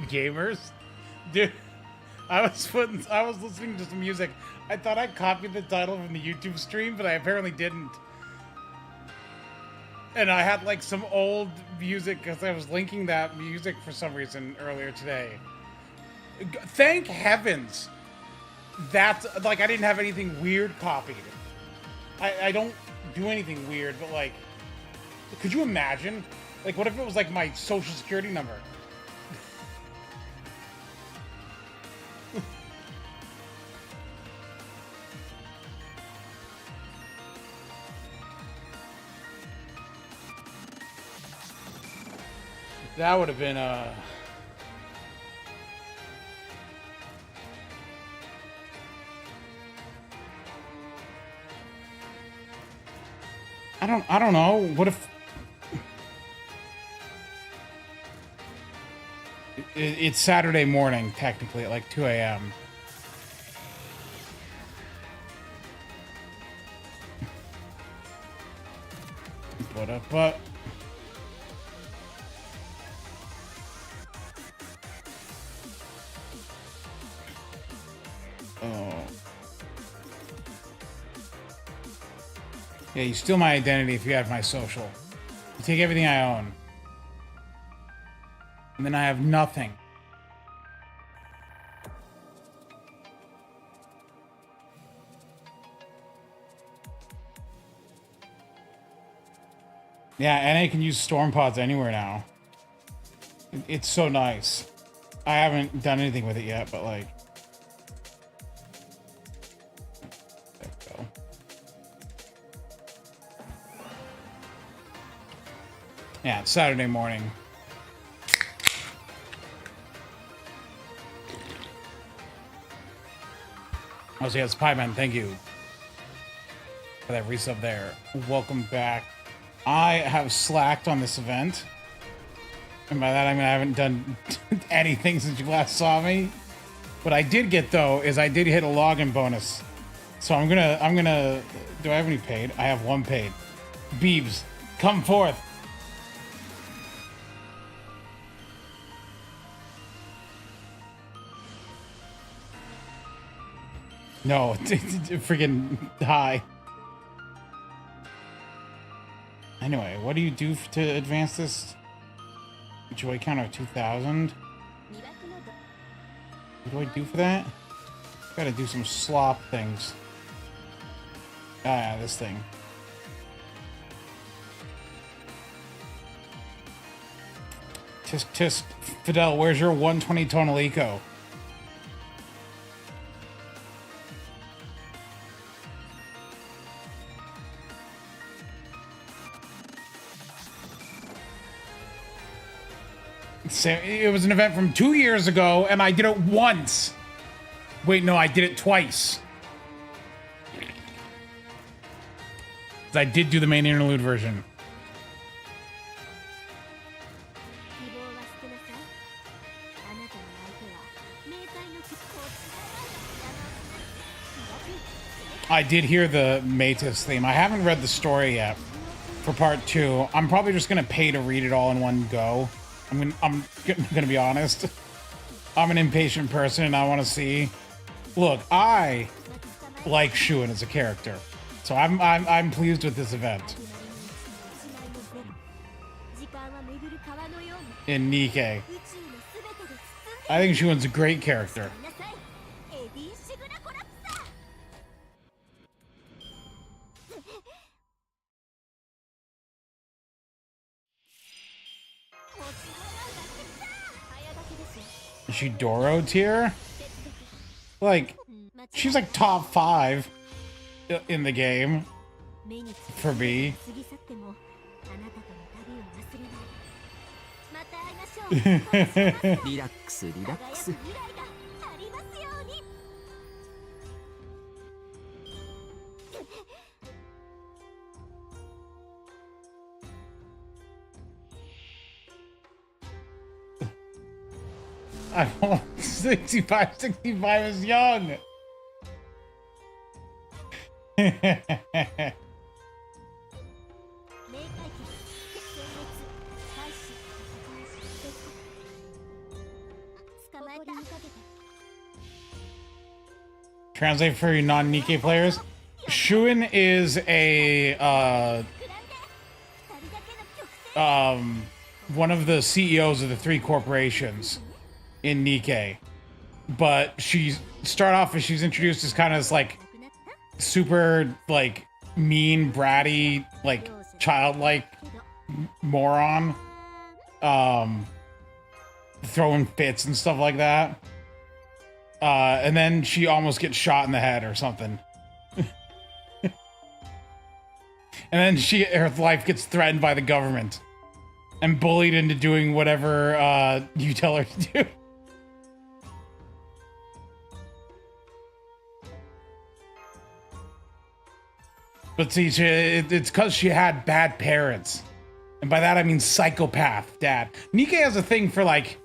gamers. Dude, I was listening to some music. I thought I copied the title from the YouTube stream, but I apparently didn't. And I had like some old music because I was linking that music for some reason earlier today. Thank heavens that like I didn't have anything weird copied. I don't do anything weird, but like, could you imagine? Like, what if it was like my social security number? That would have been I don't know. What if it's Saturday morning, technically, at like 2 a.m. But oh. Yeah, you steal my identity if you have my social. You take everything I own. And then I have nothing. Yeah, NA can use storm pods anywhere now. It's so nice. I haven't done anything with it yet, but like... There we go. Yeah, it's Saturday morning. Oh, so yeah, it's Pieman. Thank you for that resub there. Welcome back. I have slacked on this event. And by that, I mean I haven't done anything since you last saw me. What I did get, though, is I did hit a login bonus. So I'm gonna... Do I have any paid? I have one paid. Beebs, come forth. No, freaking hi. Anyway, what do you do to advance this? Joy count of 2,000? What do I do for that? Gotta do some slop things. Ah, yeah, this thing. Tisk tisk. Fidel, where's your 120 tonal eco? It was an event from 2 years ago, and I did it once. Wait, no, I did it twice. I did do the main interlude version. I did hear the Matis theme. I haven't read the story yet for part 2. I'm probably just gonna pay to read it all in one go. I'm gonna be honest. I'm an impatient person and I want to see. Look, I like Shuin as a character, so I'm pleased with this event. In Nikke, I think Shuin's a great character. Is she Doro tier? Like, she's like top 5 in the game for me. Relax, relax. I'm 65 is young. Translate for you non-Nikkei players. Shuin is a one of the CEOs of the 3 corporations in Nikkei, but she start off as she's introduced as kind of like super like mean, bratty, like childlike moron, throwing fits and stuff like that. And then she almost gets shot in the head or something. And then her life gets threatened by the government and bullied into doing whatever you tell her to do. But see, it's because she had bad parents. And by that, I mean psychopath dad. Nikkei has a thing for like,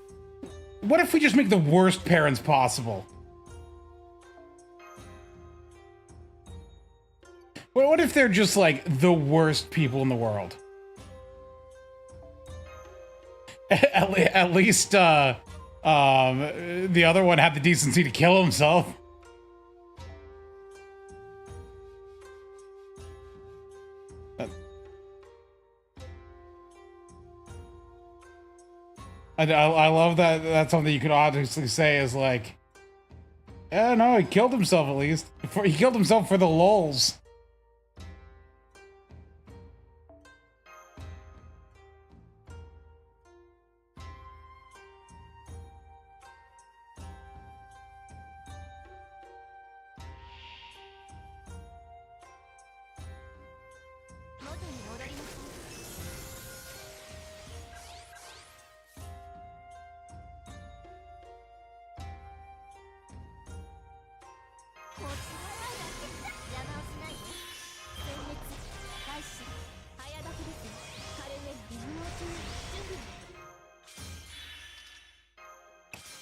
what if we just make the worst parents possible? Well, what if they're just like the worst people in the world? At least the other one had the decency to kill himself. I love that. That's something you could obviously say is like, yeah, no, he killed himself at least. He killed himself for the lulz.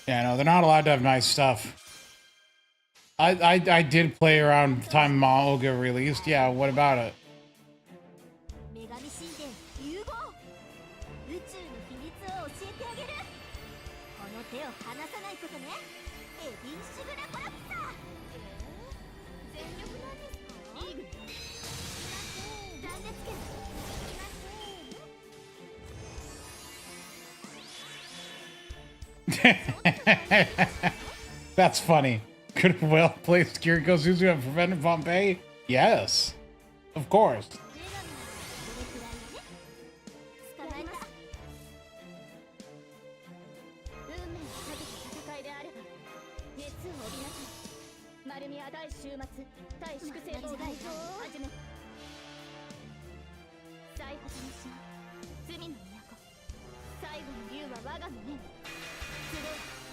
Yeah, no, they're not allowed to have nice stuff. I did play around the time Mahoga released. Yeah, what about it? That's funny. Could have well placed Kiriko Suzu and prevented Pompeii? Yes. Of course.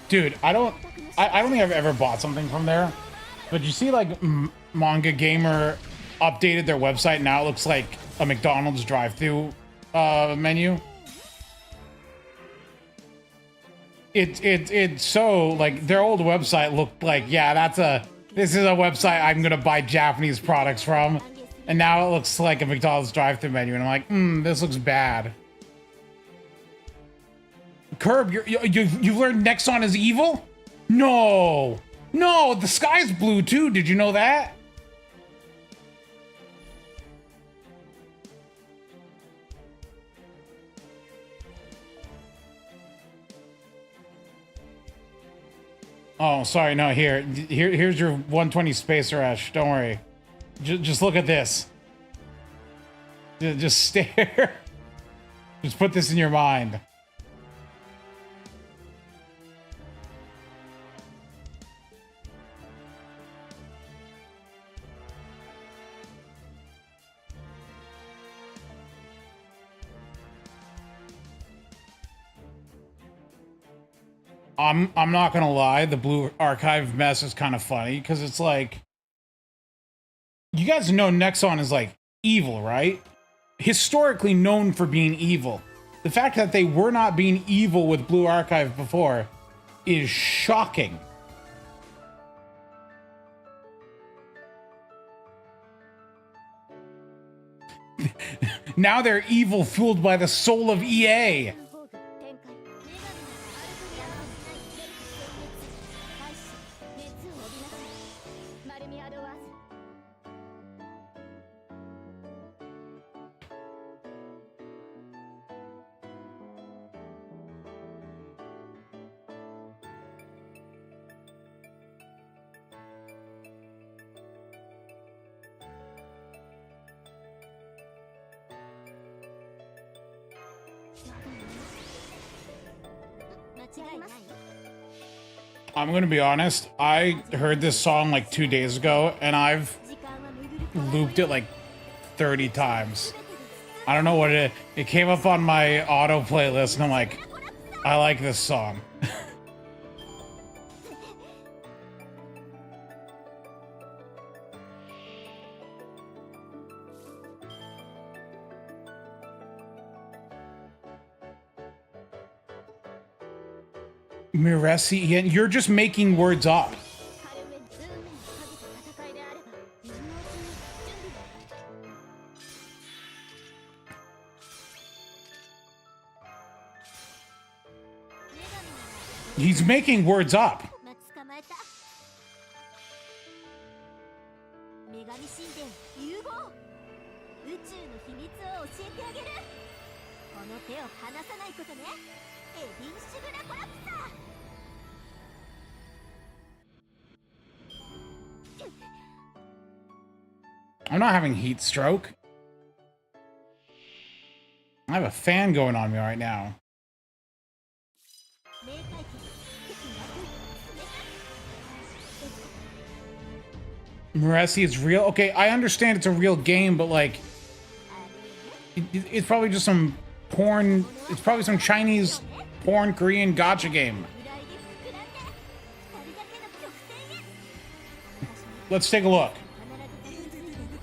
Dude, I don't think I've ever bought something from there, but you see like Manga Gamer updated their website. Now it looks like a McDonald's drive-thru menu. It's so like their old website looked like, yeah, this is a website I'm gonna buy Japanese products from, and now it looks like a McDonald's drive-thru menu, and I'm like, this looks bad. Curb, you've learned Nexon is evil? No, the sky's blue too. Did you know that? Oh, sorry. No, here's your 120 Spacer Ash. Don't worry. Just look at this. Just stare. Just put this in your mind. I'm not gonna lie, the Blue Archive mess is kind of funny because it's like, you guys know Nexon is like evil, right? Historically known for being evil. The fact that they were not being evil with Blue Archive before is shocking. Now they're evil, fueled by the soul of EA. I'm gonna be honest, I heard this song like 2 days ago and I've looped it like 30 times. I don't know what it is. It came up on my auto playlist and I'm like, I like this song. Miresi, you're just making words up. He's making words up. I'm not having heat stroke. I have a fan going on me right now. Miresi is real. Okay, I understand it's a real game, but like, it's probably just some porn. It's probably some Chinese porn Korean gacha game. Let's take a look.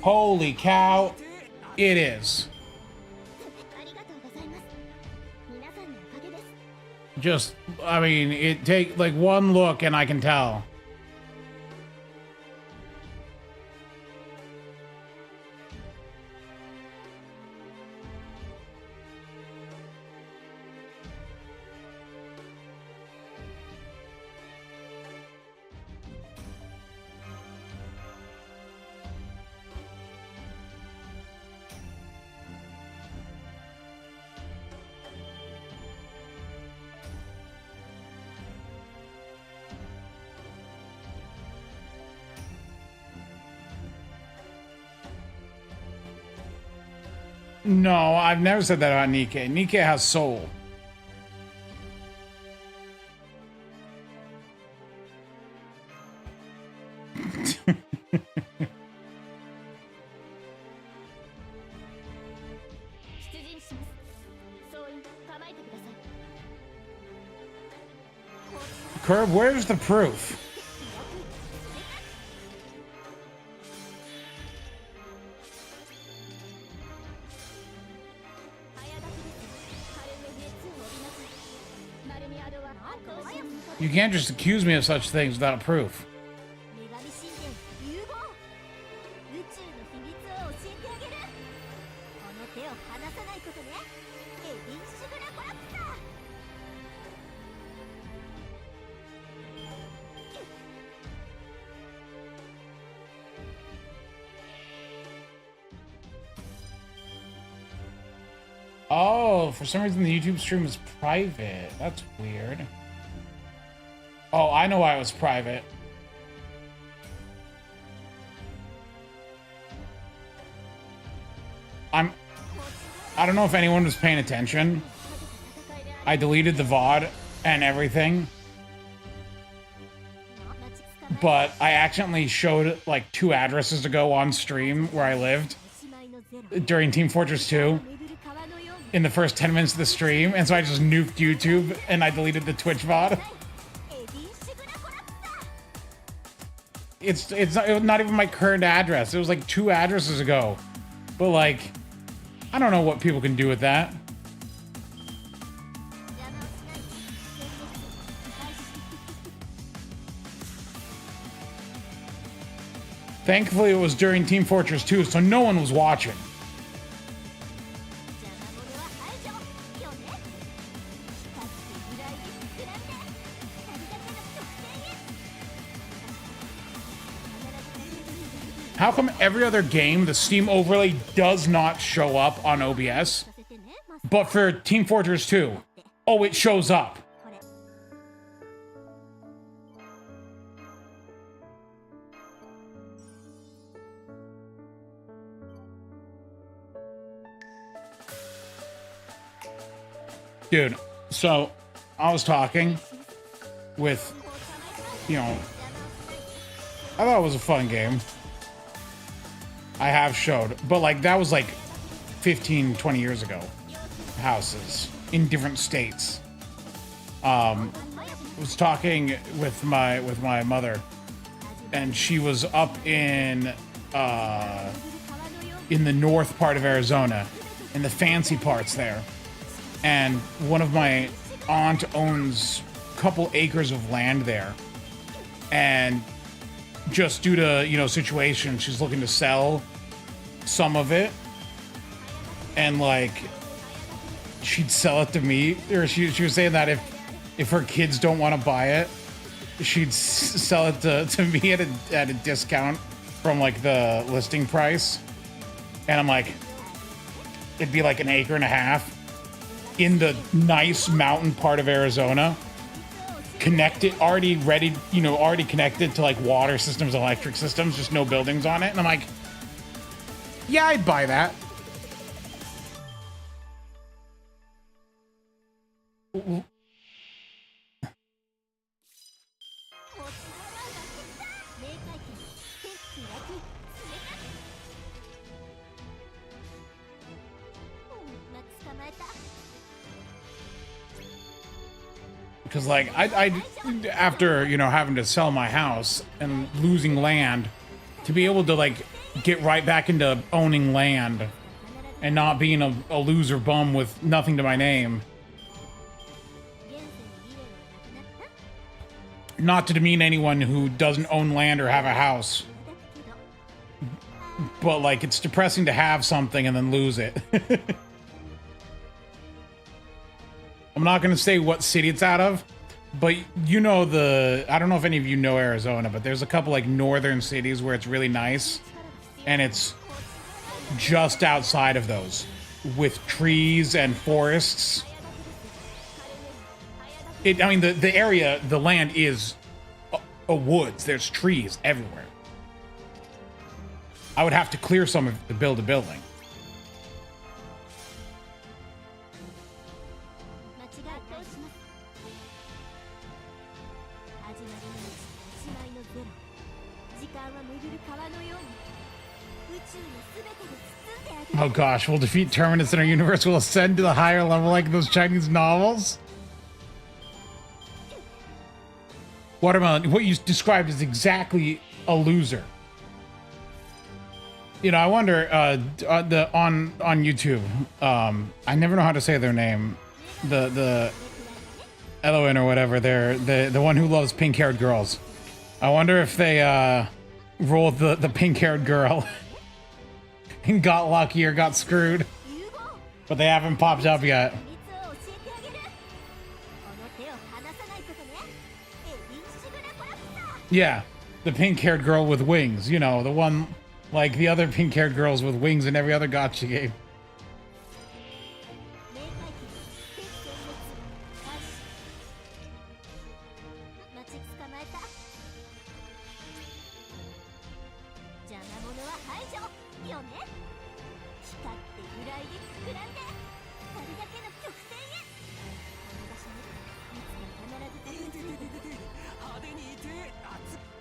Holy cow, it is. Just, I mean, it take like one look and I can tell. No, I've never said that about Nikke. Nikke has soul. Curb, where's the proof? You can't just accuse me of such things without proof. Oh, for some reason the YouTube stream is private. That's weird. Oh, I know why it was private. I don't know if anyone was paying attention. I deleted the VOD and everything. But I accidentally showed like 2 addresses to go on stream where I lived during Team Fortress 2 in the first 10 minutes of the stream, and so I just nuked YouTube and I deleted the Twitch VOD. It's not even my current address. It was like 2 addresses ago. But like, I don't know what people can do with that. Thankfully, it was during Team Fortress 2, so no one was watching. How come every other game the Steam overlay does not show up on OBS, but for Team Fortress 2, oh, it shows up? Dude, so I was talking with, you know, I thought it was a fun game. I have showed, but like that was like 15, 20 years ago. Houses in different states. I was talking with my mother, and she was up in the north part of Arizona, in the fancy parts there. And one of my aunt owns a couple acres of land there, and just due to, you know, situation, she's looking to sell some of it, and like she'd sell it to me, or she was saying that if her kids don't want to buy it, she'd sell it to me at a discount from like the listing price. And I'm like, it'd be like an acre and a half in the nice mountain part of Arizona, connected, already ready, you know, already connected to like water systems, electric systems, just no buildings on it. And I'm like, yeah, I'd buy that. Because like I after, you know, having to sell my house and losing land, to be able to like get right back into owning land and not being a loser bum with nothing to my name. Not to demean anyone who doesn't own land or have a house, but like it's depressing to have something and then lose it. I'm not going to say what city it's out of, but you know, I don't know if any of you know Arizona, but there's a couple like northern cities where it's really nice, and it's just outside of those with trees and forests. I mean, the area, the land is a woods. There's trees everywhere. I would have to clear some of to build a building. Oh gosh, we'll defeat Terminus in our universe. We'll ascend to the higher level like those Chinese novels. Watermelon, what you described is exactly a loser. You know, I wonder, on YouTube, I never know how to say their name. The Eloin or whatever, they're the one who loves pink-haired girls. I wonder if they rolled the pink-haired girl and got lucky or got screwed. But they haven't popped up yet. Yeah, the pink-haired girl with wings. You know, the one like the other pink-haired girls with wings in every other gacha game.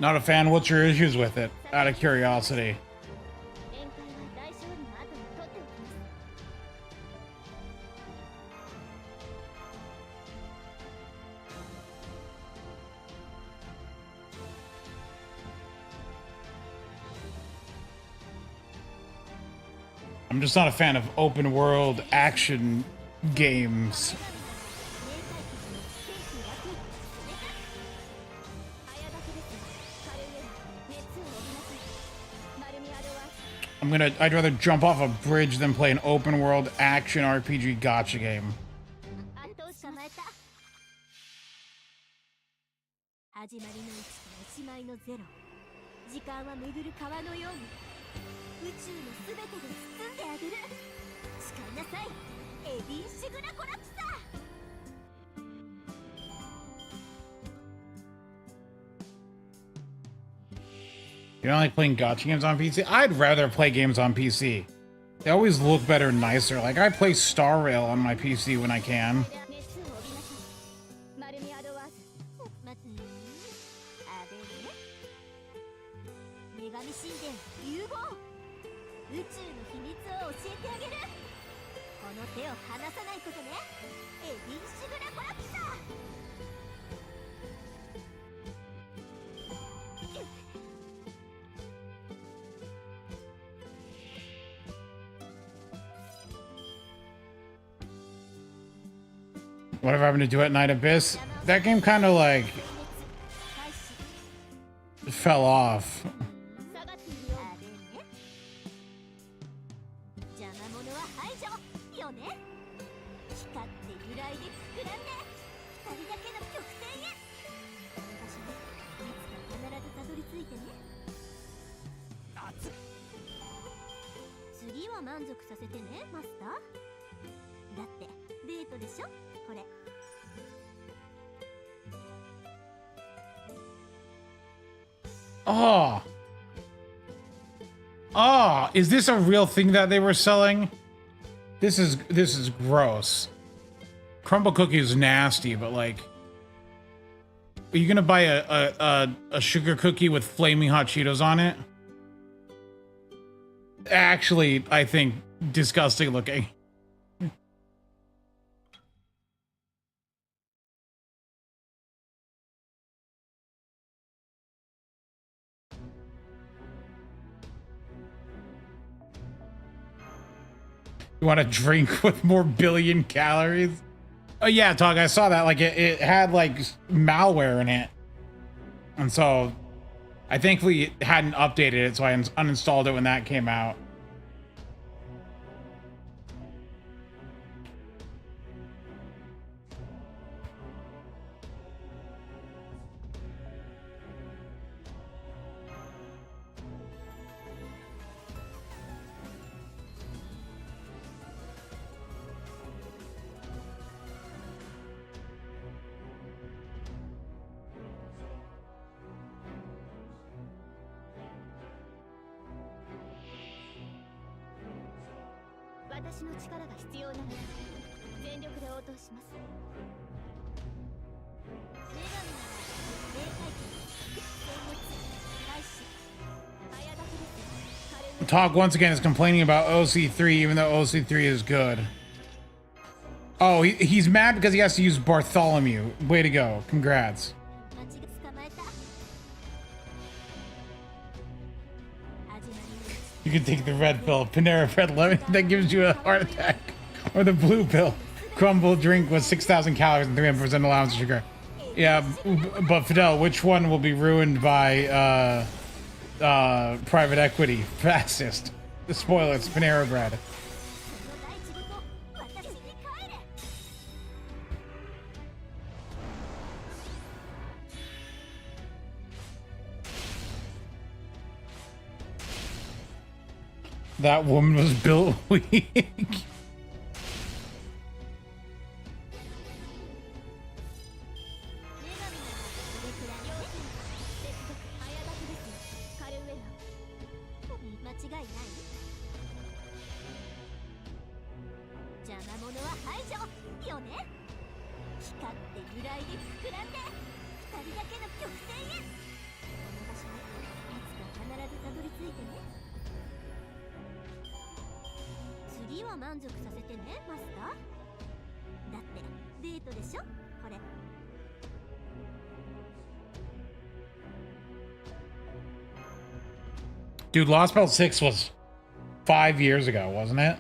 Not a fan. What's your issues with it? Out of curiosity. I'm just not a fan of open world action games. I'd rather jump off a bridge than play an open world action RPG gacha game. You don't like playing gacha games on PC? I'd rather play games on PC. They always look better and nicer. Like, I play Star Rail on my PC when I can. Whatever happened to Duet Night Abyss? That game kind of like fell off. Oh. Oh, is this a real thing that they were selling? This is gross. Crumble cookie is nasty, but like, are you gonna buy a sugar cookie with flaming hot Cheetos on it? Actually, I think disgusting looking. You want a drink with more billion calories? Oh yeah, Tog, I saw that. Like it had like malware in it, and so I thankfully hadn't updated it, so I uninstalled it when that came out. Tog once again is complaining about OC3, even though OC3 is good. Oh, he's mad because he has to use Bartholomew. Way to go. Congrats. You can take the red pill, Panera Bread Lemon, that gives you a heart attack. Or the blue pill, Crumble drink with 6,000 calories and 300% allowance of sugar. Yeah, but Fidel, which one will be ruined by private equity fastest? The spoiler, it's Panera Bread. That woman was built weak. Dude, Lost Belt 6 was 5 years ago, wasn't it?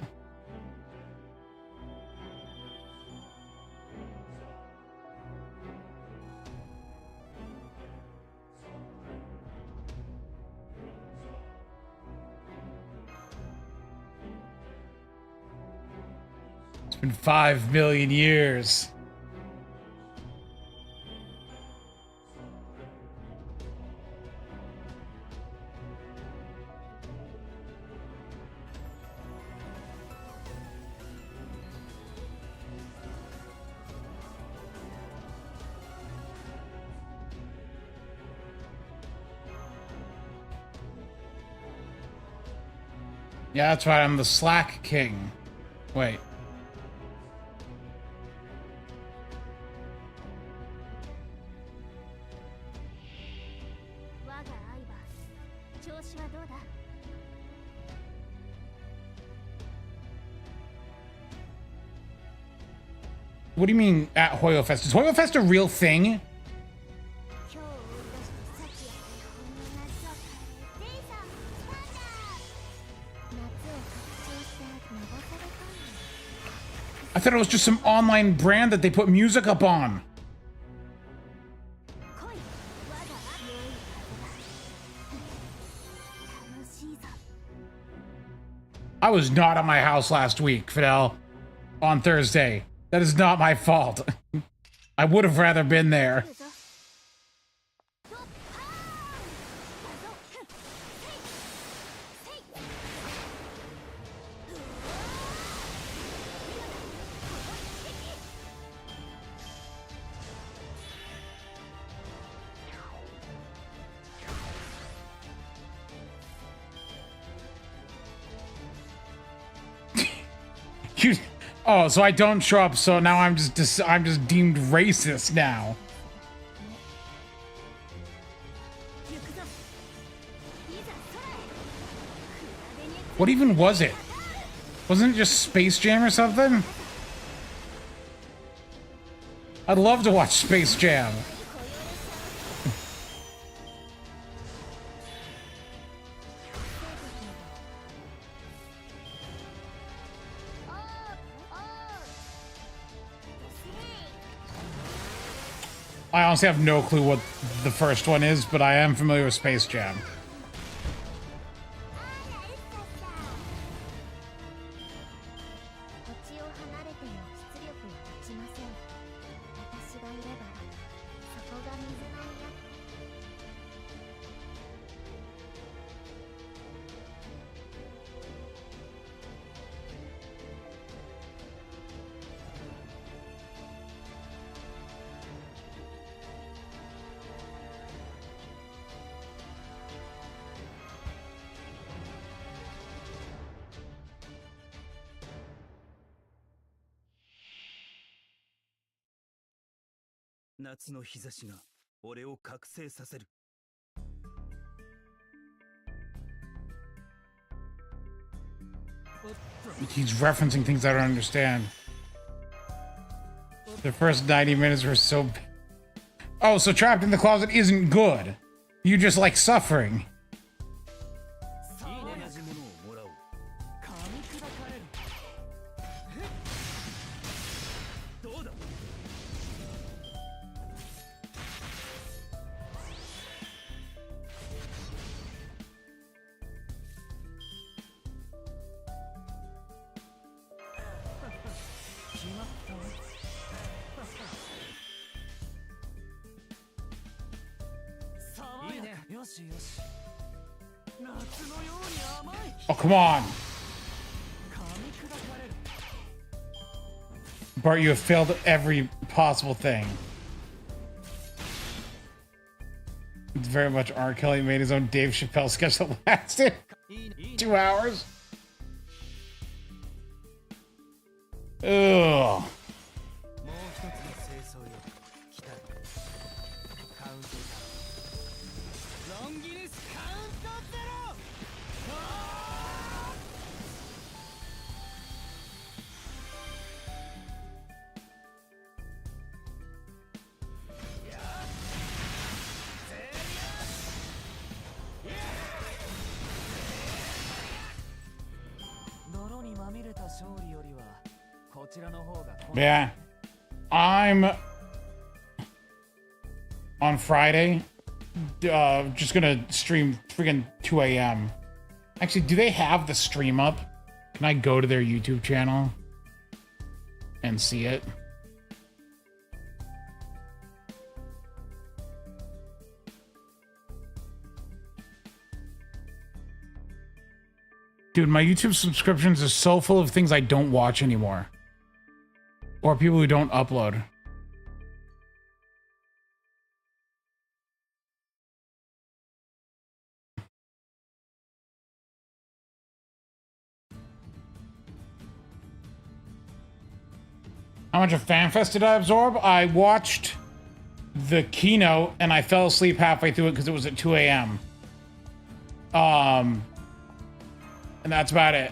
It's been 5 million years. Yeah, that's right. I'm the Slack King. Wait. What do you mean at Hoyo Fest? Is Hoyo Fest a real thing? I thought it was just some online brand that they put music up on. I was not at my house last week, Fidel, on Thursday. That is not my fault. I would have rather been there. Oh, so I don't show up, so now I'm just deemed racist now. What even was it? Wasn't it just Space Jam or something? I'd love to watch Space Jam. I honestly have no clue what the first one is, but I am familiar with Space Jam. He's referencing things I don't understand. The first 90 minutes were so... Oh, so Trapped in the Closet isn't good. You just like suffering. Oh, come on. Bart, you have failed every possible thing. It's very much R. Kelly made his own Dave Chappelle sketch that lasted 2 hours. Ugh. Yeah, I'm on Friday just gonna stream freaking 2 a.m. Actually, do they have the stream up? Can I go to their YouTube channel and see it? Dude, my YouTube subscriptions are so full of things I don't watch anymore. Or people who don't upload. How much of FanFest did I absorb? I watched the keynote and I fell asleep halfway through it because it was at 2 a.m. And that's about it.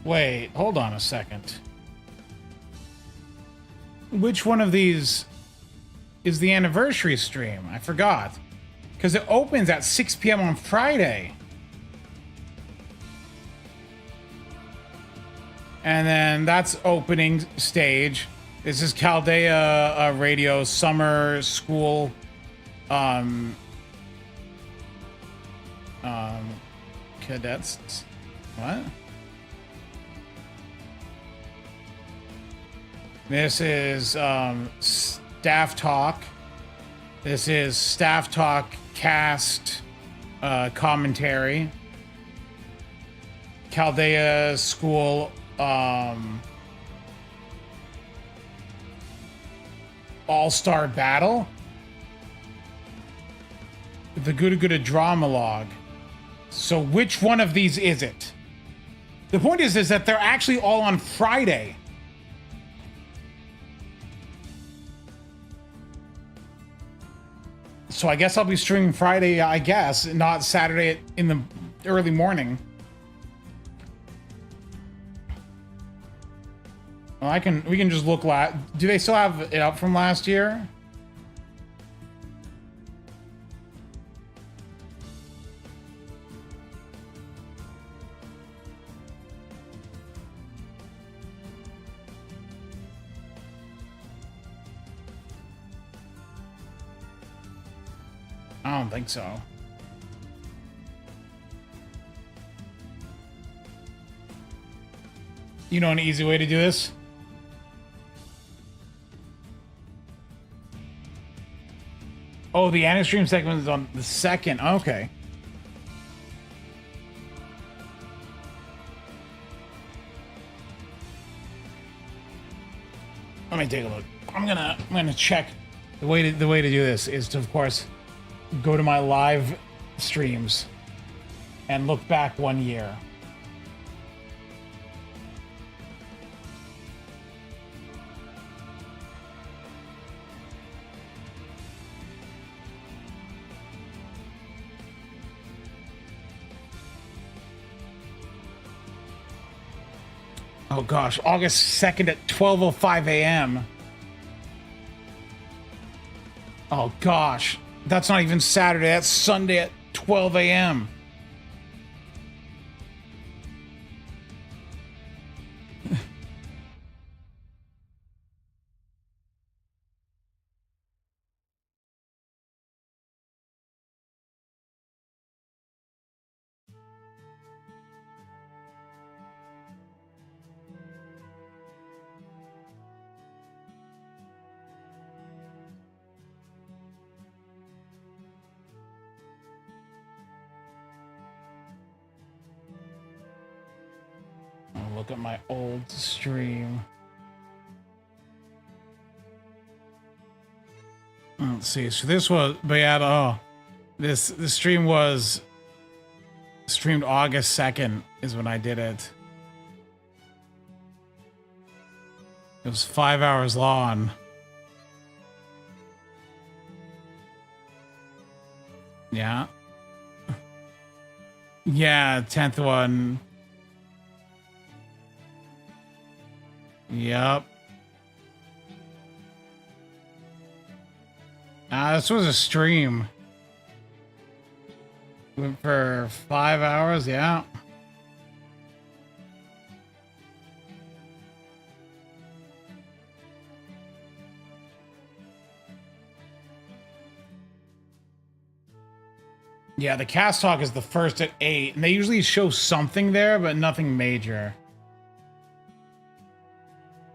Wait, hold on a second. Which one of these is the anniversary stream? I forgot. Because it opens at 6 p.m. on Friday. And then that's opening stage. This is Chaldea Radio Summer School cadets. What? This is staff talk. This is staff talk cast commentary. Chaldea School All-Star Battle. The Gouda Gouda Drama Log. So which one of these is it? The point is that they're actually all on Friday. So I guess I'll be streaming Friday, I guess, not Saturday in the early morning. Well, we can just look. Do they still have it up from last year? I don't think so. You know an easy way to do this? Oh, the anime stream segment is on the 2nd. Okay. Let me take a look. I'm gonna check. The way to do this is to, of course, go to my live streams and look back 1 year. Oh gosh, August 2nd at 12:05 a.m. Oh gosh, that's not even Saturday, that's Sunday at 12 a.m. Look at my old stream. Let's see. So this was, but yeah, oh, this stream was streamed August 2nd is when I did it. It was 5 hours long. Yeah. Yeah, 10th one. Yep. This was a stream. Went for 5 hours, yeah. Yeah, the cast talk is the first at 8, and they usually show something there, but nothing major.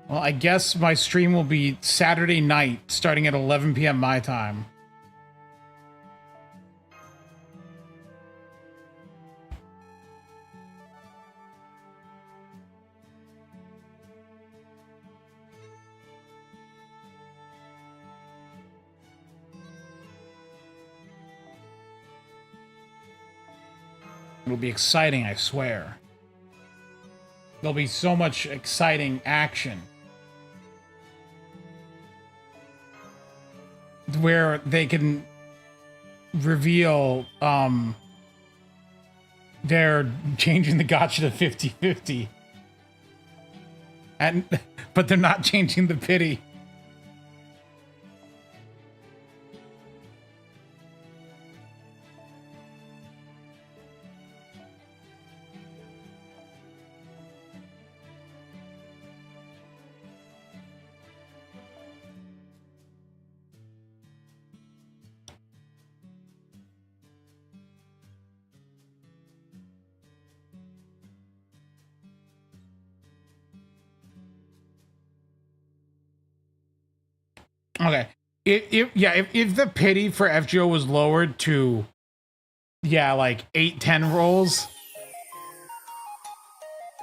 Well, I guess my stream will be Saturday night, starting at 11 p.m. my time. It'll be exciting, I swear. There'll be so much exciting action. Where they can reveal they're changing the gacha to 50-50. and but they're not changing the pity. Okay. If the pity for FGO was lowered to like 8-10 rolls,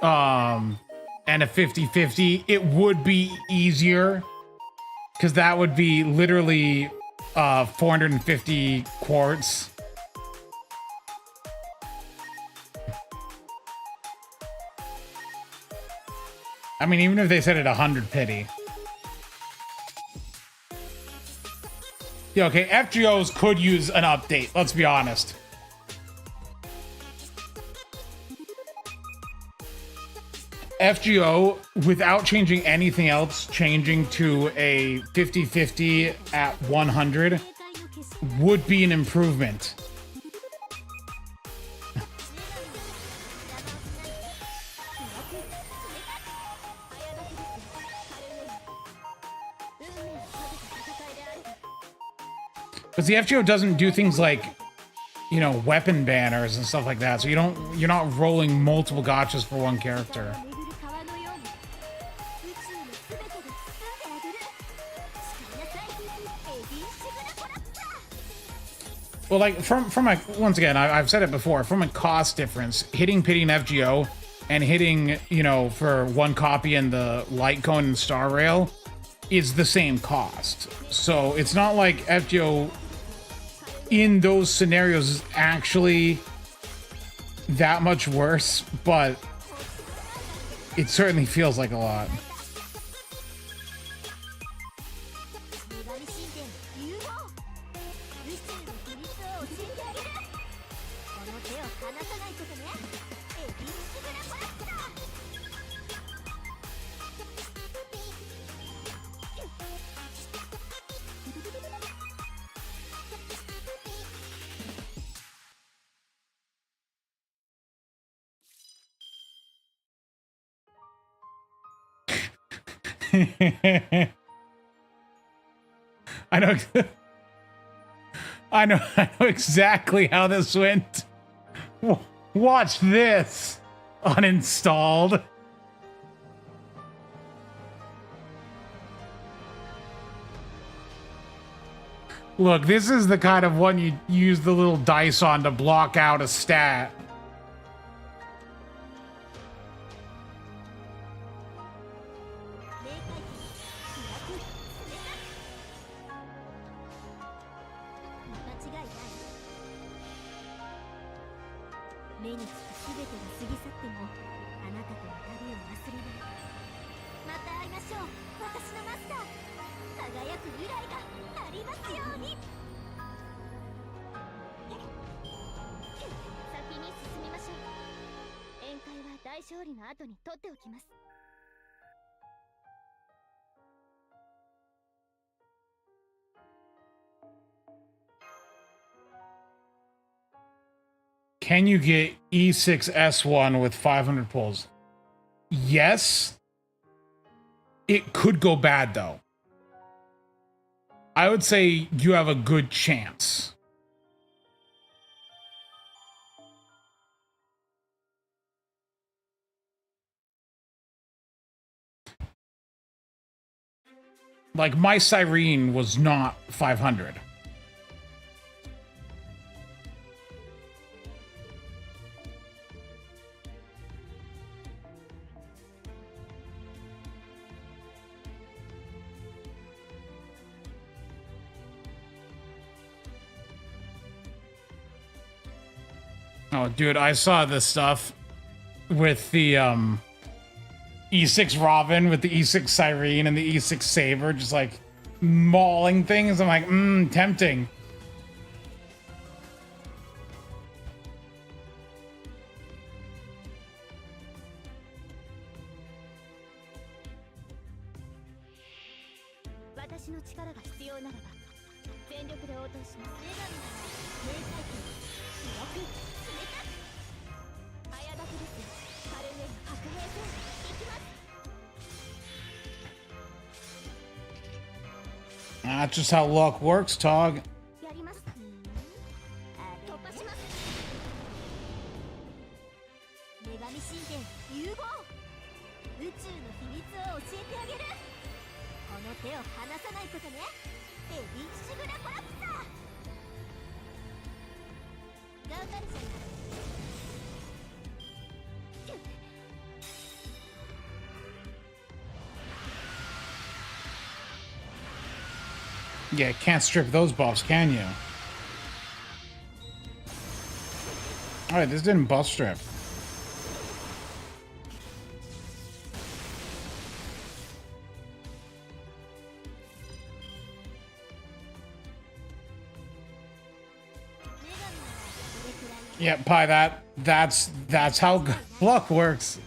and a 50-50, it would be easier, because that would be literally 450 quartz. I mean, even if they said it 100 pity. Yeah, okay, FGOs could use an update, let's be honest. FGO, without changing anything else, changing to a 50-50 at 100 would be an improvement. Because the FGO doesn't do things like, you know, weapon banners and stuff like that, so you're not rolling multiple gotchas for one character. Well, like from a, once again, I've said it before, from a cost difference, hitting pity and FGO and hitting, you know, for one copy in the light cone and star rail is the same cost. So it's not like FGO in those scenarios is actually that much worse, but it certainly feels like a lot. I know I know exactly how this went. Watch this. Uninstalled. Look, this is the kind of one you use the little dice on to block out a stat. Can you get E6S1 with 500 pulls? Yes. It could go bad, though. I would say you have a good chance. Like, my Cyrene was not 500. Oh, dude, I saw this stuff with the E6 Robin with the E6 Cyrene and the E6 Saber just like mauling things. I'm like, tempting. 私の力が必要ならば全力で応答します。女神なら明快点強く冷たく早立てですよ。カルメル白兵戦行きます。 That's just how luck works, Tog. やります。突破します。女神神殿融合。宇宙の秘密を教えてあげる。この手を離さないことね。エビシグラコラプサー頑張るじゃない。 Yeah, can't strip those buffs, can you? Alright, this didn't buff strip. Yeah, Pi, that's how luck works.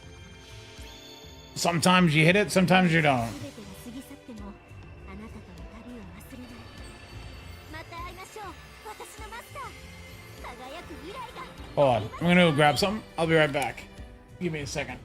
Sometimes you hit it, sometimes you don't. Hold on, I'm gonna go grab something. I'll be right back. Give me a second.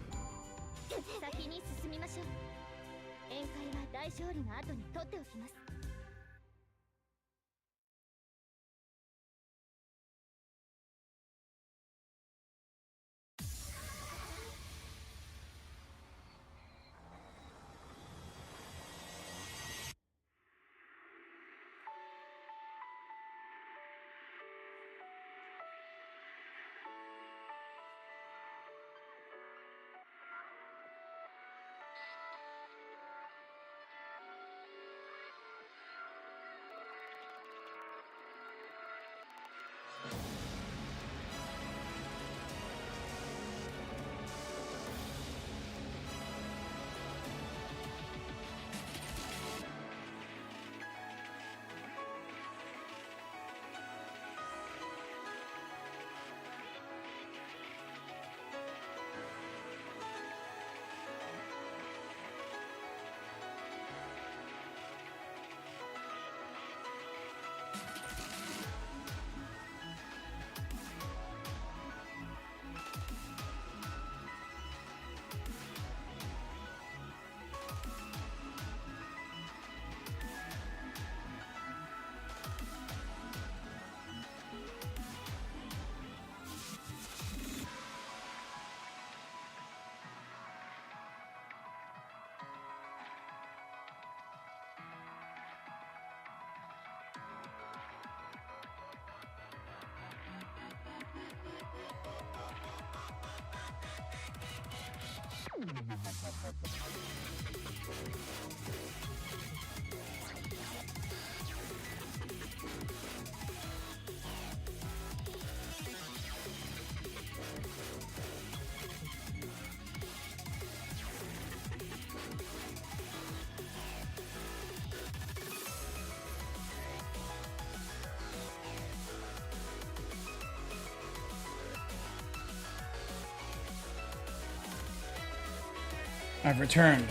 I've returned.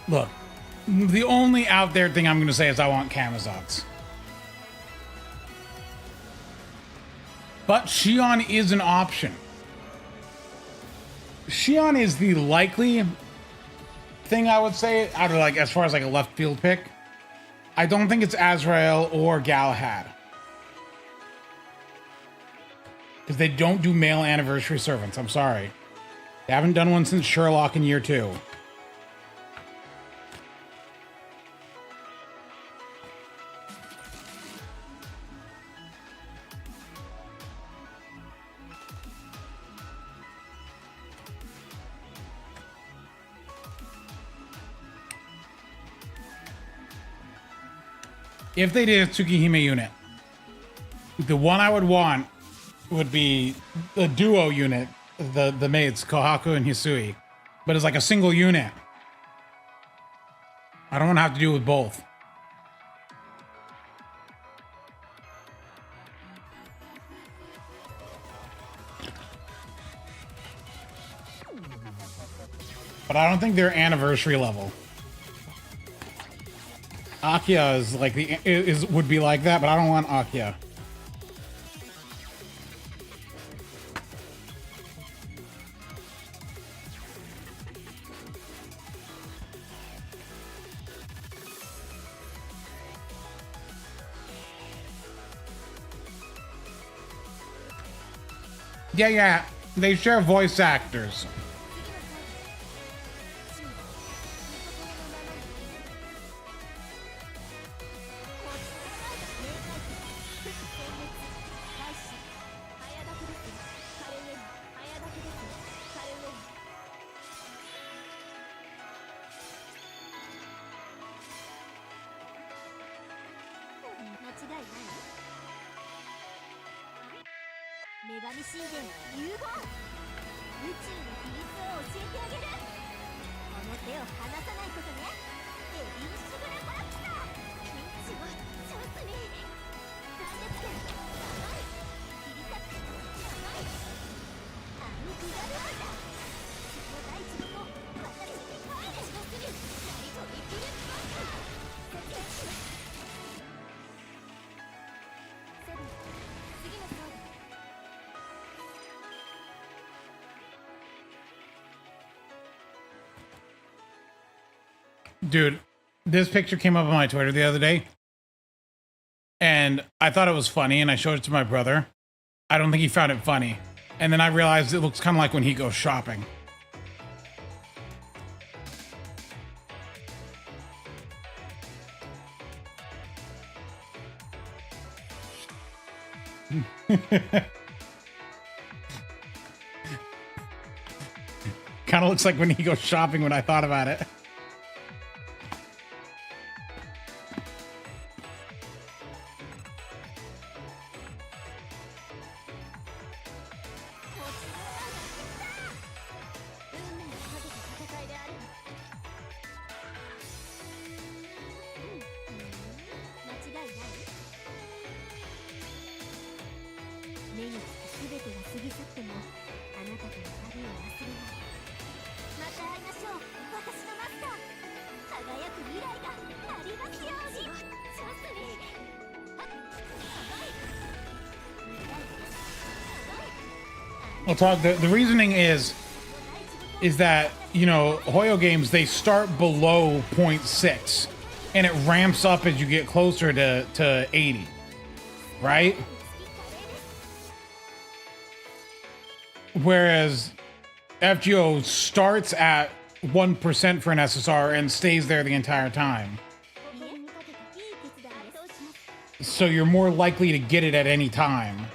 Look, the only out there thing I'm going to say is I want Camazotz. But Xion is an option. Xion is the likely thing I would say out of like as far as like a left field pick. I don't think it's Azrael or Galahad. Because they don't do male anniversary servants. I'm sorry. They haven't done one since Sherlock in year 2. if they did a Tsukihime unit, the one I would want would be the duo unit, the mates, Kohaku and Hisui. But it's like a single unit. I don't want to have to deal with both. But I don't think they're anniversary level. Akia is like would be like that, but I don't want Akia. Yeah, they share voice actors. Dude, this picture came up on my Twitter the other day, and I thought it was funny, and I showed it to my brother. I don't think he found it funny. And then I realized it looks kind of like when he goes shopping. Kind of looks like when he goes shopping when I thought about it. We'll talk. The reasoning is that, you know, Hoyo games, they start below 0.6 and it ramps up as you get closer to 80, right? Whereas FGO starts at 1% for an SSR and stays there the entire time. So you're more likely to get it at any time.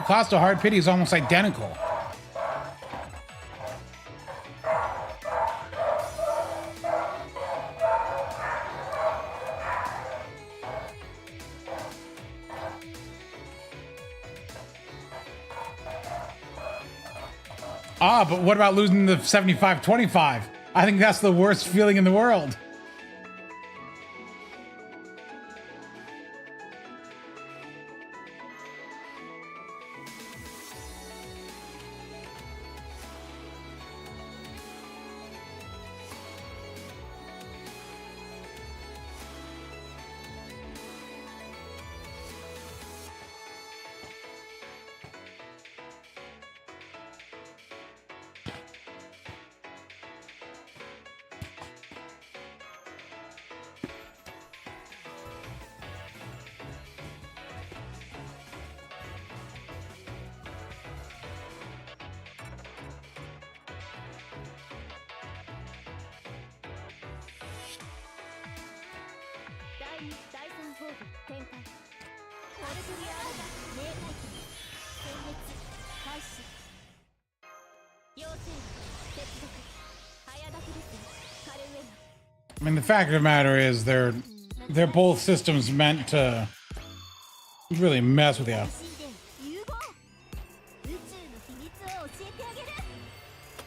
The cost of Hard Pity is almost identical. Ah, but what about losing the 75-25? I think that's the worst feeling in the world. 展開オルトリアーダ明快点殲滅開始妖精接続早立てですカルウェナ I mean, the fact of the matter is they're both systems meant to really mess with you. 融合宇宙の秘密を教えてあげる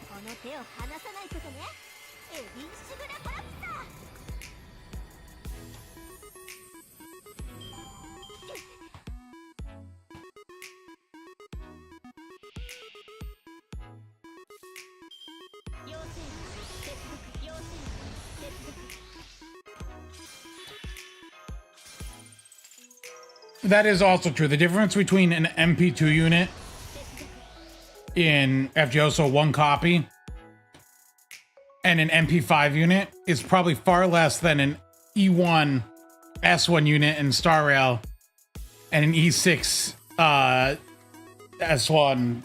この手を離さないことねエビンシグラコラプサー妖精接続妖精接続 That is also true. The difference between an MP2 unit in FGOSO 1 copy and an MP5 unit is probably far less than an E1 S1 unit in Star Rail and an E6 S1.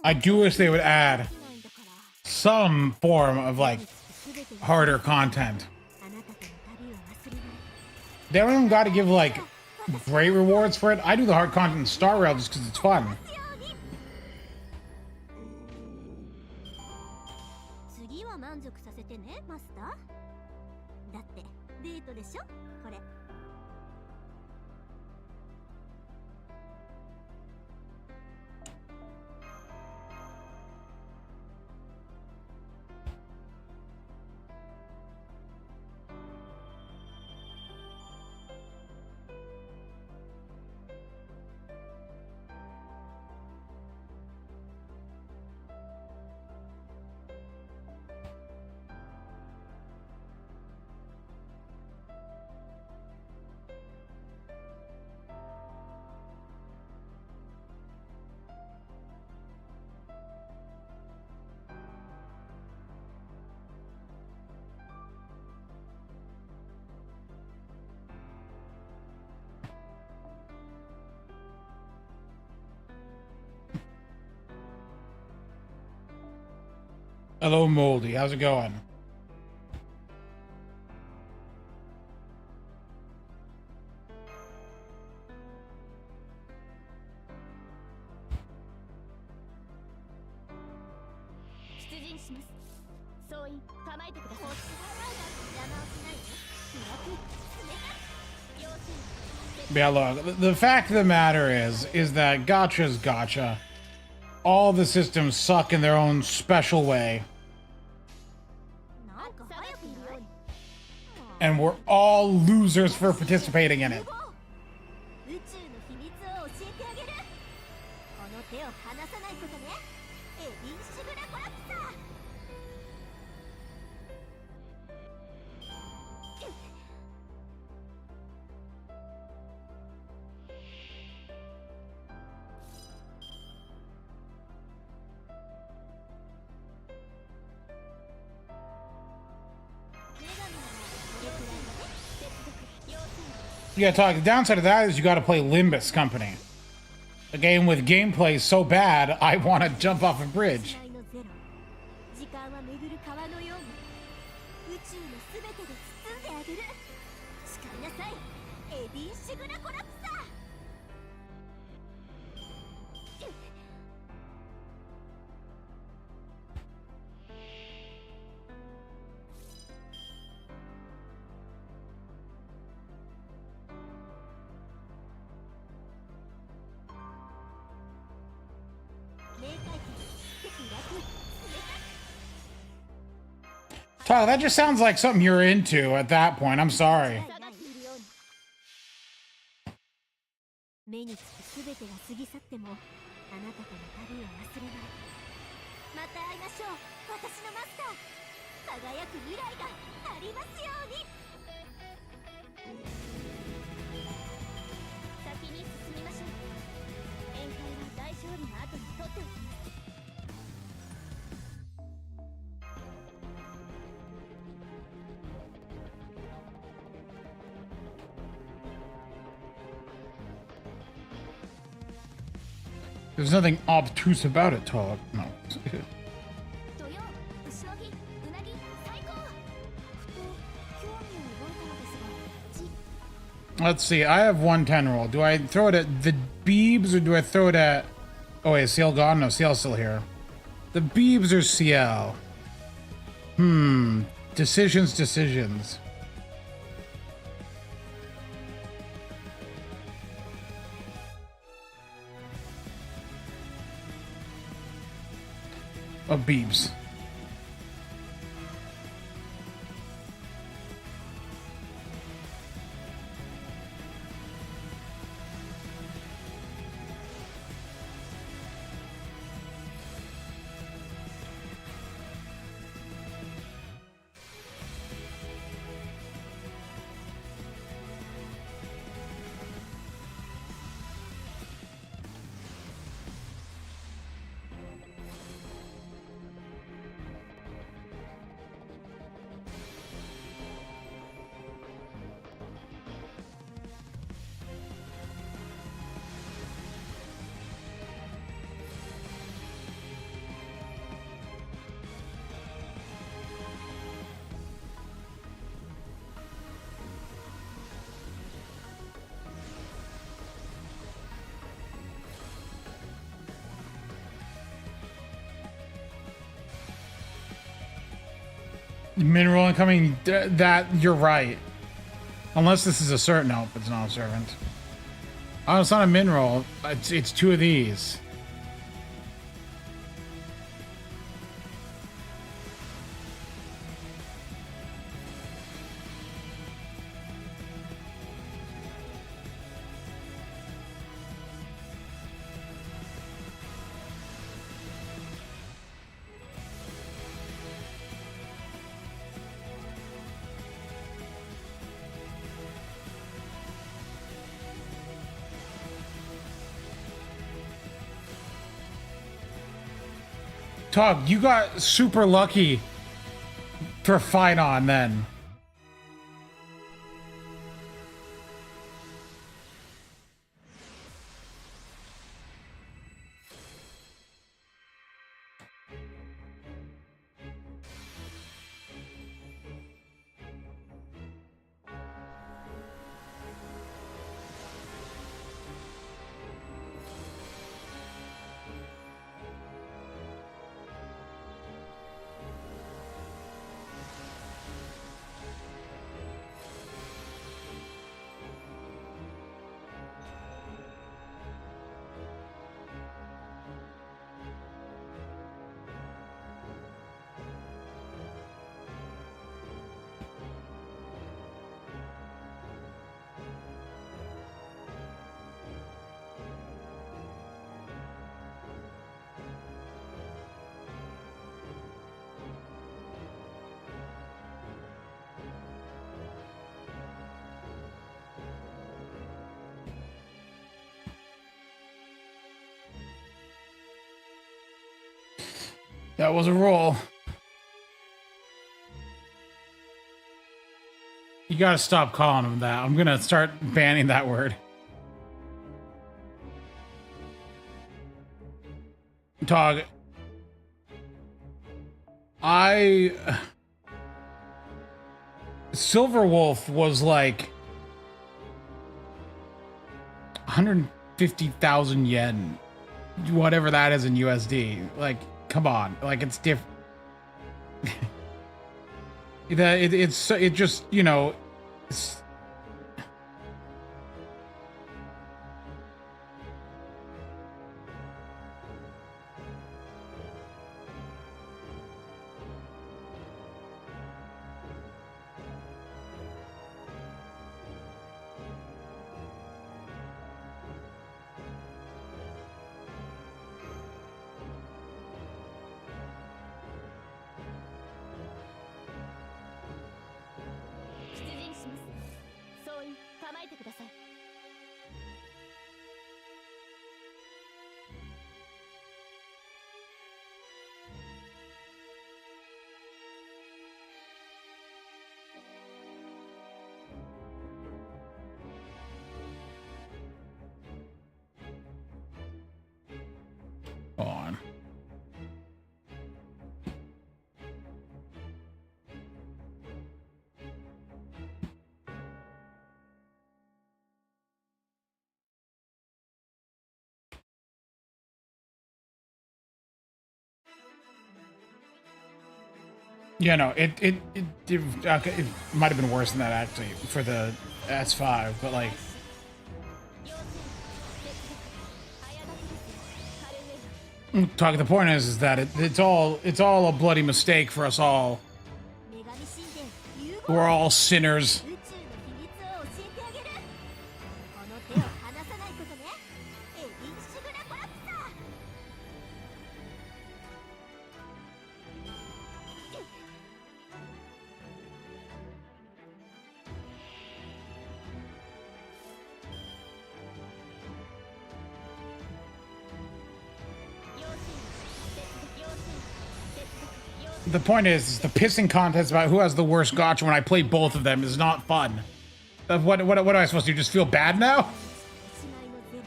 I do wish they would add some form of like harder content. They don't even got to give like great rewards for it. I do the hard content in Star Rail just because it's fun. 次は満足させてねマスターだってデートでしょこれ Hello, Moldy. How's it going? Yeah, look, the fact of the matter is that Gacha's Gacha. All the systems suck in their own special way. And we're all losers for participating in it. Yeah, talk. The downside of that is you got to play Limbus Company, a game with gameplay so bad I want to jump off a bridge. Wow, that just sounds like something you're into at that point. I'm sorry. 目につく全てが過ぎ去ってもあなたとの旅を忘れない。また会いましょう、私のマスター。輝く未来がありますように。先に進みましょう。宴会は大勝利の後にとっておきます。There's nothing obtuse about it, Todd. No. 土曜、牛の日、うなぎ、最高。ふと興味を覚えたのですが、 Let's see. I have 110 roll. Do I throw it at the Beebs or do I throw it at... Oh, wait, is CL gone? No, CL's still here. The Beebs or CL? Decisions. Oh, Beebs. Mineral incoming, that you're right. Unless this is a certain nope, it's not a servant. Oh, it's not a mineral. It's two of these. Tog, you got super lucky for fight on then. That was a roll. You gotta stop calling him that. I'm gonna start banning that word. Tog. Silver Wolf was like 150,000 yen. Whatever that is in USD. Like, come on. Like, it's different. It just, you know, it's... Hold on. Yeah, no, okay, it might have been worse than that actually for the S5, but like, 要請接続早速 the point is that it's all a bloody mistake for us all. 女神神殿融合 We're all sinners. 宇宙の秘密を教えてあげるこの手を離さないことねエディ・シグラコラプサー The point is the pissing contest about who has the worst gotcha when I play both of them is not fun. What am I supposed to do? Just feel bad now? しまいのゼロ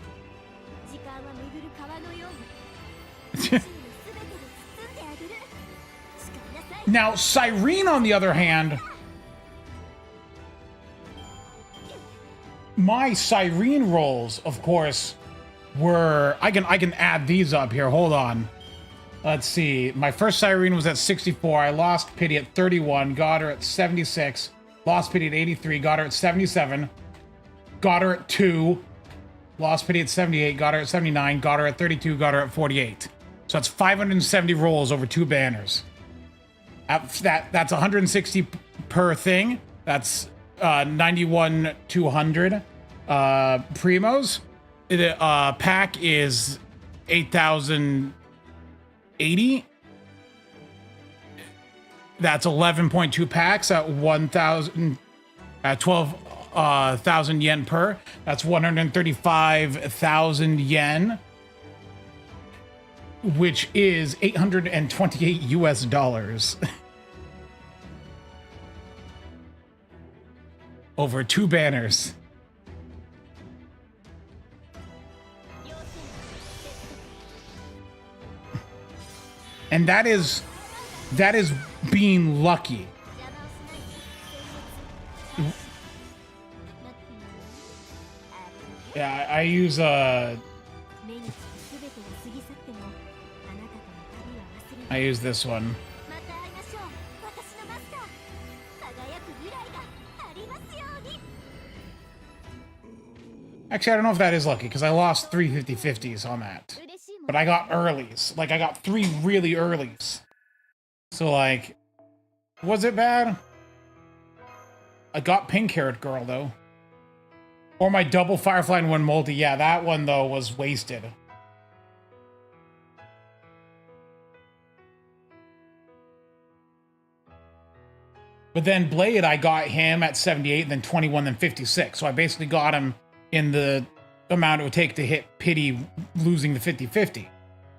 時間は巡る川のように宇宙のすべてで包んであげる誓いなさい Now, Cyrene, on the other hand, my Cyrene rolls, of course, were I can add these up here. Hold on. Let's see. My first Cyrene was at 64. I lost Pity at 31. Got her at 76. Lost Pity at 83. Got her at 77. Got her at 2. Lost Pity at 78. Got her at 79. Got her at 32. Got her at 48. So that's 570 rolls over 2 banners. That's 160 per thing. That's 91 200 primos. The pack is 8,080. That's 11.2 packs at 1,000 at 12,000 yen per. That's 135,000 yen, which is 828 US dollars. Over 2 banners. And that is being lucky. 邪魔をしない戦術 Yeah, I use 目につくすべてが過ぎ去ってもあなたとの旅は忘れない I use this one. また会いましょう私のマスター輝く未来がありますように Actually, I don't know if that is lucky because I lost 3 50/50s on that. 嬉しいも But I got earlies. Like I got 3 really earlies. So like, was it bad? I got Pink Carrot Girl though. Or my double Firefly and 1 multi. Yeah, that one though was wasted. But then Blade, I got him at 78, then 21, then 56. So I basically got him in the amount it would take to hit Pity losing the 50/50,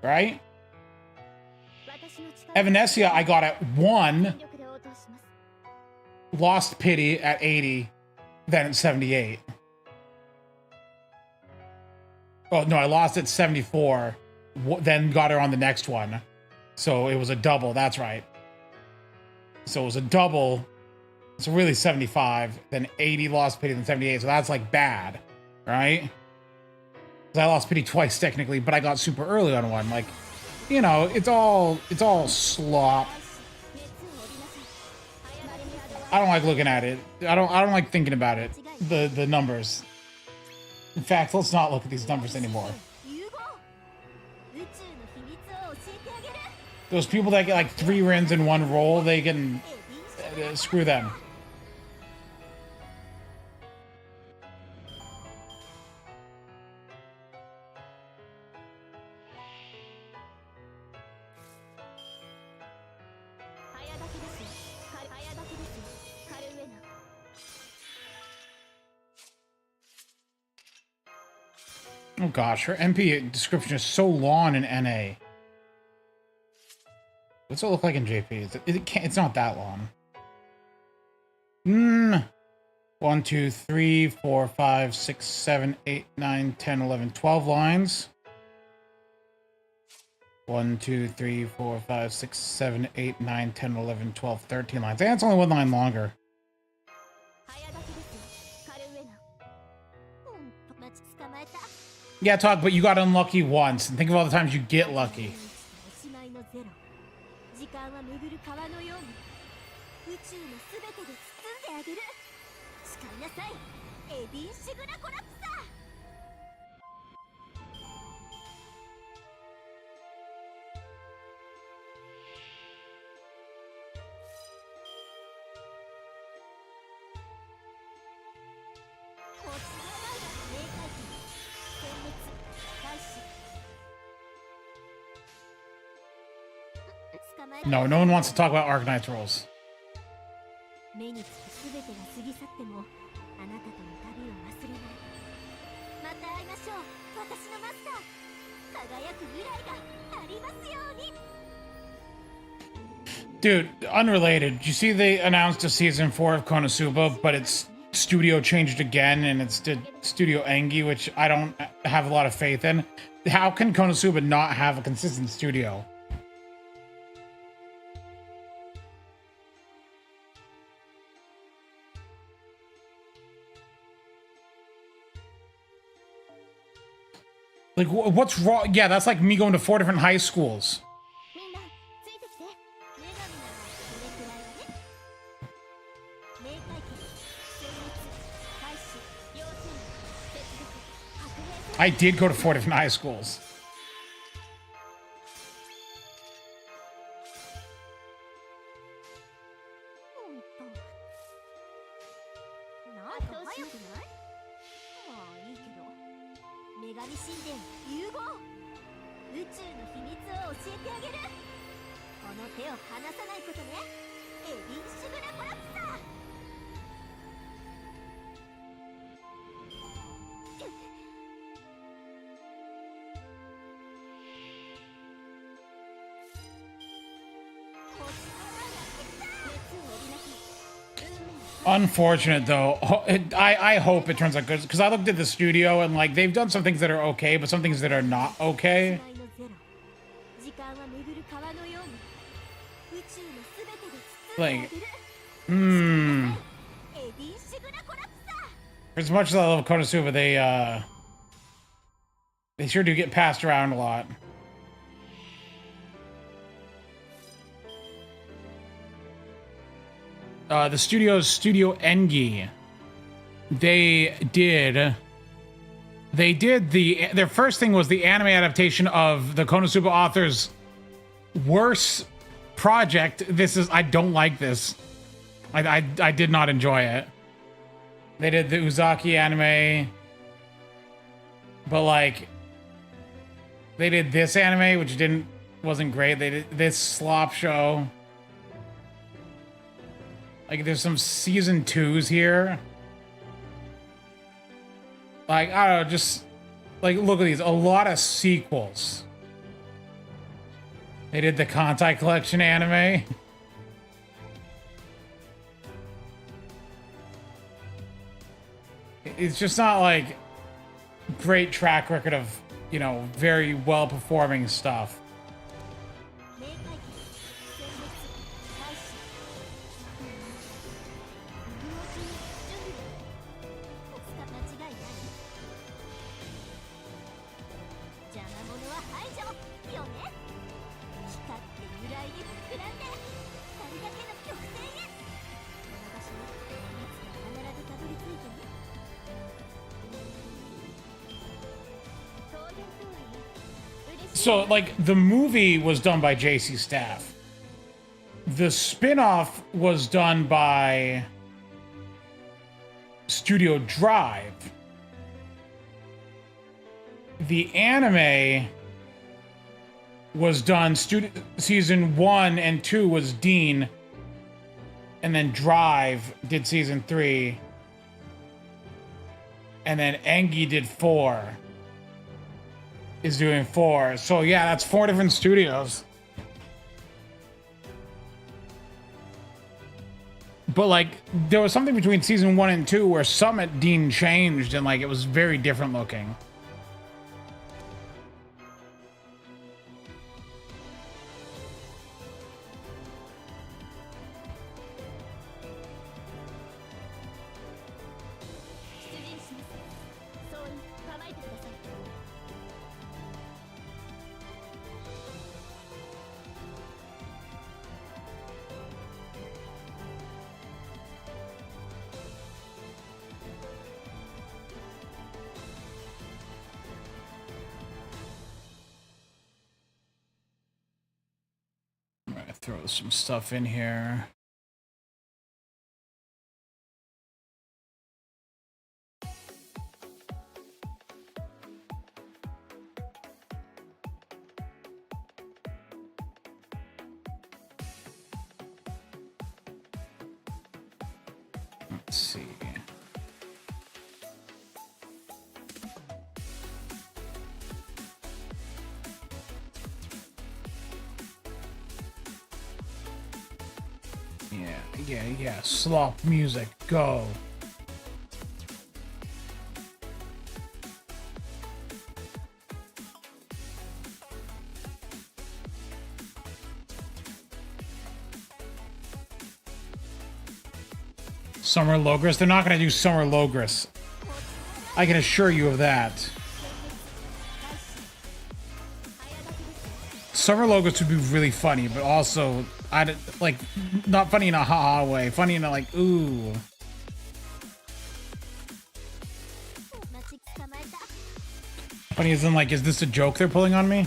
right? 私の力 Evanescia, I got at 1, 全力で応答します lost Pity at 80, then at 78. Oh, no, I lost at 74, then got her on the next one. So it was a double, that's right. So it was a double. It's really 75, then 80 lost Pity, then 78. So that's like bad, right? 'Cause I lost Pity twice technically, but I got super early on one. Like, you know, it's all slop. 熱を帯びなさい早まれにある I don't like looking at it. I don't like thinking about it. The numbers. In fact, let's not look at these numbers anymore. 融合宇宙の秘密を教えてあげる Those people that get like 3 wins in 1 roll, they can エディ screw them. 早炊きです早炊きですカルウェナ Oh gosh, her MP description is so long in NA. What's it look like in JP? It's not that long. 1, 2, 3, 4, 5, 6, 7, 8, 9, 10, 11, 12 lines. 1, 2, 3, 4, 5, 6, 7, 8, 9, 10, 11, 12, 13 lines. And it's only one line longer. Yeah, talk, but you got unlucky once. And think of all the times you get lucky. No, no one wants to talk about Arknight's rules. Dude, unrelated. Did you see they announced a season 4 of Konosuba, but its studio changed again, and it's Studio Engi, which I don't have a lot of faith in. How can Konosuba not have a consistent studio? Like, what's wrong? Yeah, that's like me going to 4 different high schools. I did go to 4 different high schools. Unfortunate though. I hope it turns out good, because I looked at the studio and like they've done some things that are okay, but some things that are not okay. Like, as much as I love Konosuba, they sure do get passed around a lot. The studio's Studio Engi. Their first thing was the anime adaptation of the Konosuba author's worst project. I don't like this. I did not enjoy it. They did the Uzaki anime, but like, they did this anime, which wasn't great. They did this slop show. Like, there's some season 2s here. Like, I don't know, just, like, look at these. A lot of sequels. They did the Kantai Collection anime. It's just not, like, great track record of, you know, very well-performing stuff. So, like, the movie was done by JC Staff. The spin-off was done by Studio Drive. The anime was done, season 1 and 2 was Dean, and then Drive did season 3, and then Engi did 4. Is doing 4. So yeah, that's 4 different studios. But like, there was something between season 1 and 2 where Summit Dean changed and like it was very different looking. えてください。 I'm gonna throw some stuff in here. Let's see. Yeah. Slop music, go. Summer Logris? They're not gonna do Summer Logris. I can assure you of that. Summer Logos would be really funny, but also like not funny in a ha-ha way, funny in a like ooh. Funny as in like, is this a joke they're pulling on me?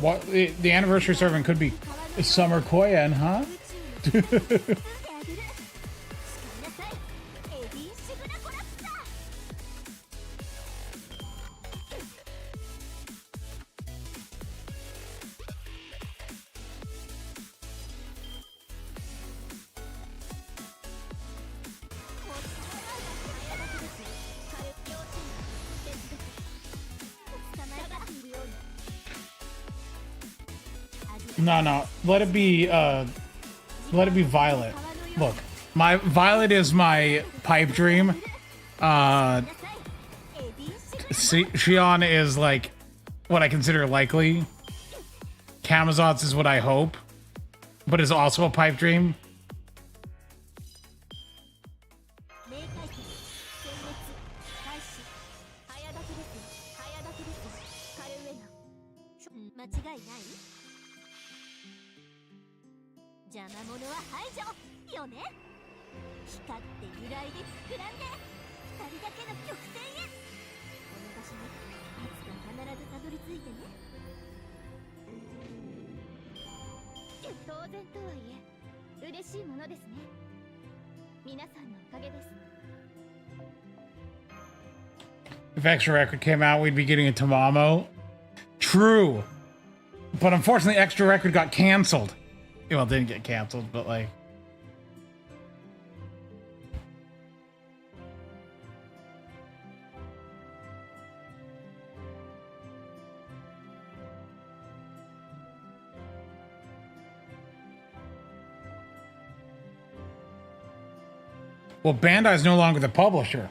What the anniversary servant could be Summer Koyan, huh? 'No. Let it be Violet. Look, my Violet is my pipe dream. Shion is like what I consider likely. Camazotz is what I hope, but is also a pipe dream. If Extra Record came out, we'd be getting a Tamamo. True. But unfortunately, Extra Record got canceled. Well, it didn't get canceled, but like... Well, Bandai's no longer the publisher.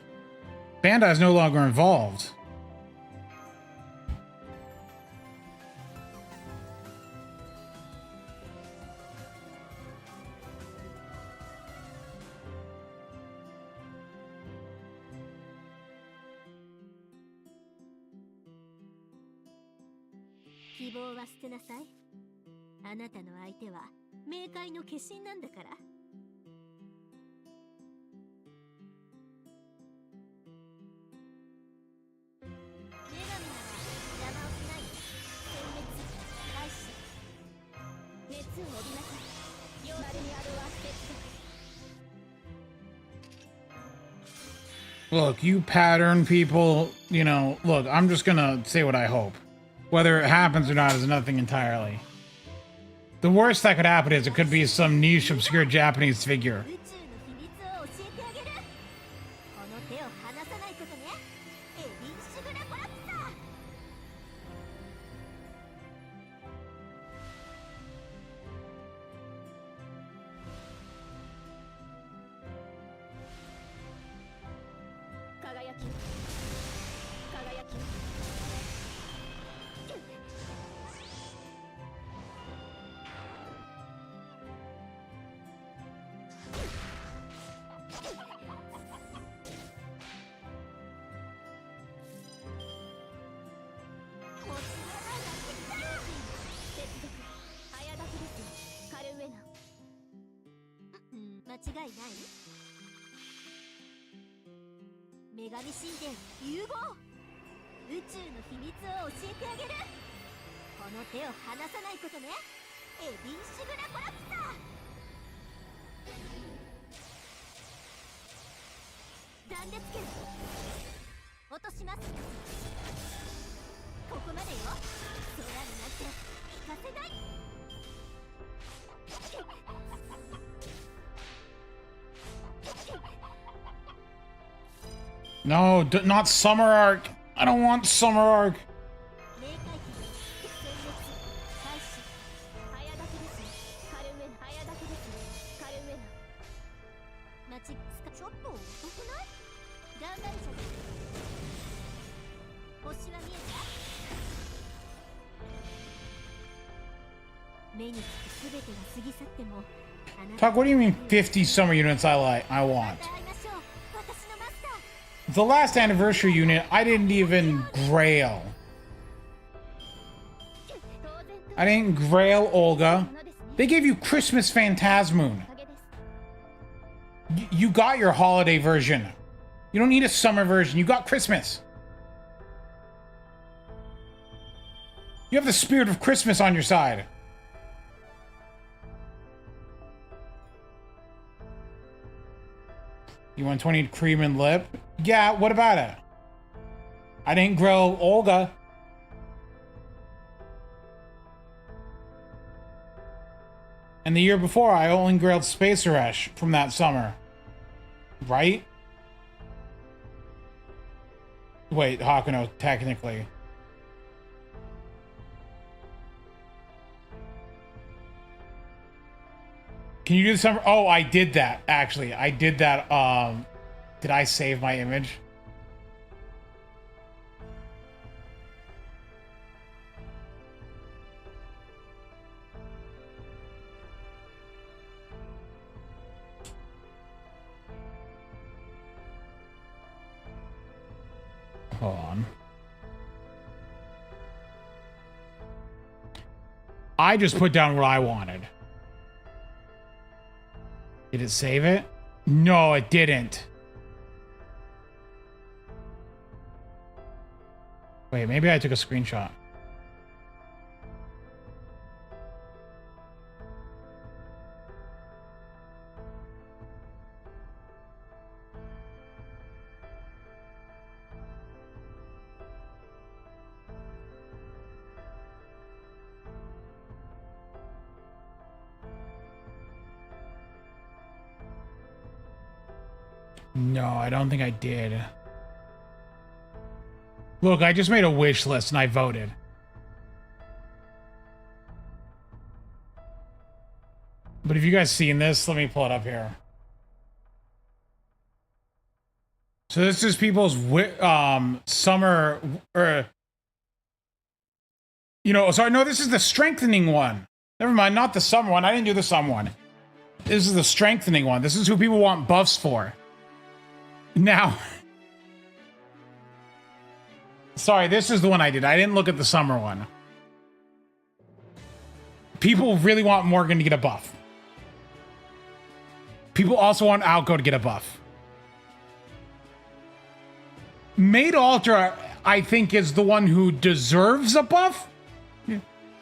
Bandai's no longer involved. Look, you pattern people, you know, look, I'm just gonna say what I hope. Whether it happens or not is nothing entirely. The worst that could happen is it could be some niche, obscure Japanese figure. 違いない？女神神殿融合、宇宙の秘密を教えてあげる。この手を離さないことね、エビンシグラコラプター。断裂剣落とします。ここまでよ。空になんて行かせない。No, not Summer Arc. I don't want Summer Arc. 冥界期戦列開始。早炊きですカルメナ。早炊きですカルメナ。マチスカちょっと遅くない？頑張るじゃない。星は見えた？目につくすべてが過ぎ去っても。 Talk, what do you mean 50 summer units I want? また会いましょう。私のマスター。 The last anniversary unit, I didn't even grail. I didn't grail Olga. They gave you Christmas Phantasmoon. You got your holiday version. You don't need a summer version. You got Christmas. You have the spirit of Christmas on your side. You want 20 cream and lip? Yeah, what about it? I didn't grow Olga. And the year before, I only grilled Space Arash from that summer. Right? Wait, Hakuno, technically. Can you do the summer? Oh, I did that, actually. I did that. Did I save my image? Hold on. I just put down what I wanted. Did it save it? No, it didn't. Wait, maybe I took a screenshot. No, I don't think I did. Look, I just made a wish list and I voted. But have you guys seen this? Let me pull it up here. So this is people's summer, or you know, sorry, no, this is the strengthening one. Never mind, not the summer one. I didn't do the summer one. This is the strengthening one. This is who people want buffs for. Now, sorry, this is the one I did. I didn't look at the summer one. People really want Morgan to get a buff. People also want Alco to get a buff. Maid Alter, I think, is the one who deserves a buff.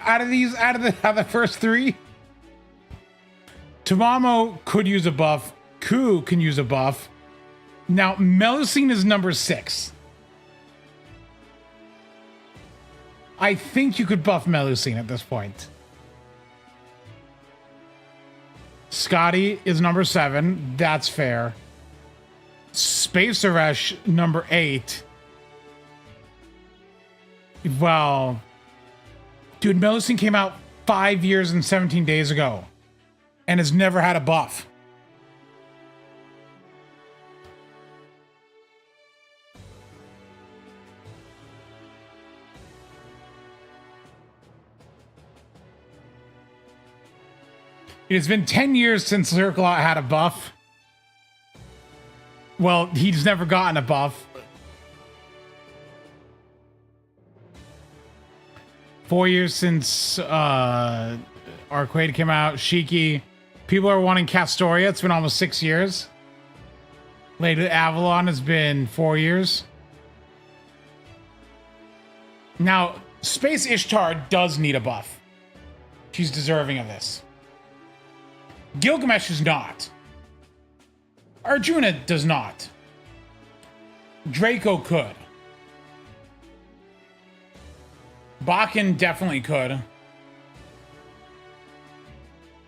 Out of the first three. Tamamo could use a buff. Ku can use a buff. Now, Melusine is number 6. I think you could buff Melusine at this point. Scotty is number 7. That's fair. Space Arash, number 8. Well, dude, Melusine came out 5 years and 17 days ago and has never had a buff. It's been 10 years since Circlot had a buff. Well, he's never gotten a buff. 4 years since Arcade came out. Shiki People are wanting Castoria. It's been almost 6 years. Lady Avalon has been 4 years. Now, Space Ishtar does need a buff. She's deserving of this. Gilgamesh is not. Arjuna does not. Draco could. Bakken definitely could.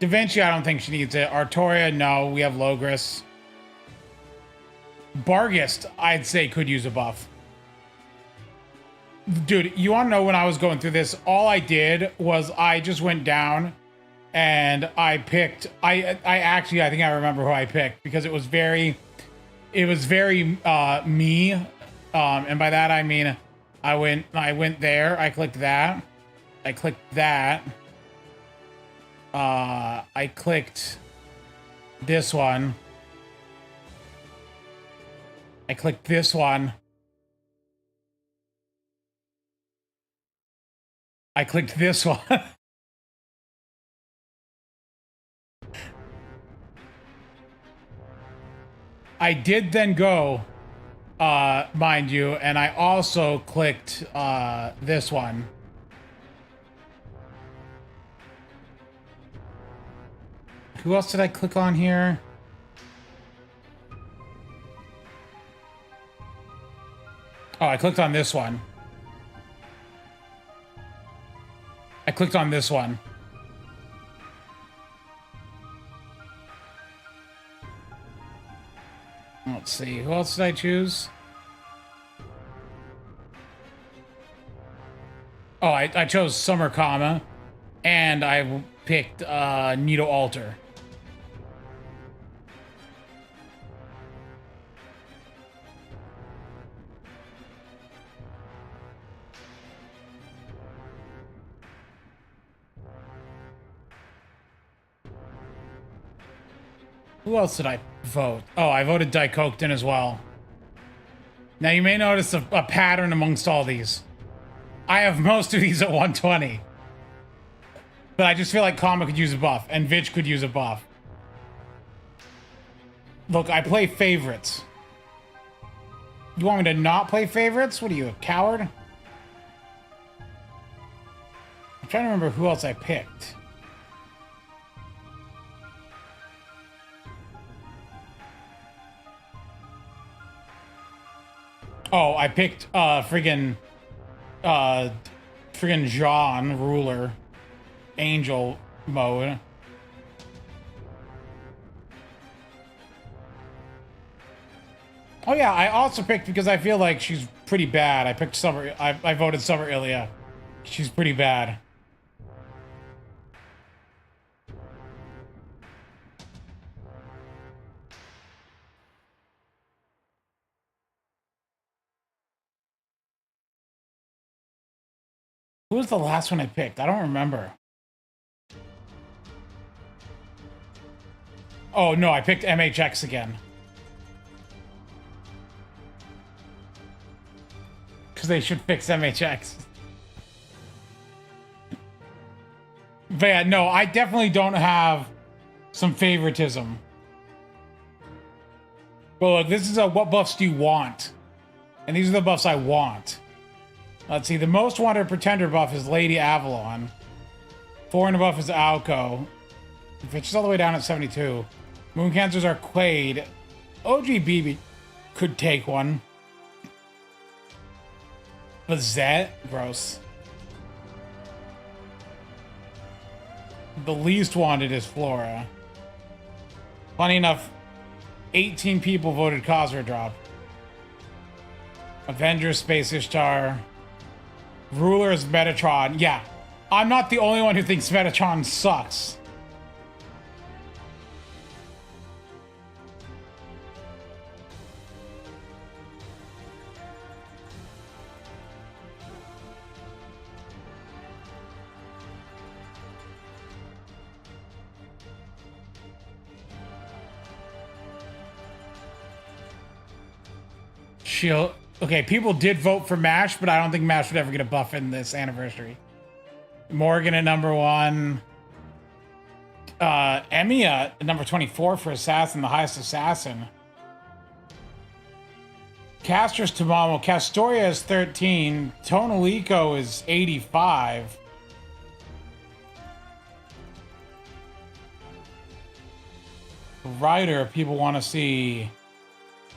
Da Vinci, I don't think she needs it. Artoria, no. We have Logris. Barghest, I'd say, could use a buff. Dude, you want to know when I was going through this? All I did was I just went down and I picked... I actually, I think I remember who I picked because it was very... It was very me. And by that, I mean, I went there. I clicked that. I clicked that. I clicked this one. I clicked this one. I clicked this one. I did then go, mind you, and I also clicked this one. Who else did I click on here? Oh, I clicked on this one. I clicked on this one. Let's see, who else did I choose? Oh, I chose Summer Kama, and I picked Nito Alter. Who else did I vote? Oh, I voted Daikokten as well. Now, you may notice a pattern amongst all these. I have most of these at 120. But I just feel like Kama could use a buff, and Vich could use a buff. Look, I play favorites. You want me to not play favorites? What are you, a coward? I'm trying to remember who else I picked. Oh, I picked friggin' Jean, ruler, angel mode. Oh yeah, I also picked because I feel like she's pretty bad. I picked Summer. I voted Summer Ilya. She's pretty bad. Who was the last one I picked? I don't remember. Oh, no, I picked MHX again. Because they should fix MHX. But yeah, no, I definitely don't have some favoritism. But look, this is a what buffs do you want? And these are the buffs I want. Let's see, the most wanted pretender buff is Lady Avalon. Foreigner buff is Aoko. Which is all the way down at 72. Moon cancers are Quaid. OG could take one. But Zet? Gross. The least wanted is Flora. Funny enough, 18 people voted Khosrow drop. Avengers, Space Ishtar. Ruler is Metatron. Yeah, I'm not the only one who thinks Metatron sucks. Shield. Okay, people did vote for MASH, but I don't think MASH would ever get a buff in this anniversary. Morgan at number 1. Emiya at number 24 for assassin, the highest assassin. Castra's Tamamo. Castoria is 13. Tonalico is 85. Rider, people want to see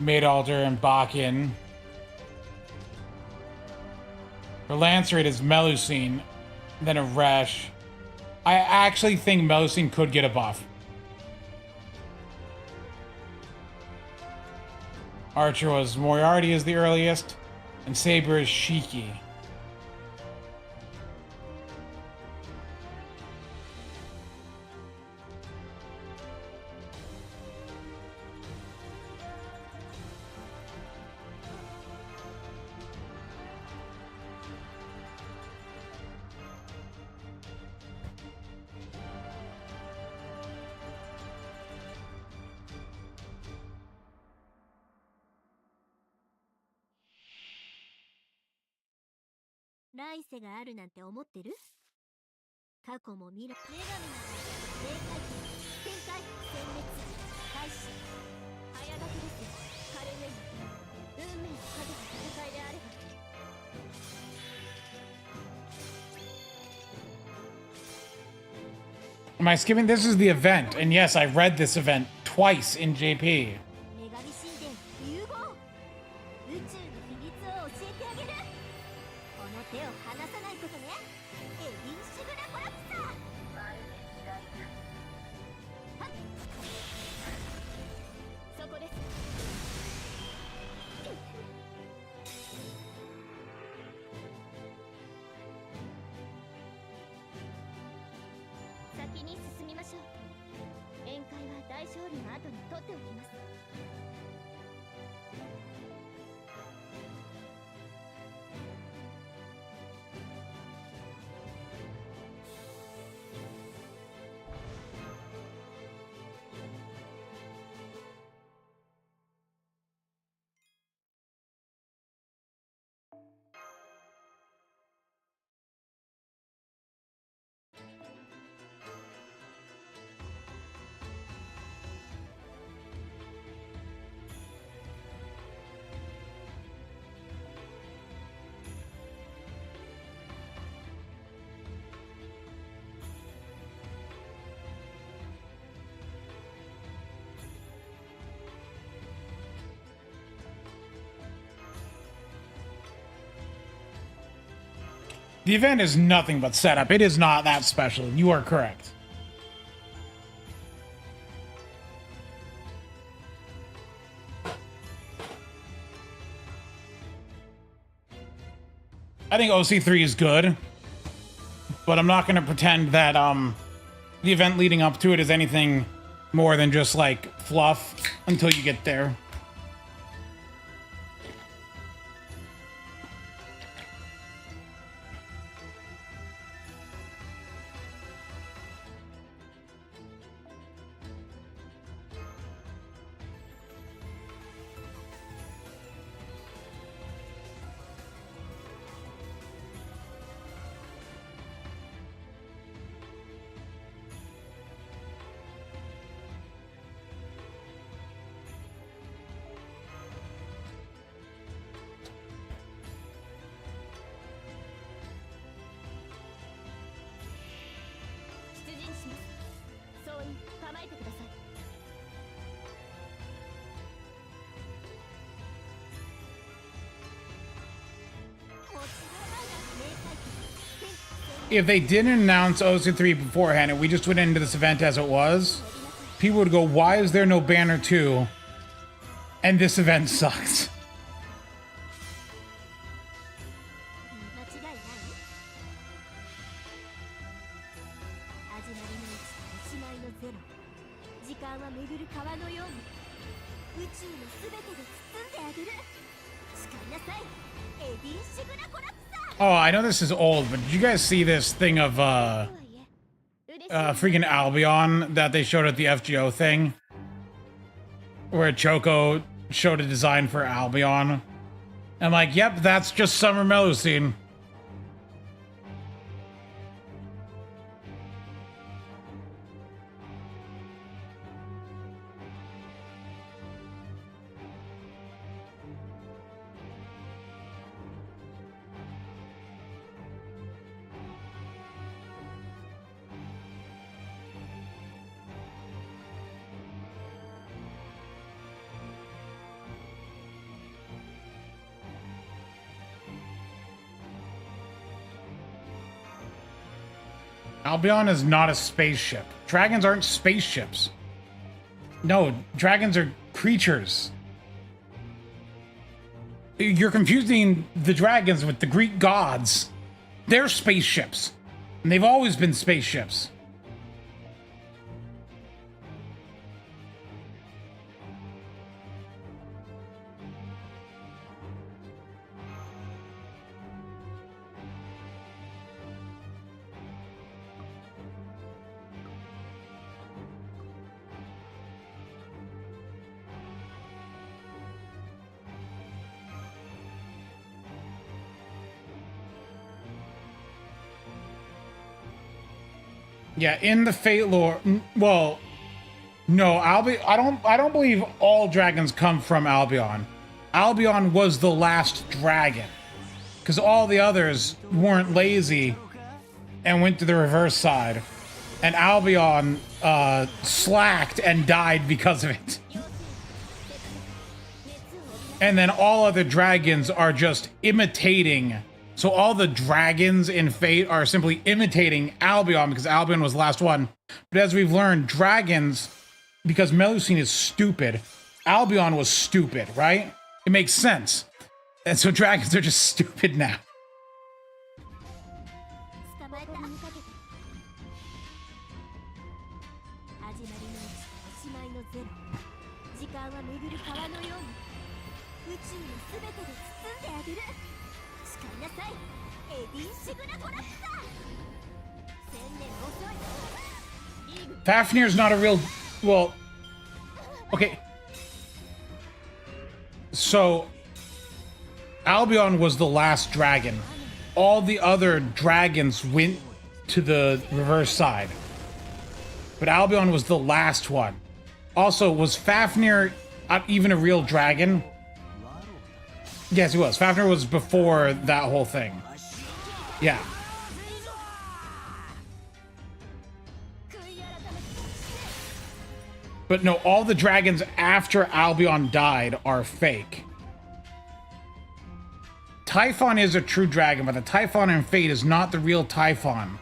Maidalter and Bakken. For Lancerate is Melusine, then a Resh. I actually think Melusine could get a buff. Archer was Moriarty is the earliest, and Saber is Shiki. Am I skipping? This is the event, and yes, I read this event twice in JP. The event is nothing but setup. It is not that special. You are correct. I think OC3 is good, but I'm not going to pretend that the event leading up to it is anything more than just like fluff until you get there. If they didn't announce OC3 beforehand and we just went into this event as it was, people would go, why is there no Banner 2? And this event sucks. Oh, I know this is old, but did you guys see this thing of freaking Albion that they showed at the FGO thing? Where Choco showed a design for Albion. I'm like, yep, that's just Summer Melusine. Albion is not a spaceship. Dragons aren't spaceships. No, dragons are creatures. You're confusing the dragons with the Greek gods. They're spaceships. And they've always been spaceships. Yeah, in the Fate lore, well, no, I don't believe all dragons come from Albion. Albion was the last dragon, because all the others weren't lazy and went to the reverse side, and Albion slacked and died because of it. And then all other dragons are just imitating. So all the dragons in Fate are simply imitating Albion because Albion was the last one. But as we've learned, dragons, because Melusine is stupid, Albion was stupid, right? It makes sense. And so dragons are just stupid now. Fafnir's not a real... Well... Okay. So... Albion was the last dragon. All the other dragons went to the reverse side. But Albion was the last one. Also, was Fafnir even a real dragon? Yes, he was. Fafnir was before that whole thing. Yeah. But no, all the dragons after Albion died are fake. Typhon is a true dragon, but the Typhon in Fate is not the real Typhon.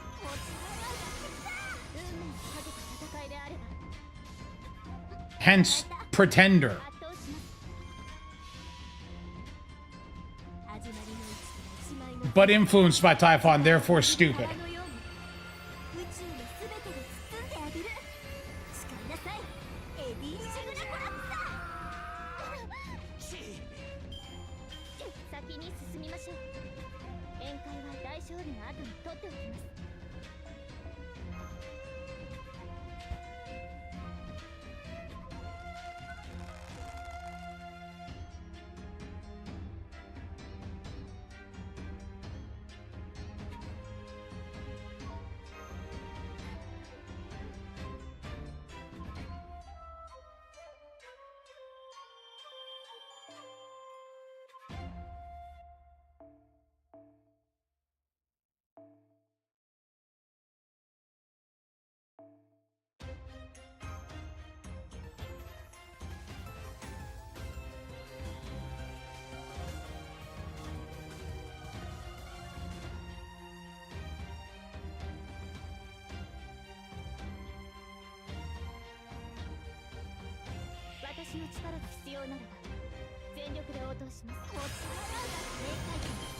Hence, Pretender. But influenced by Typhon, therefore stupid.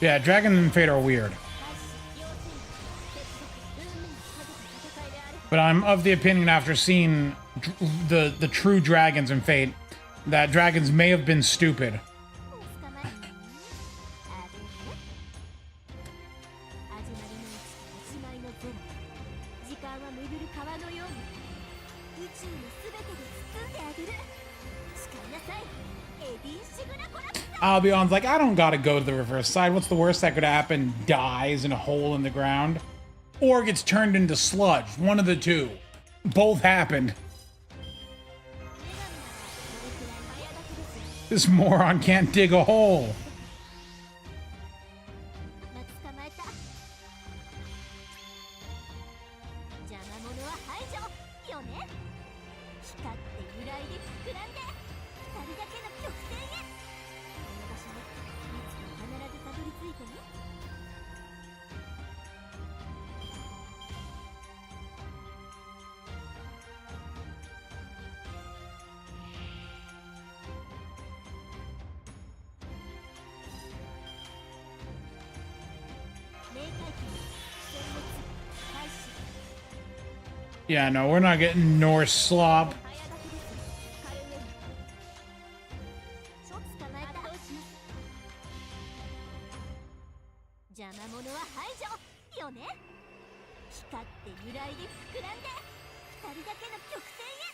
Yeah, dragons in Fate are weird. But I'm of the opinion after seeing the true dragons in Fate that dragons may have been stupid. Albion's like, I don't gotta go to the reverse side. What's the worst that could happen? Dies in a hole in the ground. Or gets turned into sludge. One of the two. Both happened. This moron can't dig a hole. Yeah, no, we're not getting Norse slop. 邪魔者は排除よね。光って揺らいで膨らんで二人だけの極点へ。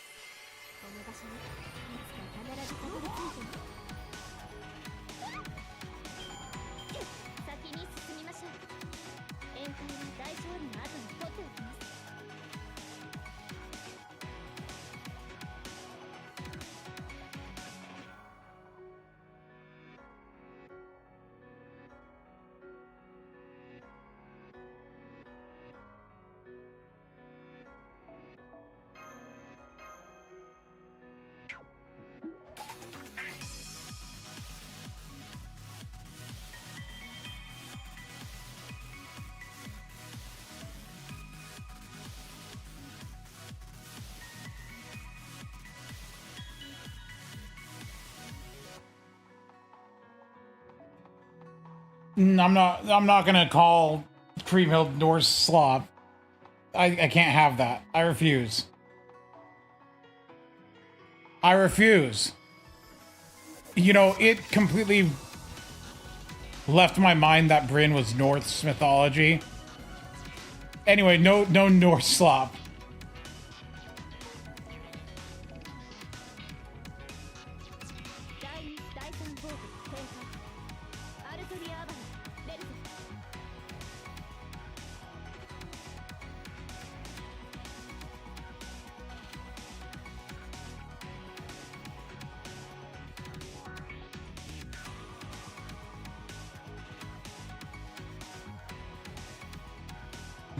この場所にいつか必ずたどり着いて先に進みましょう。宴会は大勝利の後に取っておきます。 I'm not gonna call Creamhill Norse slop. I can't have that. I refuse. I refuse. You know, it completely left my mind that Bryn was Norse mythology. Anyway, no Norse slop.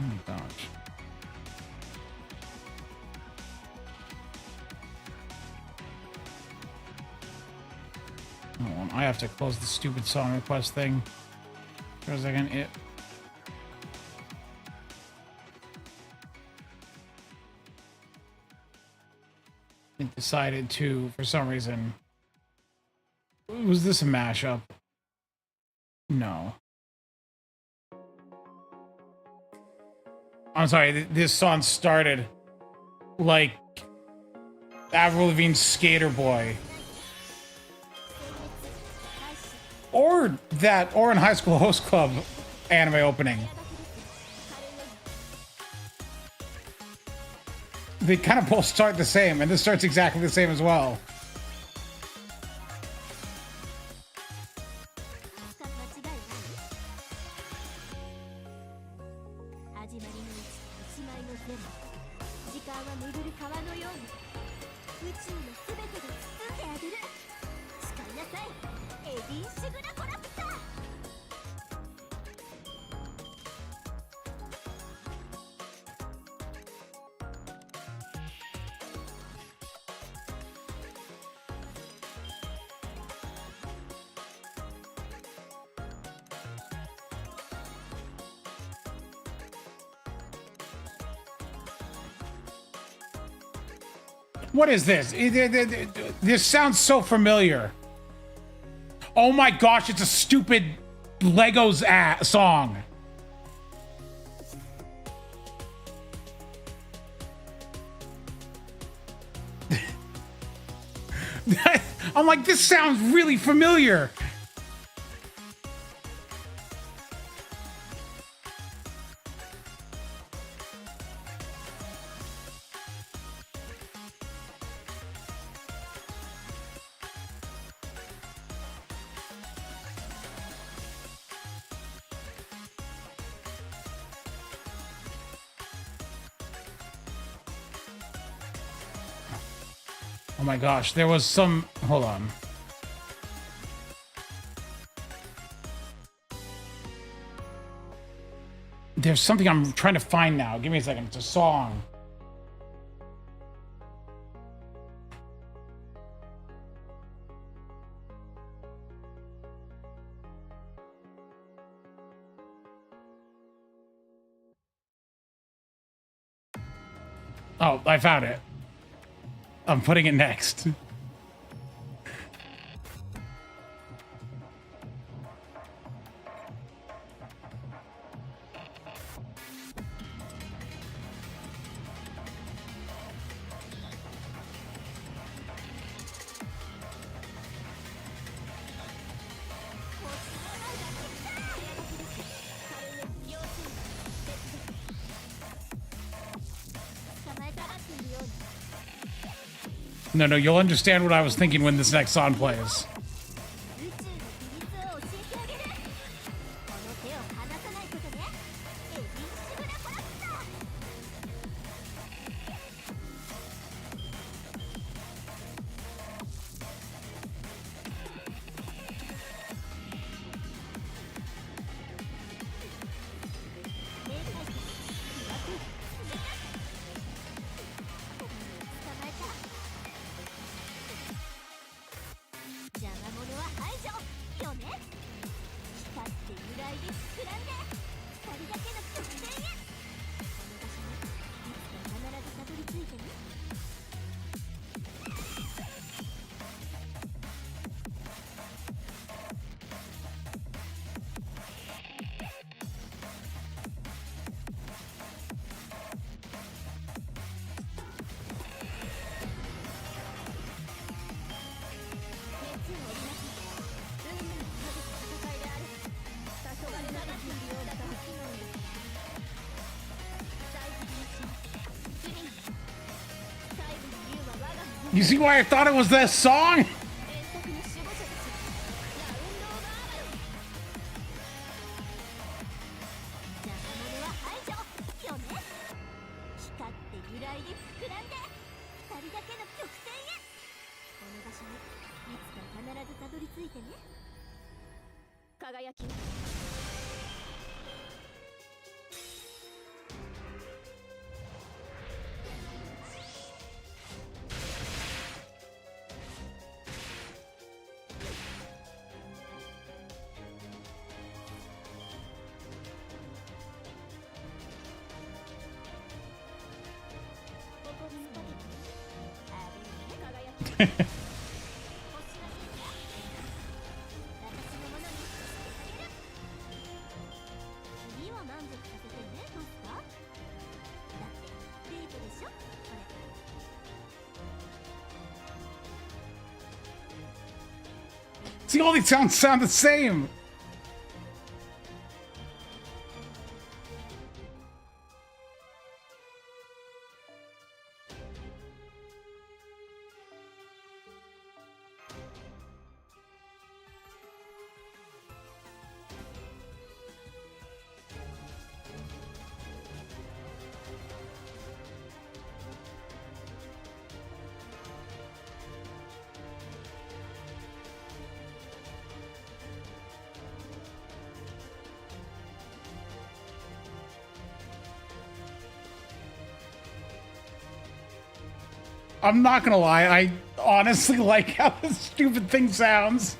Oh my gosh. Hold on, I have to close the stupid song request thing for a second. It decided to, for some reason. Was this a mashup? No. I'm sorry, this song started like Avril Lavigne's Skater Boy. Or in High School Host Club anime opening. They kind of both start the same, and this starts exactly the same as well. What is this? This sounds so familiar. Oh my gosh, it's a stupid Legos song. I'm like, this sounds really familiar. Oh my gosh, there was some... Hold on. There's something I'm trying to find now. Give me a second. It's a song. Oh, I found it. I'm putting it next. No, no, you'll understand what I was thinking when this next song plays. 宇宙の秘密を教えてあげる。この手を離さないことね。エビッシブラブラッター。冥界記憶冷た捕まえた。邪魔者は排除よね。光って揺らいで膨らんで二人だけの極点へ。この場所にいつか必ずたどり着いてね。熱を織りなす運命の戦いである。黄昏まで切るようだと機能に大事なし次に最後の竜は我がもの。 You see why I thought it was this song? 円卓の守護者たちラウンドオブアバロン。邪魔者は排除よね。光って揺らいで膨らんで二人だけの極点へ。この場所にいつか必ずたどり着いてね。輝き 誇りにかけてあれね輝き 星の進化私のものにしてあげる。次は満足させてねマスター。だってデートでしょこれ。 See, all these sounds sound the same. I'm not gonna lie, I honestly like how this stupid thing sounds.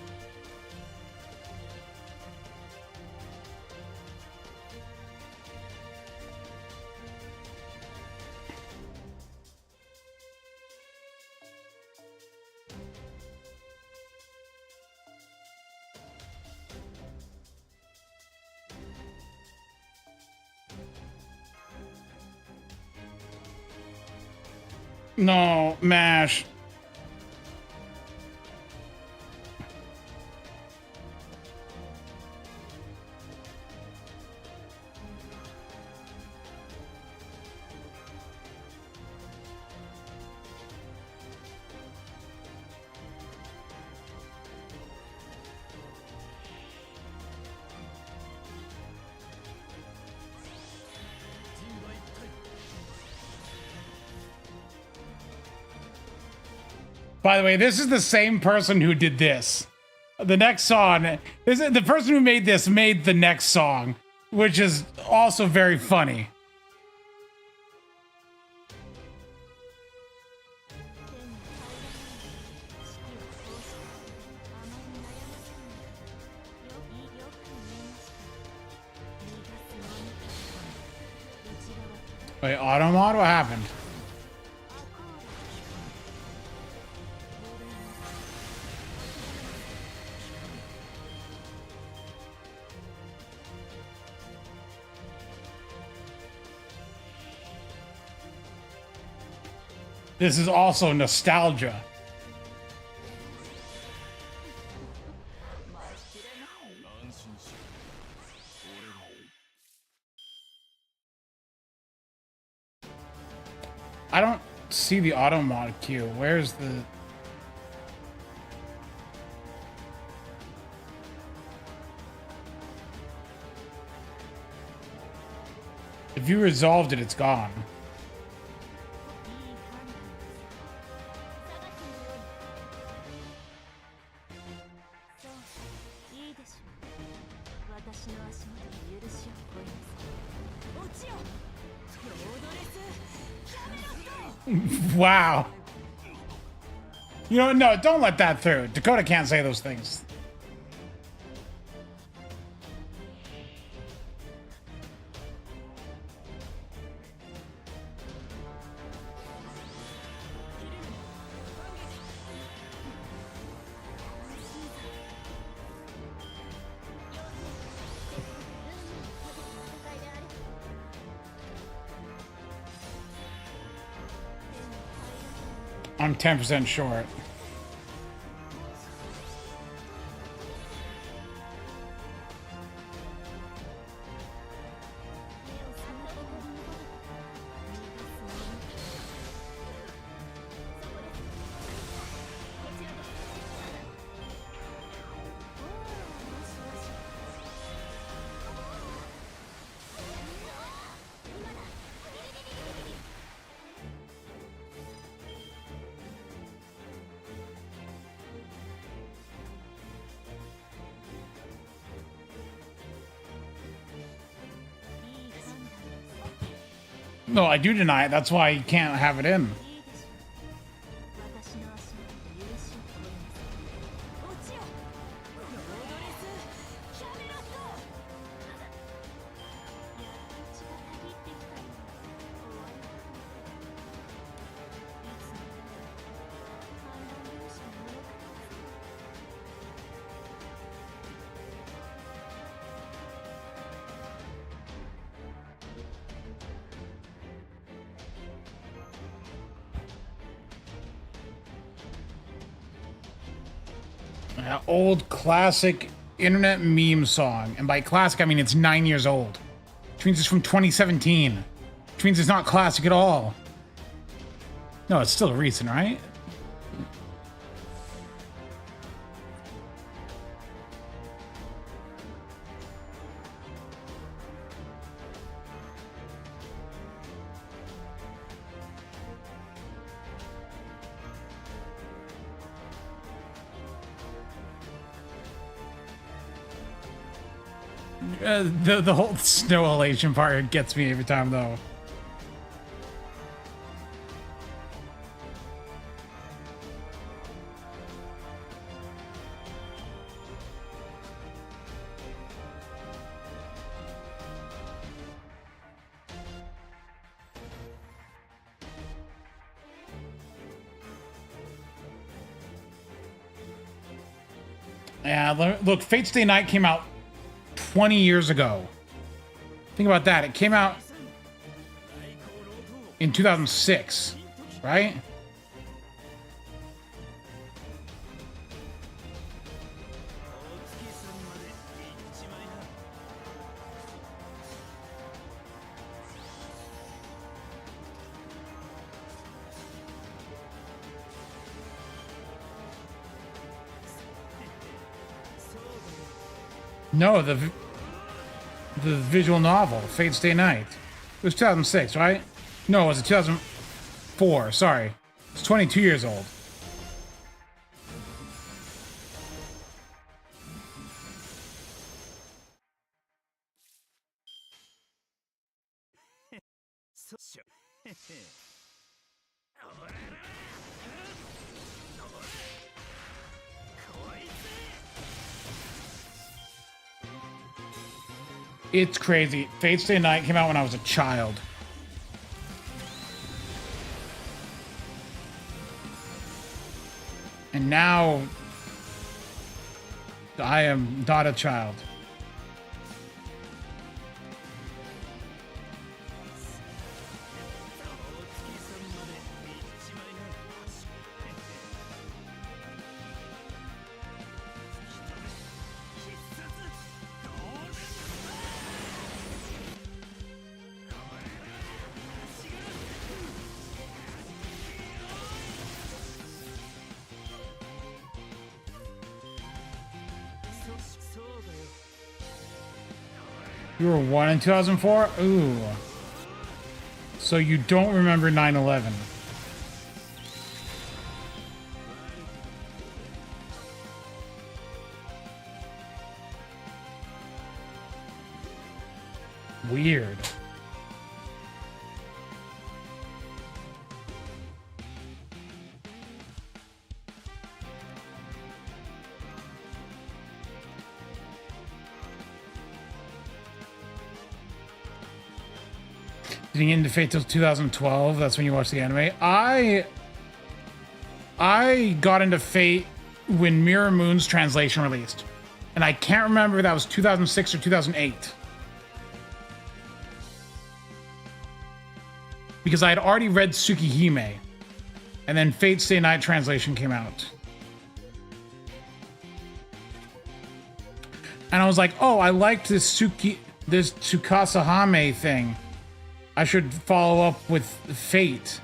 No, MASH. By the way, this is the same person who did this. The next song, this is the person who made this made the next song, which is also very funny. Wait, Automod? What happened? This is also nostalgia. I don't see the auto mod queue. Where's the... If you resolved it, it's gone. いい判断です。探してみよう。そう、いいでしょう。私の足元に許しを乞います。落ちよ。ロードレスキャメロット。 Wow. You know, no, don't let that through. Dakota can't say those things. I'm 10% short. No, I do deny it. That's why you can't have it in. 私の足元に許しを乞います。落ちよ。ロードレスキャメロット。やっと血がたぎってきたよ。終わりだ。いつもより判断用紙が多かった。 Old classic internet meme song. And by classic, I mean it's 9 years old. Which means it's from 2017. Which means it's not classic at all. No, it's still recent, right? The whole snow elation part gets me every time, though. Yeah, look, Fate Stay Night came out 20 years ago. Think about that. It came out in 2006, right? No, the visual novel, Fate Stay Night. It was 2006, right? No, it was 2004. Sorry. It's 22 years old. It's crazy. Fate Stay Night came out when I was a child. And now I am not a child. You were 1 in 2004? Ooh. So you don't remember 9/11. Weird. Getting into Fate till 2012. That's when you watched the anime. I got into Fate when Mirror Moon's translation released, and I can't remember if that was 2006 or 2008. Because I had already read Tsukihime, and then Fate Stay Night translation came out. And I was like, oh, I liked this Tsukasa Hame thing. I should follow up with Fate.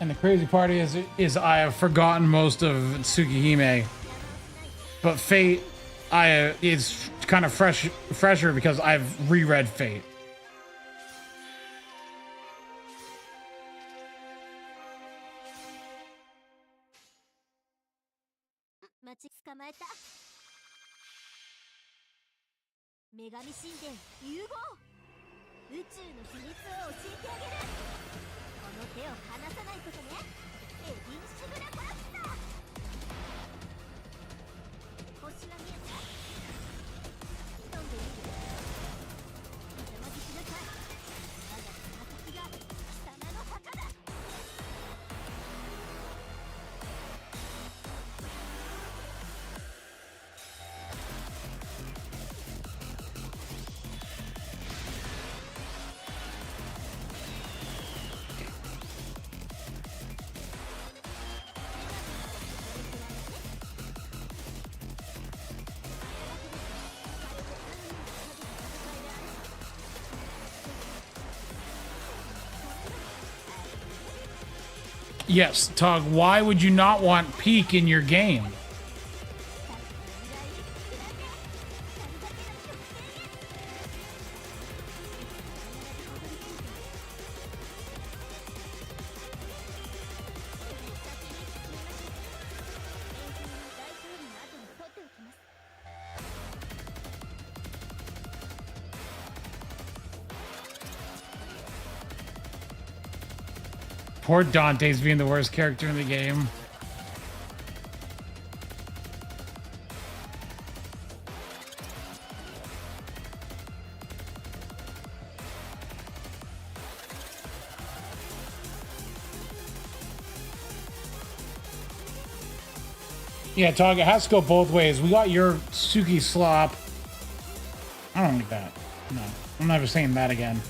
And the crazy part is I have forgotten most of Tsukihime, but Fate, is kind of fresher because I've reread Fate. 待ち捕まえた。女神神殿融合。宇宙の秘密を教えてあげる。この手を離さないことね。エディンシグラパスタ。星が見えた。飛んでみる。お邪魔しなさい。我がつま先が貴様の墓だ。Yes, Tug, why would you not want Peak in your game? Poor Dante's being the worst character in the game. Yeah, Tog, it has to go both ways. We got your Suki slop. I don't like that. No, I'm never saying that again.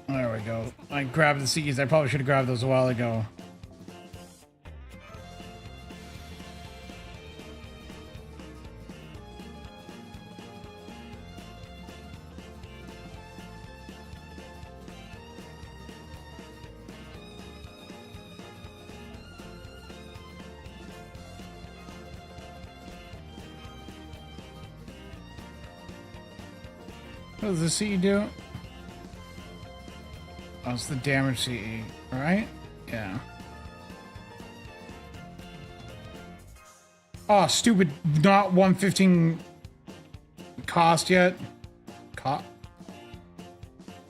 There we go. I grabbed the seeds. I probably should have grabbed those a while ago. What does the CE do? Oh, it's the damage CE, right? Yeah. Oh, stupid, not 115 cost yet.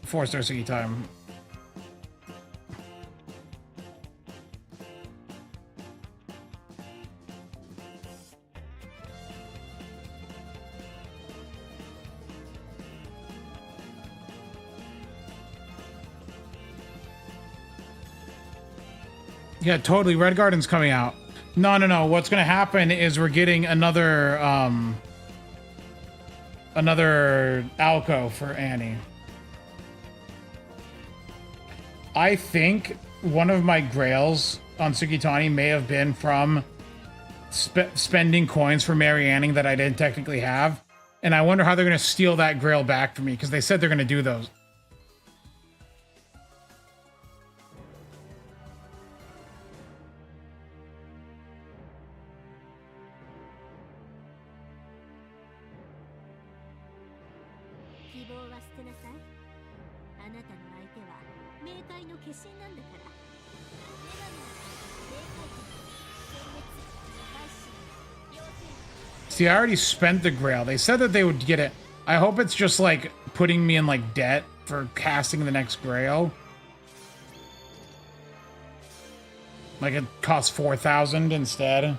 4-star CE time. Yeah, totally. Red Garden's coming out. No. What's gonna happen is we're getting another Alco for Annie. I think one of my grails on Sukitani may have been from spending coins for Mary Anning that I didn't technically have. And I wonder how they're going to steal that grail back from me, because they said they're going to do those. See, I already spent the grail. They said that they would get it. I hope it's just like putting me in like debt for casting the next grail. Like it costs 4,000 instead.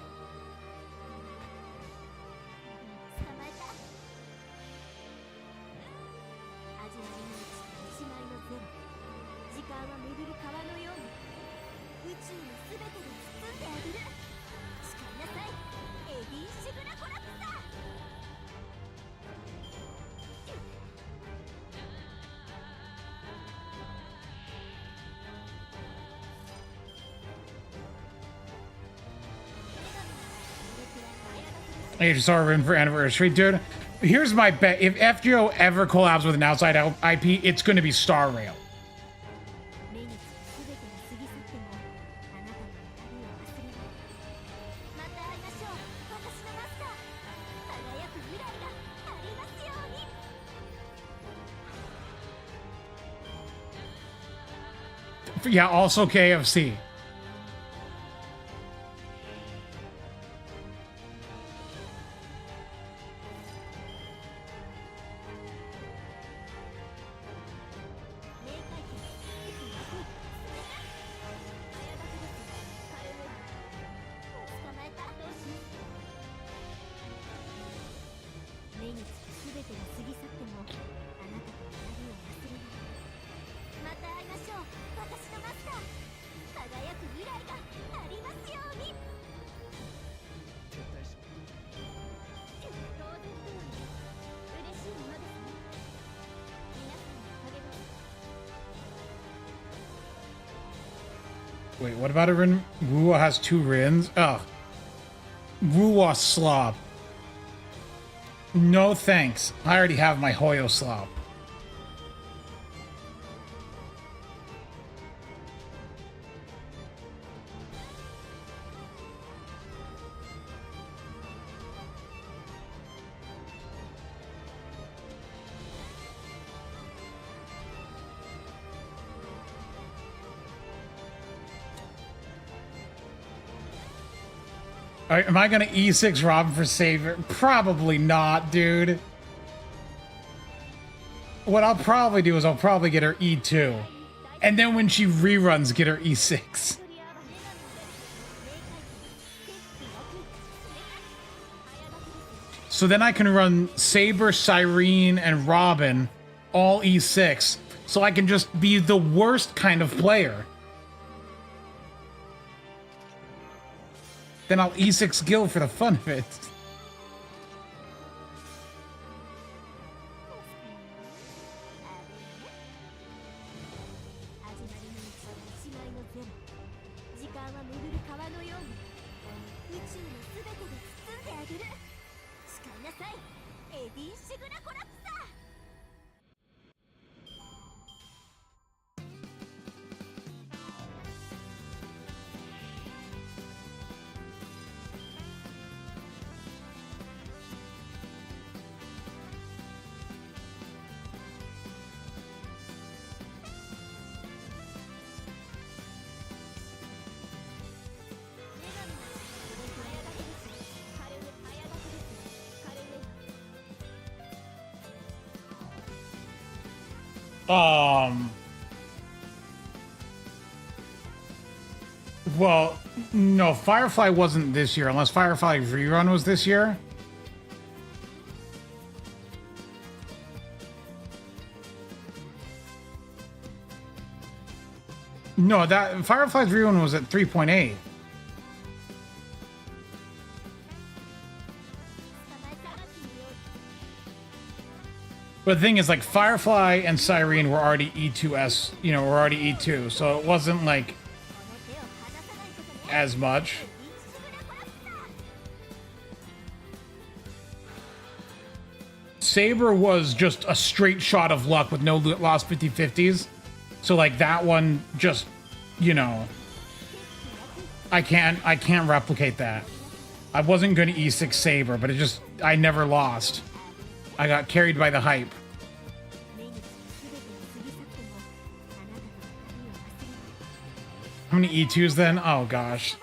Age of Sorrow for anniversary, dude. Here's my bet: if FGO ever collabs with an outside IP, it's going to be Star Rail. Yeah, also KFC. Wait, what about a Rin? Wuwa has 2 Rins? Ugh. Wuwa slop. No thanks. I already have my Hoyo slop. All right, am I gonna E6 Robin for Savior? Probably not, dude. What I'll probably do is I'll probably get her E2. And then when she reruns, get her E6. So then I can run Saber, Cyrene, and Robin all E6. So I can just be the worst kind of player. Then I'll E6 Gil for the fun of it. Well, no, Firefly wasn't this year, unless Firefly Rerun was this year. No, that Firefly's Ruin was at 3.8. But the thing is, like, Firefly and Cyrene were already E2S, you know, were already E2, so it wasn't, like, as much. Saber was just a straight shot of luck with no lost 50-50s. So, like, that one just, you know, I can't replicate that. I wasn't going to E6 Saber, but I never lost. I got carried by the hype. How many E2s then? Oh gosh.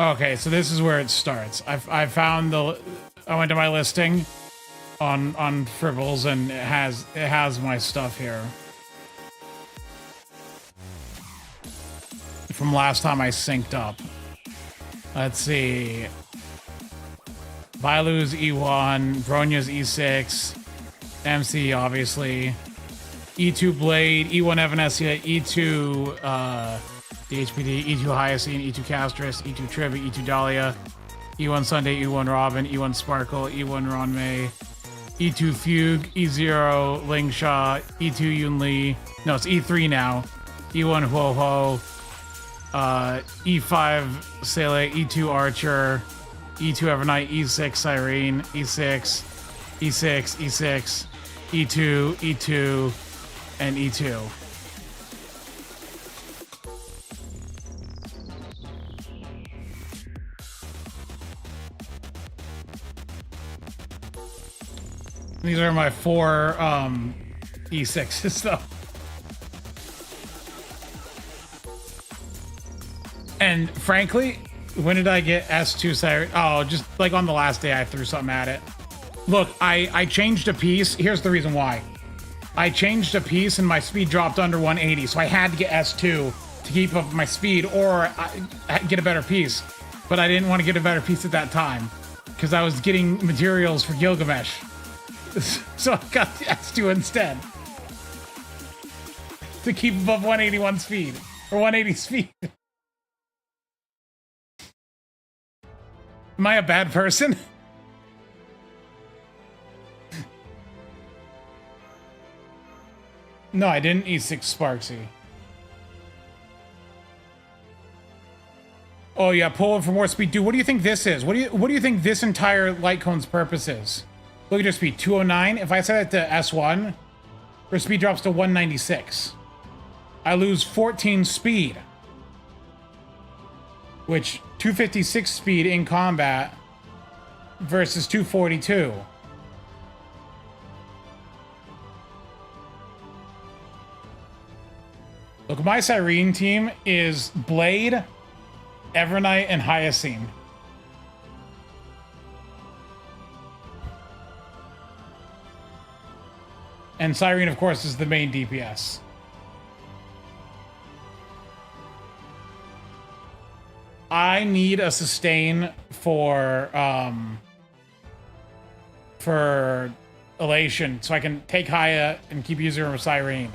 Okay, so this is where it starts. I found I went to my listing on Fribbles, and it has my stuff here from last time I synced up. Let's see. Bailu's E1, Bronya's E6, MC obviously, E2 Blade, E1 Evanescia, E2 DHPD, E2 Hyacine, E2 Castris, E2 Trivi, E2 Dahlia, E1 Sunday, E1 Robin, E1 Sparkle, E1 Ronmei, E2 Fugue, E0 Lingshaw, E2 Yunli. No, it's E3 now. E1 Huoho, E5 Sele, E2 Archer, E2 Evernight, E6 Cyrene, E6, E6, E6, E2, E2, and E2. These are my 4 E6s though. And frankly, when did I get S2 Cyrene? Oh, just like on the last day I threw something at it. Look, I changed a piece. Here's the reason why. I changed a piece and my speed dropped under 180, so I had to get S2 to keep up my speed or get a better piece. But I didn't want to get a better piece at that time because I was getting materials for Gilgamesh. So I got the S2 instead to keep above 181 speed or 180 speed. Am I a bad person? No, I didn't E6 Sparksy. Oh yeah, pulling for more speed. Dude, what do you think this is? What do you think this entire light cone's purpose is? Look at your speed, 209. If I set it to S1, her speed drops to 196. I lose 14 speed. Which, 256 speed in combat versus 242. Look, my Cyrene team is Blade, Evernight, and Hyacine. And Cyrene, of course, is the main DPS. I need a sustain for Elation, so I can take Haya and keep using her with Cyrene.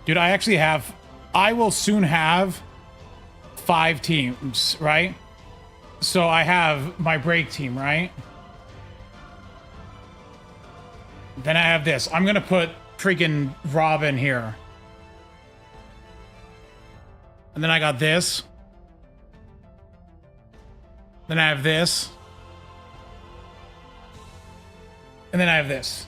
Dude, I will soon have 5 teams, right? So I have my break team, right? Then I have this. I'm gonna put freaking Robin here. And then I got this. Then I have this. And then I have this.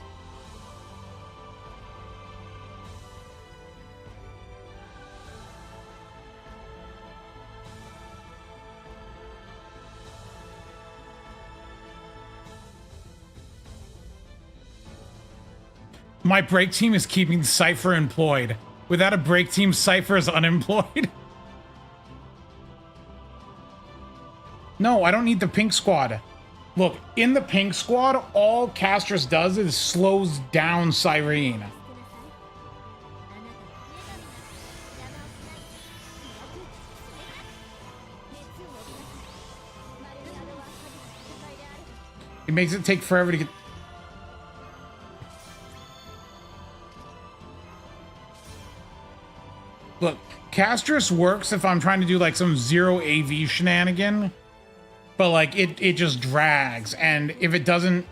My break team is keeping Cypher employed. Without a break team, Cypher is unemployed. No, I don't need the pink squad. Look, in the pink squad, all Castris does is slows down Cyrene. It makes it take forever to get... Look, Castris works if I'm trying to do like some zero AV shenanigan, but like it just drags, and if it doesn't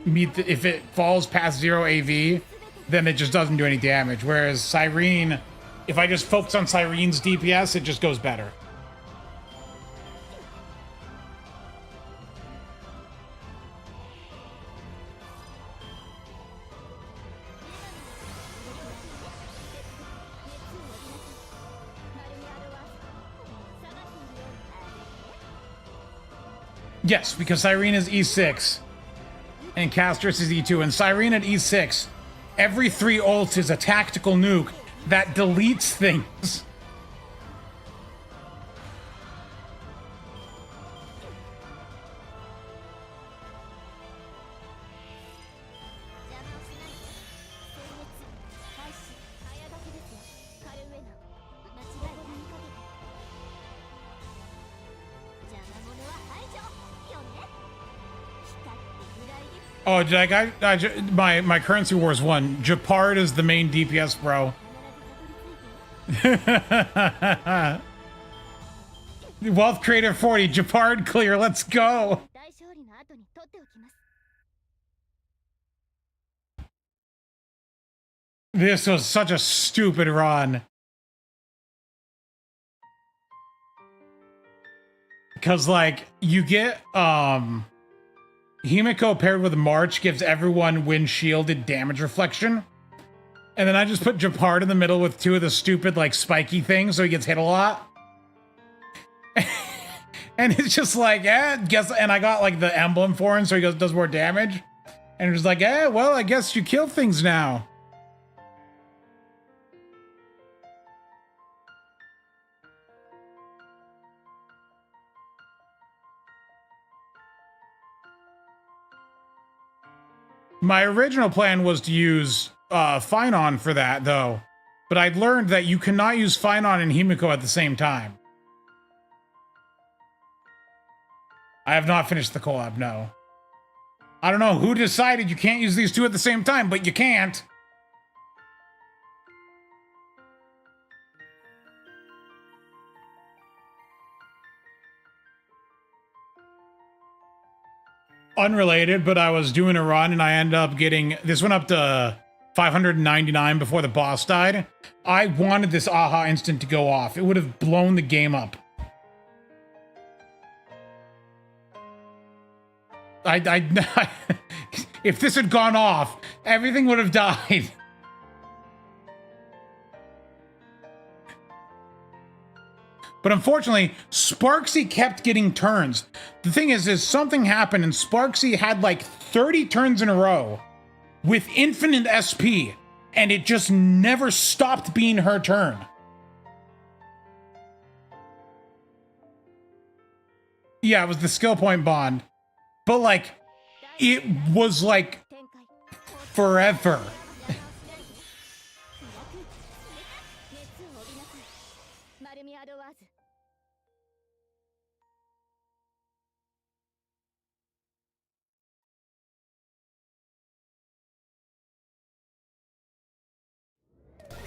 meet if it falls past zero AV, then it just doesn't do any damage. Whereas Cyrene, if I just focus on Cyrene's DPS, it just goes better. Yes, because Cyrene is E6 and Castris is E2, and Cyrene at E6, every 3 ults is a tactical nuke that deletes things. Oh, my currency war is 1. Japard is the main DPS, bro. Wealth Creator 40, Japard clear, let's go. This was such a stupid run. Because, like, you get, Himiko paired with March gives everyone wind shielded damage reflection. And then I just put Japard in the middle with 2 of the stupid, like, spiky things, so he gets hit a lot. And it's just like, guess, and I got, like, the emblem for him, so he does more damage. And it's like, well, I guess you kill things now. My original plan was to use Finon for that, though. But I'd learned that you cannot use Finon and Himiko at the same time. I have not finished the collab, no. I don't know who decided you can't use these 2 at the same time, but you can't. Unrelated, but I was doing a run and I ended up getting... This went up to 599 before the boss died. I wanted this AHA instant to go off. It would have blown the game up. If this had gone off, everything would have died. But unfortunately, Sparksy kept getting turns. The thing is something happened and Sparksy had like 30 turns in a row with infinite SP, and it just never stopped being her turn. Yeah, it was the skill point bond. But like, it was like forever.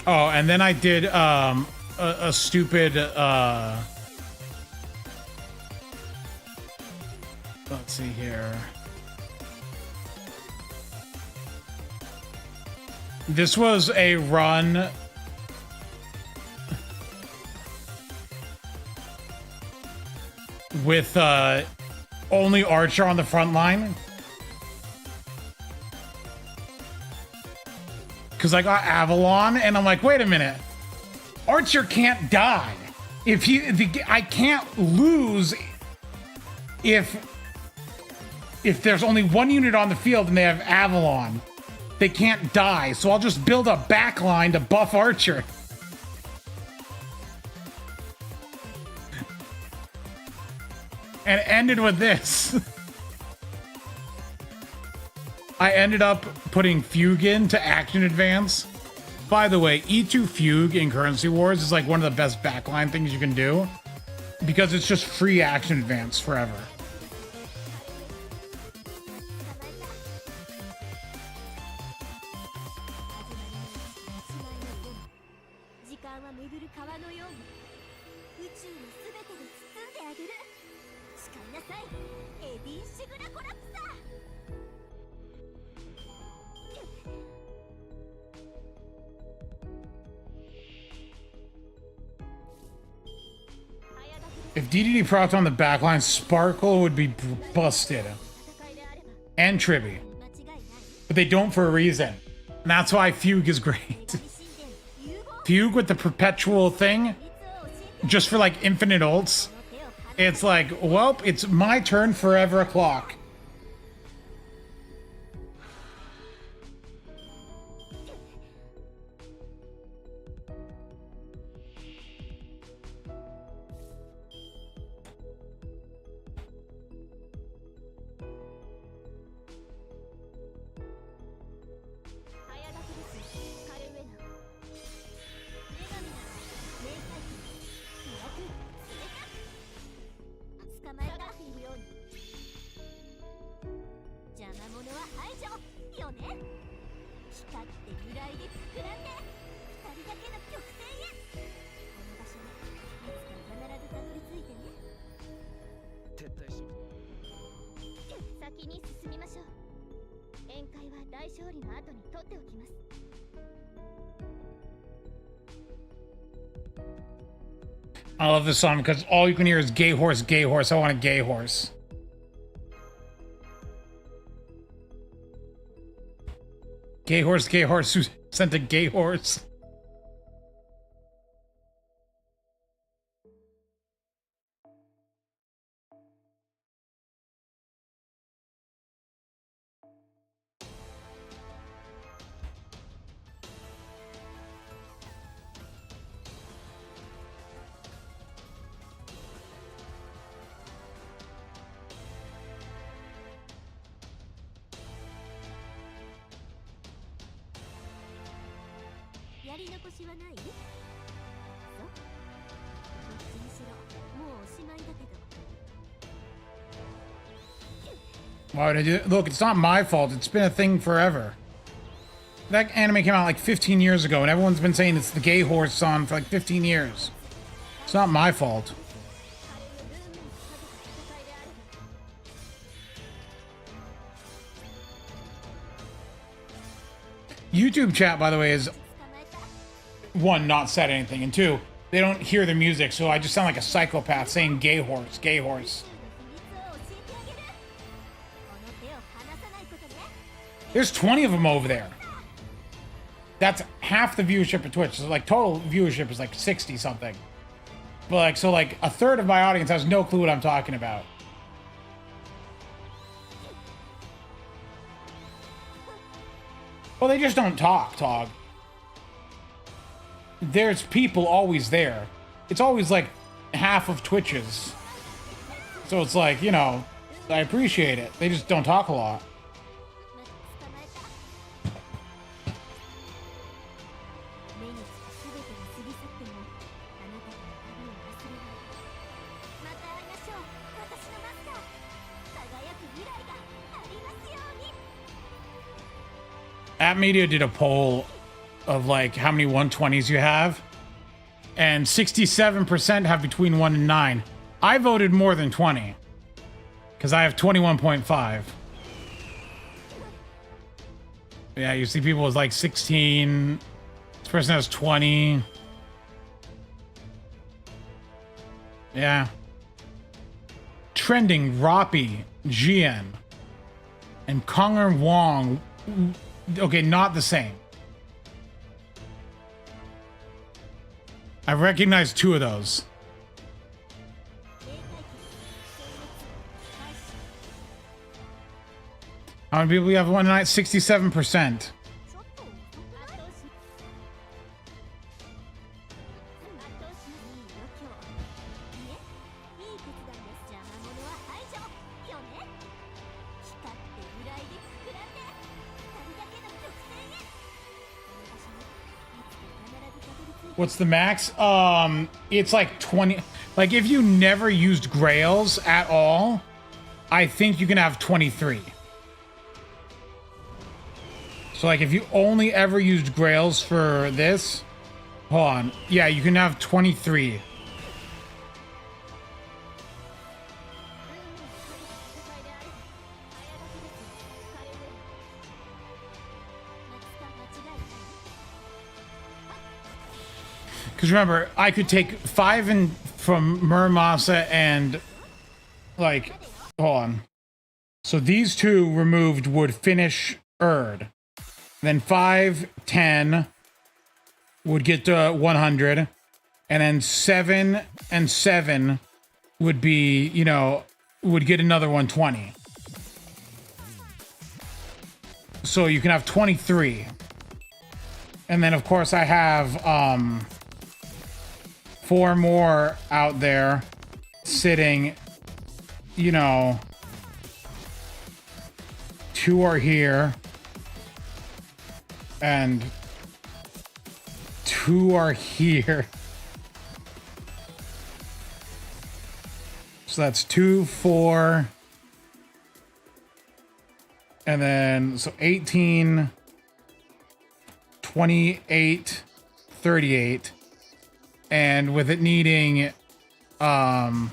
Oh, and then I did a stupid let's see here. This was a run with only Archer on the front line. Because I got Avalon, and I'm like, wait a minute. Archer can't die. I can't lose if there's only 1 unit on the field and they have Avalon. they can't die, so I'll just build a backline to buff Archer. And it ended with this. I ended up putting Fugue in to action advance. By the way, E2 Fugue in Currency Wars is like one of the best backline things you can do because it's just free action advance forever. If DDD propped on the backline, Sparkle would be busted. And Tribby. But they don't for a reason. And that's why Fugue is great. Fugue with the perpetual thing, just for like infinite ults. It's like, well, it's my turn forever o'clock. I love this song because all you can hear is gay horse, gay horse. I want a gay horse. Gay horse, who sent a gay horse. Why would I do it? Look, it's not my fault. It's been a thing forever. That anime came out like 15 years ago, and everyone's been saying it's the gay horse song for like 15 years. It's not my fault. YouTube chat, by the way, is one, not said anything, and two, they don't hear the music, so I just sound like a psychopath saying gay horse, gay horse. There's 20 of them over there. That's half the viewership of Twitch. So like total viewership is like 60 something. But like, so like a third of my audience has no clue what I'm talking about. Well, they just don't talk, Tog. There's people always there. It's always like half of Twitches. So it's like, you know, I appreciate it. They just don't talk a lot. App Media did a poll of like how many 120s you have, and 67% have between 1 and 9. I voted more than 20 because I have 21.5. Yeah, you see people with like 16. This person has 20. Yeah. Trending Roppy, GN, and Conger Wong. Okay, not the same. I recognize two of those. How many people you have one night? 67%. What's the max? It's like 20. Like if you never used Grails at all, I think you can have 23. So like if you only ever used Grails for this, hold on. Yeah, you can have 23. Because remember, I could take 5 and from Muramasa and like, hold on. So these two removed would finish Erd. Then 5, 10 would get to 100. And then 7 and 7 would be, you know, would get another 120. So you can have 23. And then of course I have 4 more out there sitting, you know, 2 are here and 2 are here. So that's 2, 4, and then so 18, 28, 38. And with it needing, wait, hold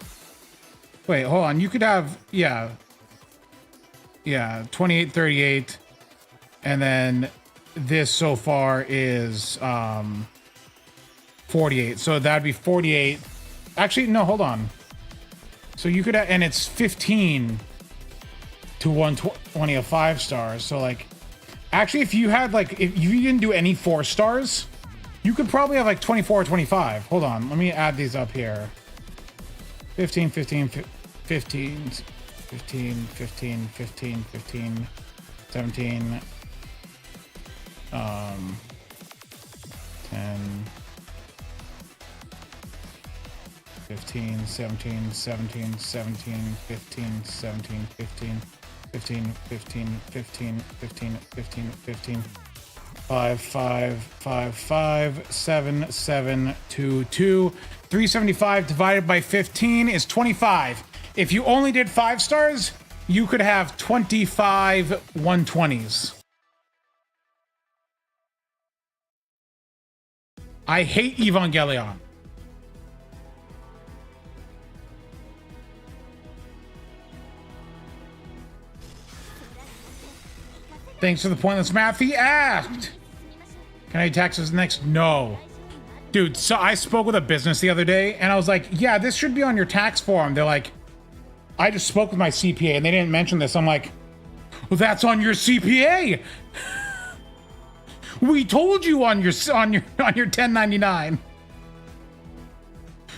on. You could have, yeah, 28, 38. And then this so far is, 48. So that'd be 48. Actually, no, hold on. So you could have, and it's 15 to 120 of 5 stars. So like, actually, if you had like, if you didn't do any 4 stars, you could probably have like 24 or 25. Hold on. Let me add these up here. 15, 15, 15, 15, 15, 15, 15, 17, 10, 15, 17, 17, 17, 15, 17, 15, 15, 15, 15, 15, 15, 15. 5, 5, 5, 5, 7, 7, 2, 2. 375 divided by 15 is 25. If you only did 5 stars, you could have 25 120s. I hate Evangelion. Thanks for the pointless math he asked. Can I tax this next? No. Dude, so I spoke with a business the other day and I was like, yeah, this should be on your tax form. They're like, I just spoke with my CPA and they didn't mention this. I'm like, well, that's on your CPA. We told you on your 1099.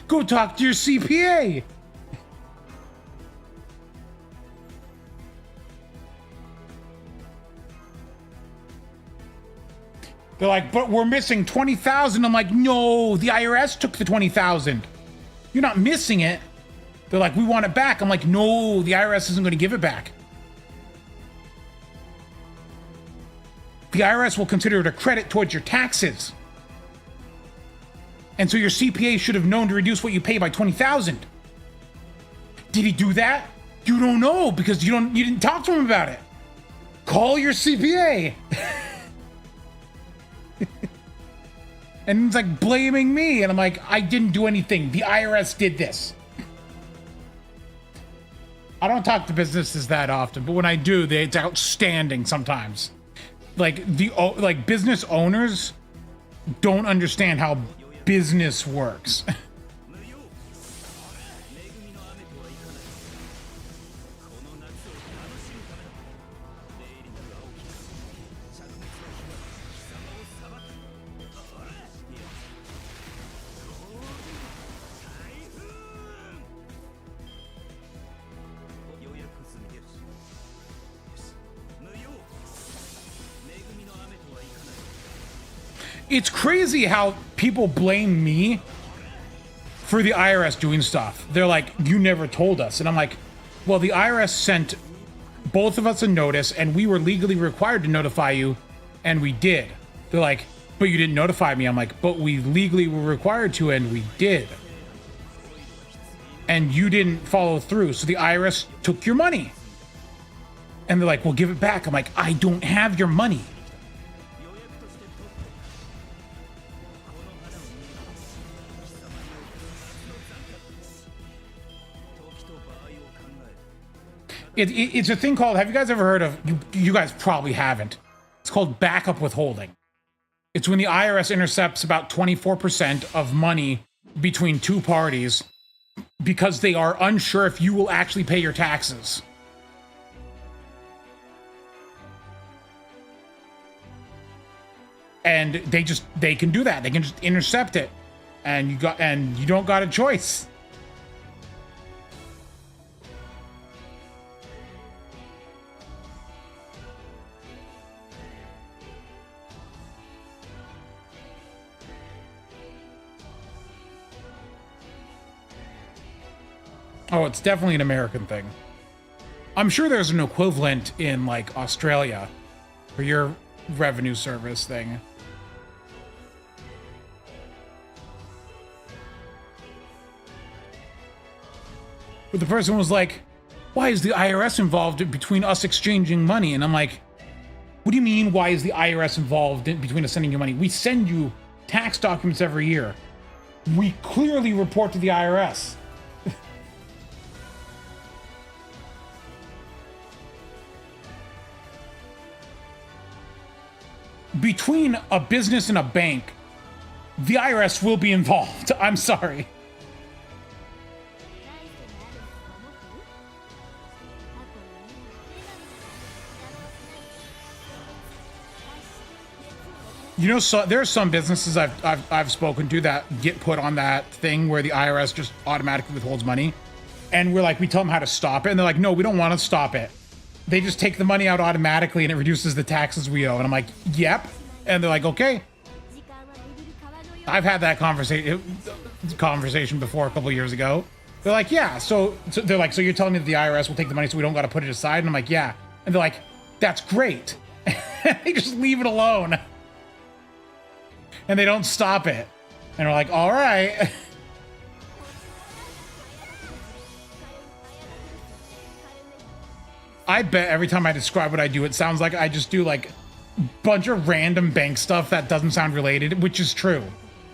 Go talk to your CPA. They're like, but we're missing 20,000. I'm like, no, the IRS took the 20,000. You're not missing it. They're like, we want it back. I'm like, no, the IRS isn't going to give it back. The IRS will consider it a credit towards your taxes. And so your CPA should have known to reduce what you pay by 20,000. Did he do that? You don't know because you didn't talk to him about it. Call your CPA. And it's like blaming me. And I'm like, I didn't do anything. The IRS did this. I don't talk to businesses that often, but when I do, it's outstanding sometimes. Like business owners don't understand how business works. It's crazy how people blame me for the IRS doing stuff. They're like, you never told us. And I'm like, well, the IRS sent both of us a notice and we were legally required to notify you, and we did. They're like, but you didn't notify me. I'm like, but we legally were required to, and we did. And you didn't follow through, so the IRS took your money. And they're like, well, give it back. I'm like, I don't have your money. It's a thing called, have you guys ever heard of, you guys probably haven't. It's called backup withholding. It's when the IRS intercepts about 24% of money between two parties because they are unsure if you will actually pay your taxes. And they can do that. They can just intercept it. And you don't got a choice. Oh, it's definitely an American thing. I'm sure there's an equivalent in, like, Australia for your revenue service thing. But the person was like, why is the IRS involved between us exchanging money? And I'm like, what do you mean, why is the IRS involved between us sending you money? We send you tax documents every year. We clearly report to the IRS. Between a business and a bank, the IRS will be involved. I'm sorry. You know, so there are some businesses I've spoken to that get put on that thing where the IRS just automatically withholds money, and we tell them how to stop it, and they're like, no, we don't want to stop it. They just take the money out automatically and it reduces the taxes we owe. And I'm like, yep. And they're like, okay. I've had that conversation before a couple years ago. They're like, yeah. So they're like, so you're telling me that the IRS will take the money so we don't got to put it aside? And I'm like, yeah. And they're like, that's great. They just leave it alone. And they don't stop it. And we're like, all right. I bet every time I describe what I do, it sounds like I just do like a bunch of random bank stuff that doesn't sound related, which is true.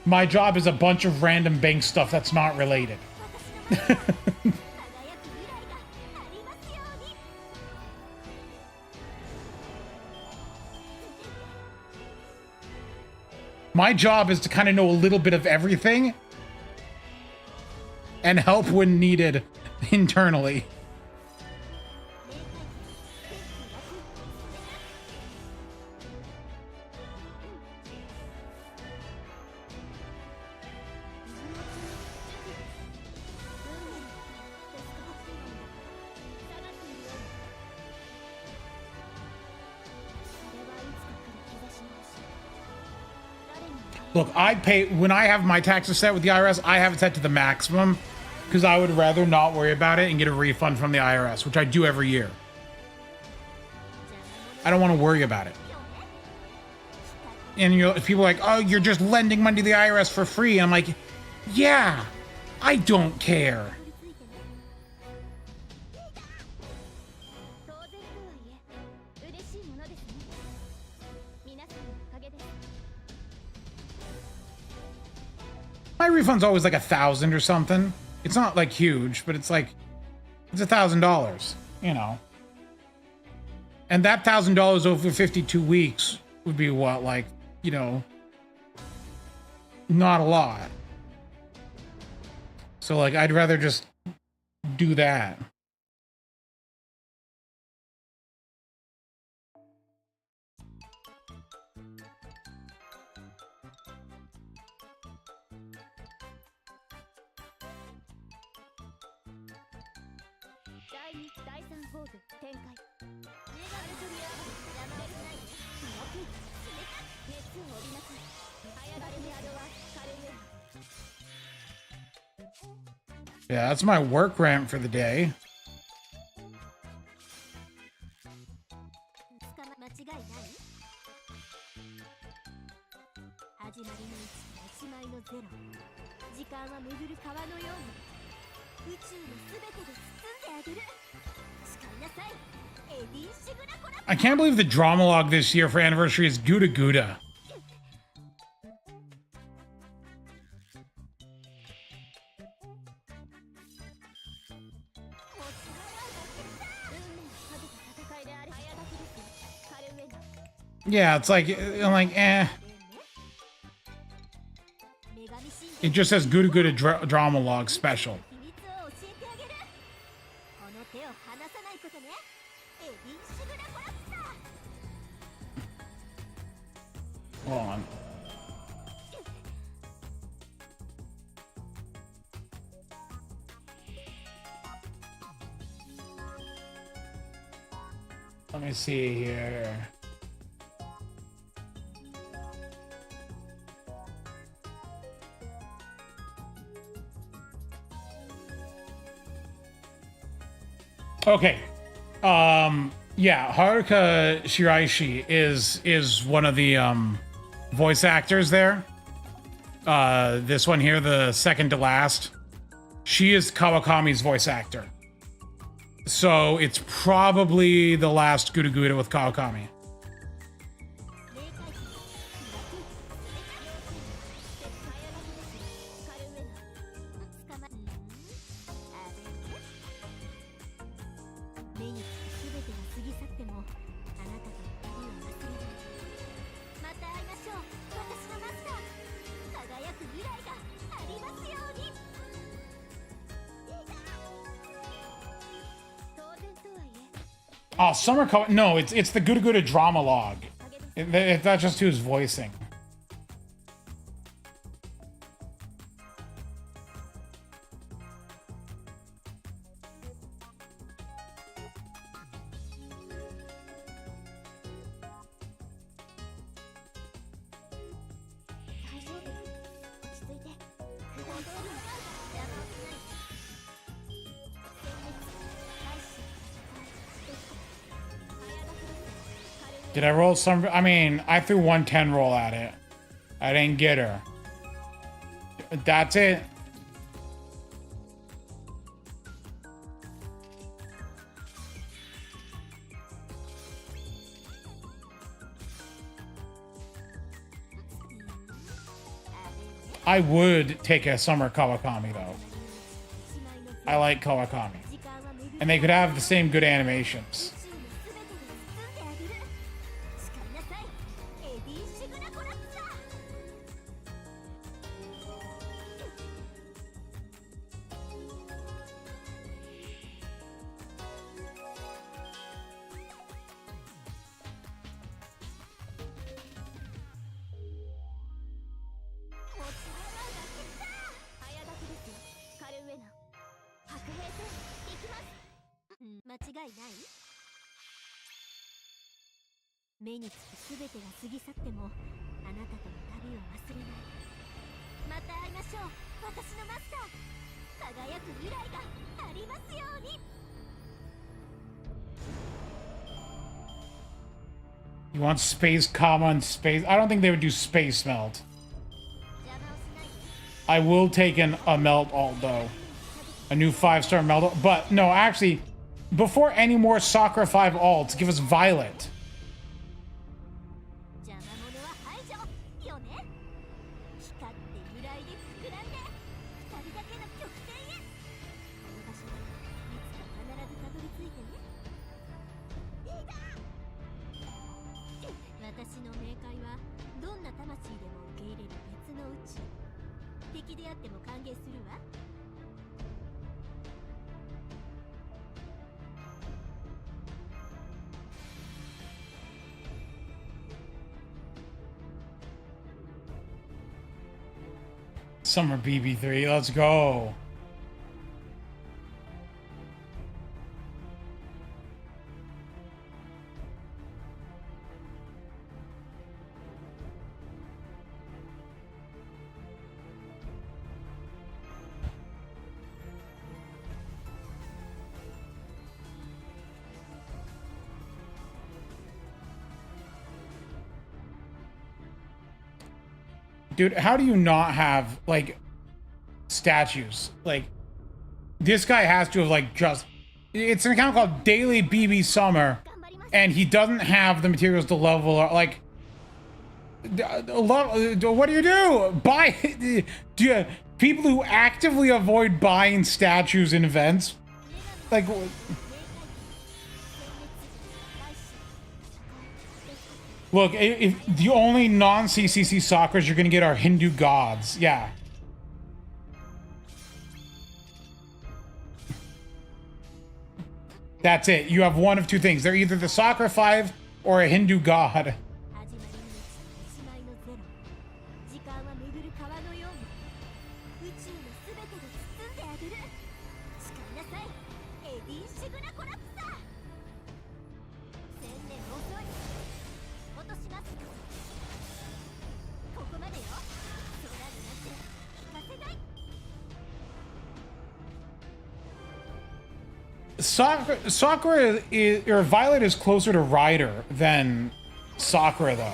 My job is a bunch of random bank stuff that's not related. My job is to kind of know a little bit of everything and help when needed internally. Look, when I have my taxes set with the IRS, I have it set to the maximum because I would rather not worry about it and get a refund from the IRS, which I do every year. I don't want to worry about it. And people are like, oh, you're just lending money to the IRS for free. I'm like, yeah, I don't care. My refund's always like $1,000 or something. It's not like huge, but it's $1,000, you know. And that $1,000 over 52 weeks would be what, like, you know, not a lot. So like, I'd rather just do that. Yeah, that's my work rant for the day. 始まりの1枚の0。時間は巡る川のように宇宙のすべてで包んであげる。誓いなさい、エディ・シグラコラ。 I can't believe the drama log this year for anniversary is Guda Guda. Yeah, it's like, I'm like, eh. It just says Guda Guda drama log special. Hold on. Let me see here. Okay. Yeah, Haruka Shiraishi is one of the voice actors there. This one here, the second to last. She is Kawakami's voice actor. So it's probably the last Guda Guda with Kawakami. Oh, Summer no, it's the Guda Guda drama log. That's just who's voicing. Did I roll some? I mean, I threw 110 roll at it. I didn't get her. That's it. I would take a Summer Kawakami though. I like Kawakami. And they could have the same good animations. You want space comma and space? I don't think they would do space melt. I will take a melt alt though. A new 5-star melt alt. But no, actually, before any more Sakura 5 alts, give us Violet. Summer BB3, let's go. Dude, how do you not have, like, statues? Like, this guy has to have, like, just... It's an account called Daily BB Summer, and he doesn't have the materials to level, like... What do you do? Buy... Do you, people who actively avoid buying statues in events? Like... Look, if the only non-CCC Sakuras you're gonna get are Hindu gods, yeah. That's it. You have one of two things. They're either the Sakura 5 or a Hindu god. 始まりの一日の始まりのゼロ時間は巡る川のように宇宙のすべてで包んであげる誓いなさいエディ・シグナコラプサー千年遅い落としますここまでよ空になって聞かせない Sakura is, or Violet is closer to Ryder than Sakura, though,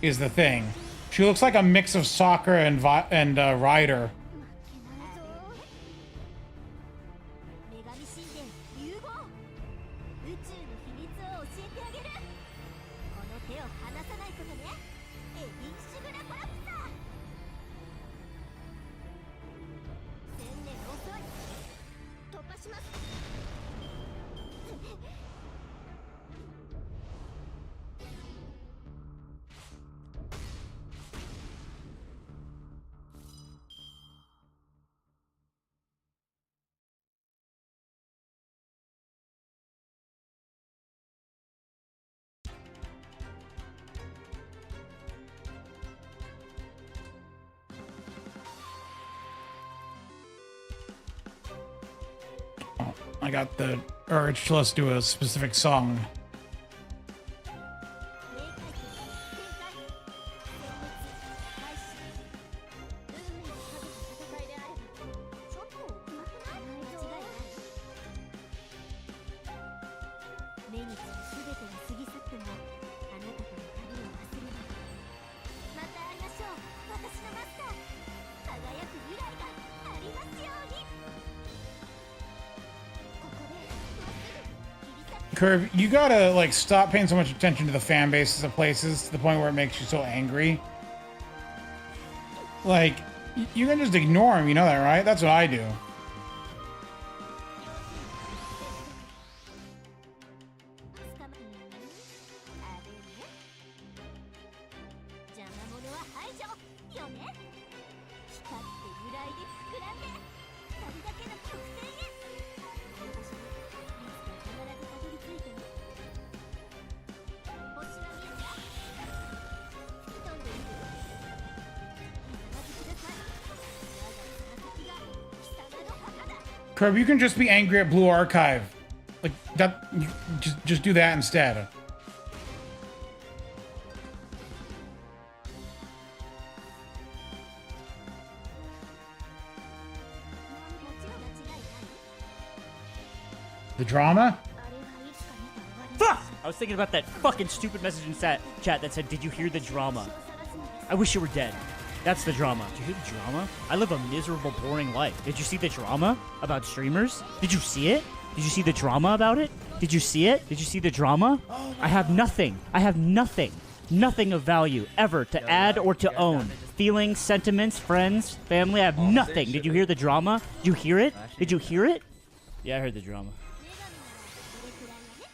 is the thing. She looks like a mix of Sakura and Ryder. 女神神殿融合宇宙の秘密を教えてあげるこの手を離さないことねエディ・シグナコラプサー千年遅い突破します I got the urge to let's do a specific song. 明快期展開殲滅開始運命をかけた戦いであればちょっと上手くない間違いない目につく全てが過ぎ去ってもあなたとの旅を忘れないまた会いましょう私のマスター輝く未来がありますように Curve, you gotta, like, stop paying so much attention to the fan bases of places to the point where it makes you so angry. Like, you can just ignore them, you know that, right? That's what I do. 邪魔者は排除よね光って揺らいで膨らんで二人だけの曲線へこの場所にいつか必ずたどり着いてね星が見えた吹き飛んでいるお急ぎください我がつま先が貴様の墓だ Curve, you can just be angry at Blue Archive. Like, that, just do that instead. The drama? あれはいつか見た終わり Fuck! I was thinking about that fucking stupid message in chat that said, "Did you hear the drama?" I wish you were dead. That's the drama. Did you hear the drama? I live a miserable, boring life. Did you see the drama about streamers? Did you see it? Did you see the drama about it? Did you see it? Did you see the drama? I have nothing. I have nothing. Nothing of value ever to add or to own. Feelings, sentiments, friends, family. I have nothing. Did you hear the drama? Did you hear it? Did you hear it? Yeah, I heard the drama. 女神ならどれくらいね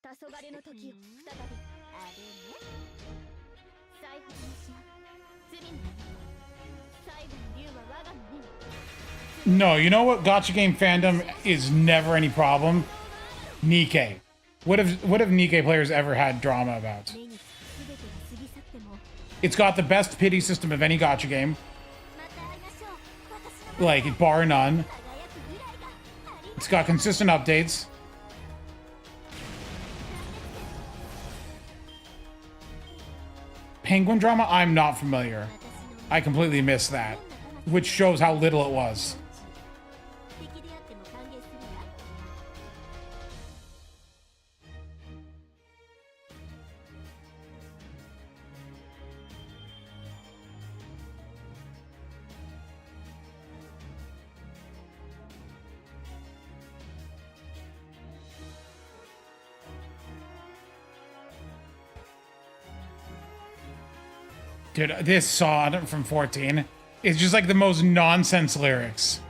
黄昏の時を再びあれね再発の島罪の最後の竜は我が胸に No, you know what Gacha game fandom is never any problem? Nikkei. What have Nikkei players ever had drama about? 目につく全てが過ぎ去っても It's got the best pity system of any Gacha game, また会いましょう私の like bar none. 輝く未来があり It's got consistent updates. Penguin drama? I'm not familiar. I completely missed that, which shows how little it was. 敵であっても歓迎するわ 「Dude, this song from 14 is just like the most nonsense lyrics.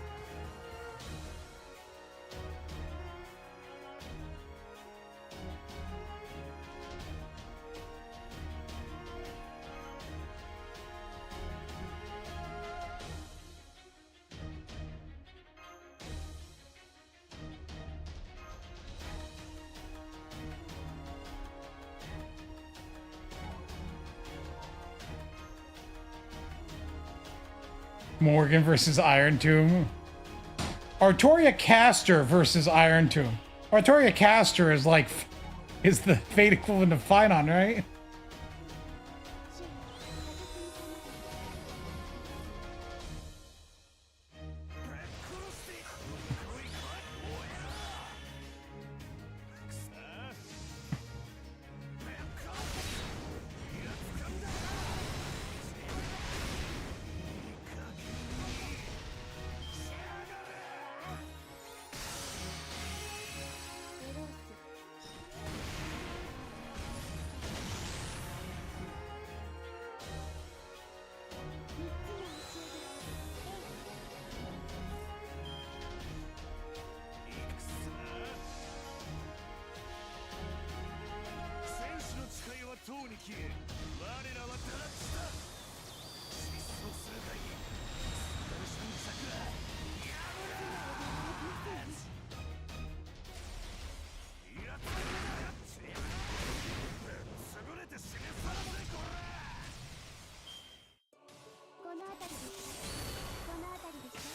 Morgan versus Iron Tomb. Artoria Caster versus Iron Tomb. Artoria Caster is like, is the Fate equivalent of Phynon, right?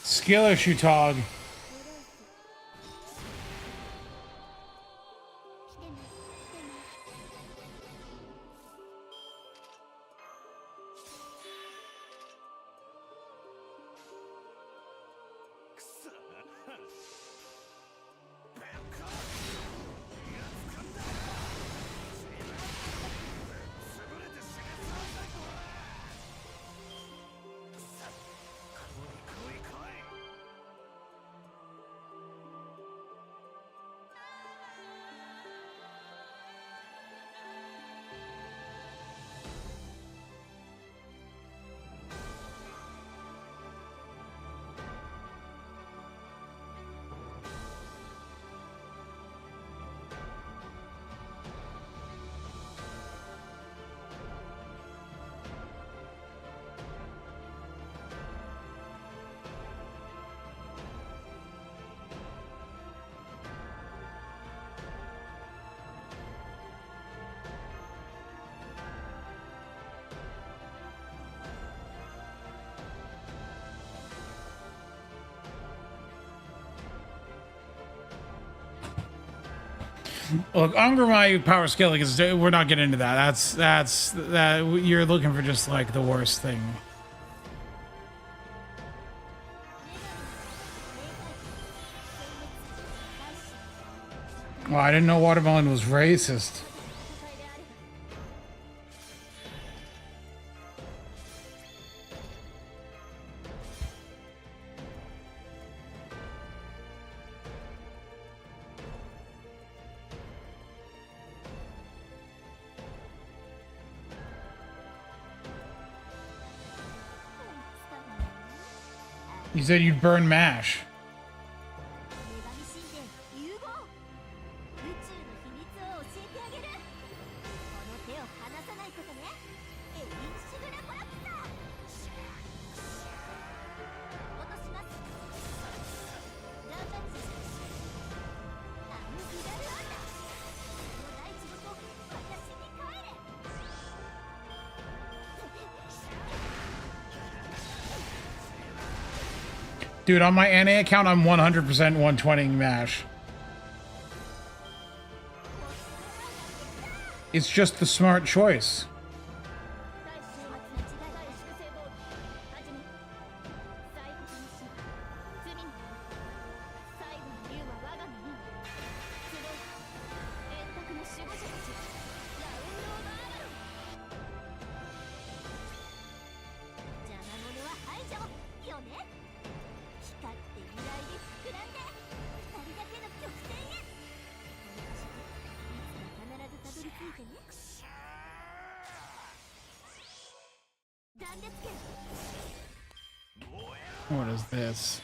Skill issue, Tog. Look, Angermai power scaling is, we're not getting into that. That you're looking for just like the worst thing. Oh, I didn't know Watermelon was racist. You said you'd burn MASH. Dude, on my NA account, I'm 100% 120ing MASH. It's just the smart choice. んでつける What is this?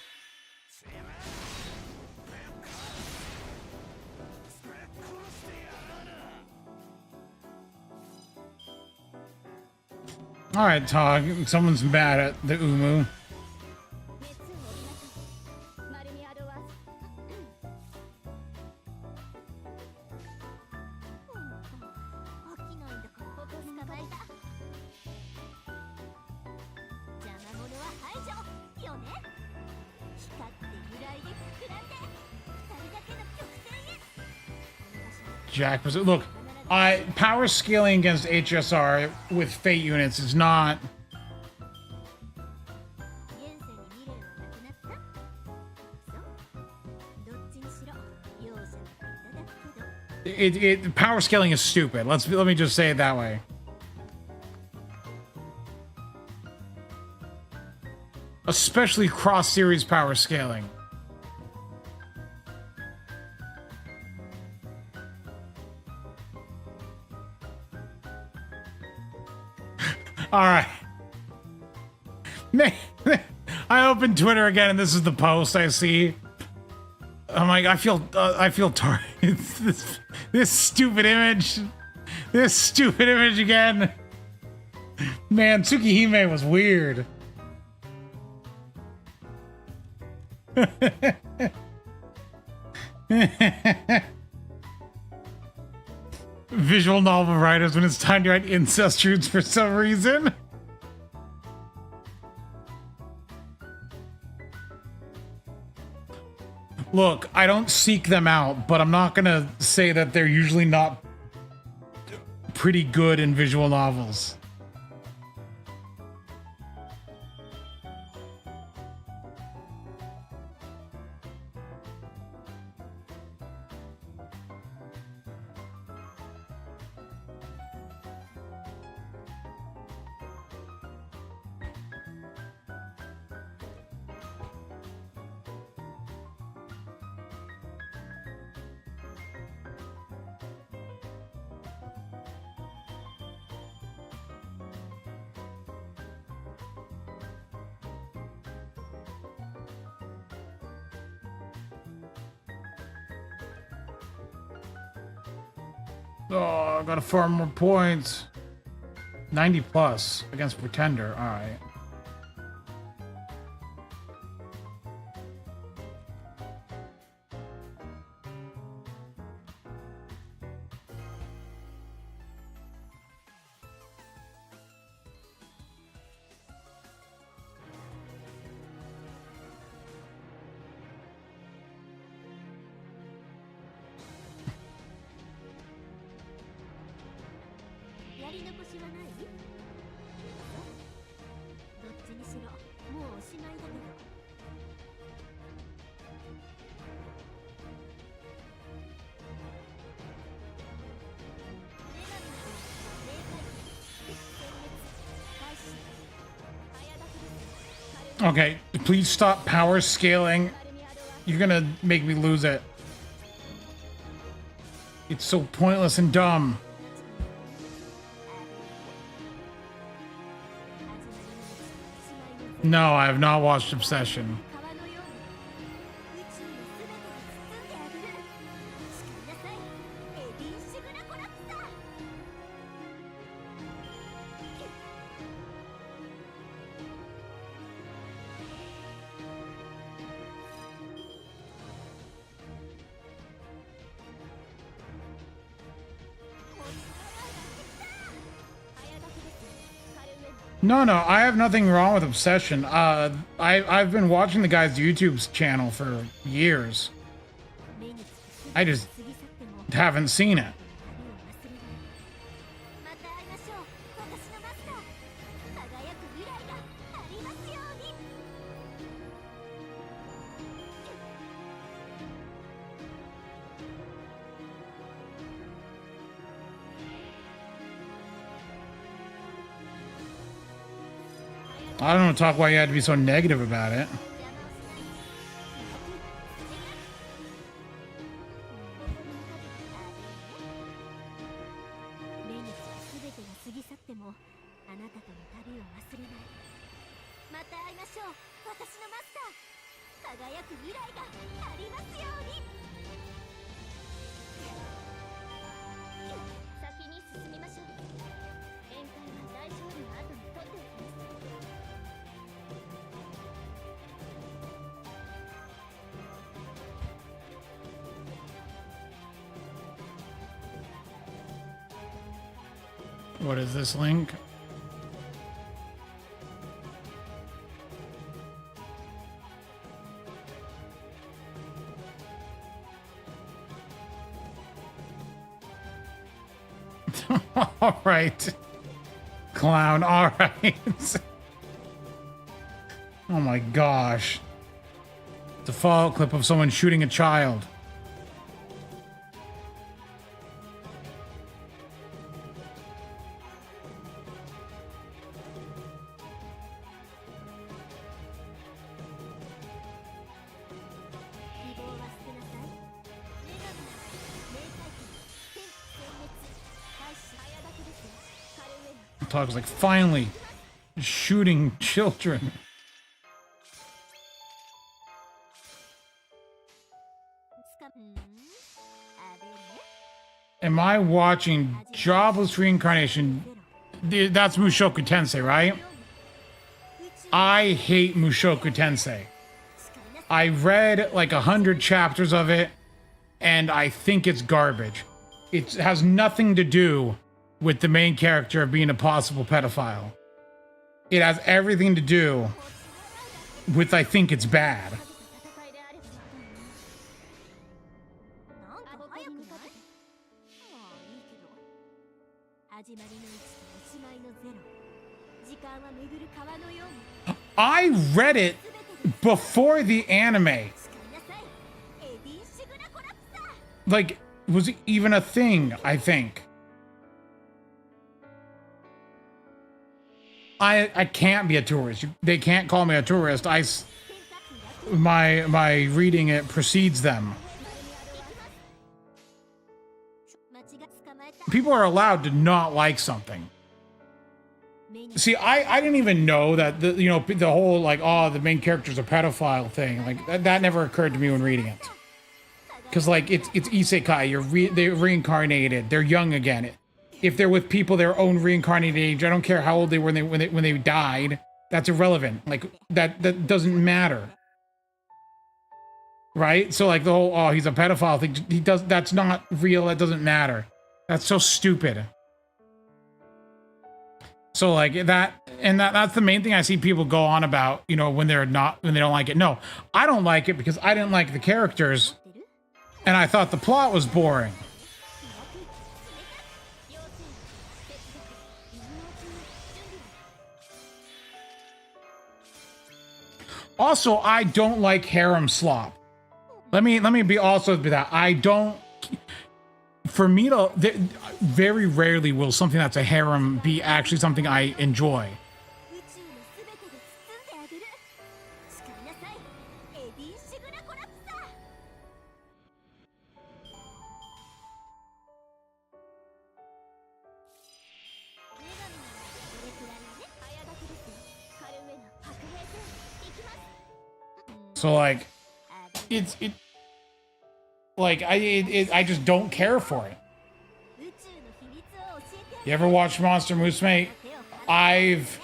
All right, Tog. Someone's mad at the Umu. 熱を帯びなさいマルミアドは飽きないんだから落とすかないだ邪魔者は排除よね光って揺らいで膨らんで二人だけの曲線へ Jack was look. Power scaling against HSR with Fate units is not. 現世に未練はなくなったそうどっちにしろ容赦なくいただくけど Power scaling is stupid. Let me just say it that way. Especially cross series power scaling. All right. I opened Twitter again, and this is the post I see. I'm like, I feel targeted. This stupid image. This stupid image again. Man, Tsukihime was weird. Visual novel writers when it's time to write incest truths for some reason. Look, I don't seek them out, but I'm not gonna say that they're usually not pretty good in visual novels. Oh, I gotta farm more points. 90 plus against Pretender. All right. Okay, please stop power scaling. You're gonna make me lose it. It's so pointless and dumb. No, I have not watched Obsession. No, I have nothing wrong with Obsession. I've been watching the guy's YouTube channel for years. I just haven't seen it. I don't want to talk why you had to be so negative about it. 会いましょう。私のマスター。輝く未来がありますように。先に進みましょう。宴会は大勝利の後に取っておきます。What is this link? All right. Clown, all right. Oh my gosh. The follow clip of someone shooting a child. Talk was like, finally, shooting children. Am I watching Jobless Reincarnation? That's Mushoku Tensei, right? I hate Mushoku Tensei. I read like 100 chapters of it, and I think it's garbage. It has nothing to do with the main character being a possible pedophile. It has everything to do with I think it's bad. I read it before the anime. Like, was it even a thing, I think. I can't be a tourist. They can't call me a tourist. My reading it precedes them. People are allowed to not like something. See, I didn't even know that the whole like, oh, the main character's a pedophile thing. Like that never occurred to me when reading it. Because like it's isekai. They're reincarnated. They're young again. If they're with people their own reincarnated age, I don't care how old they were when they died. That's irrelevant. Like that doesn't matter, right? So like the whole oh he's a pedophile thing. That's not real. That doesn't matter. That's so stupid. So like that's the main thing I see people go on about. When they don't like it. No, I don't like it because I didn't like the characters, and I thought the plot was boring. Also, I don't like harem slop. Let me be also be that. I don't. For me to very rarely will something that's a harem be actually something I enjoy. So like, I just don't care for it. You ever watch Monster Musume? I've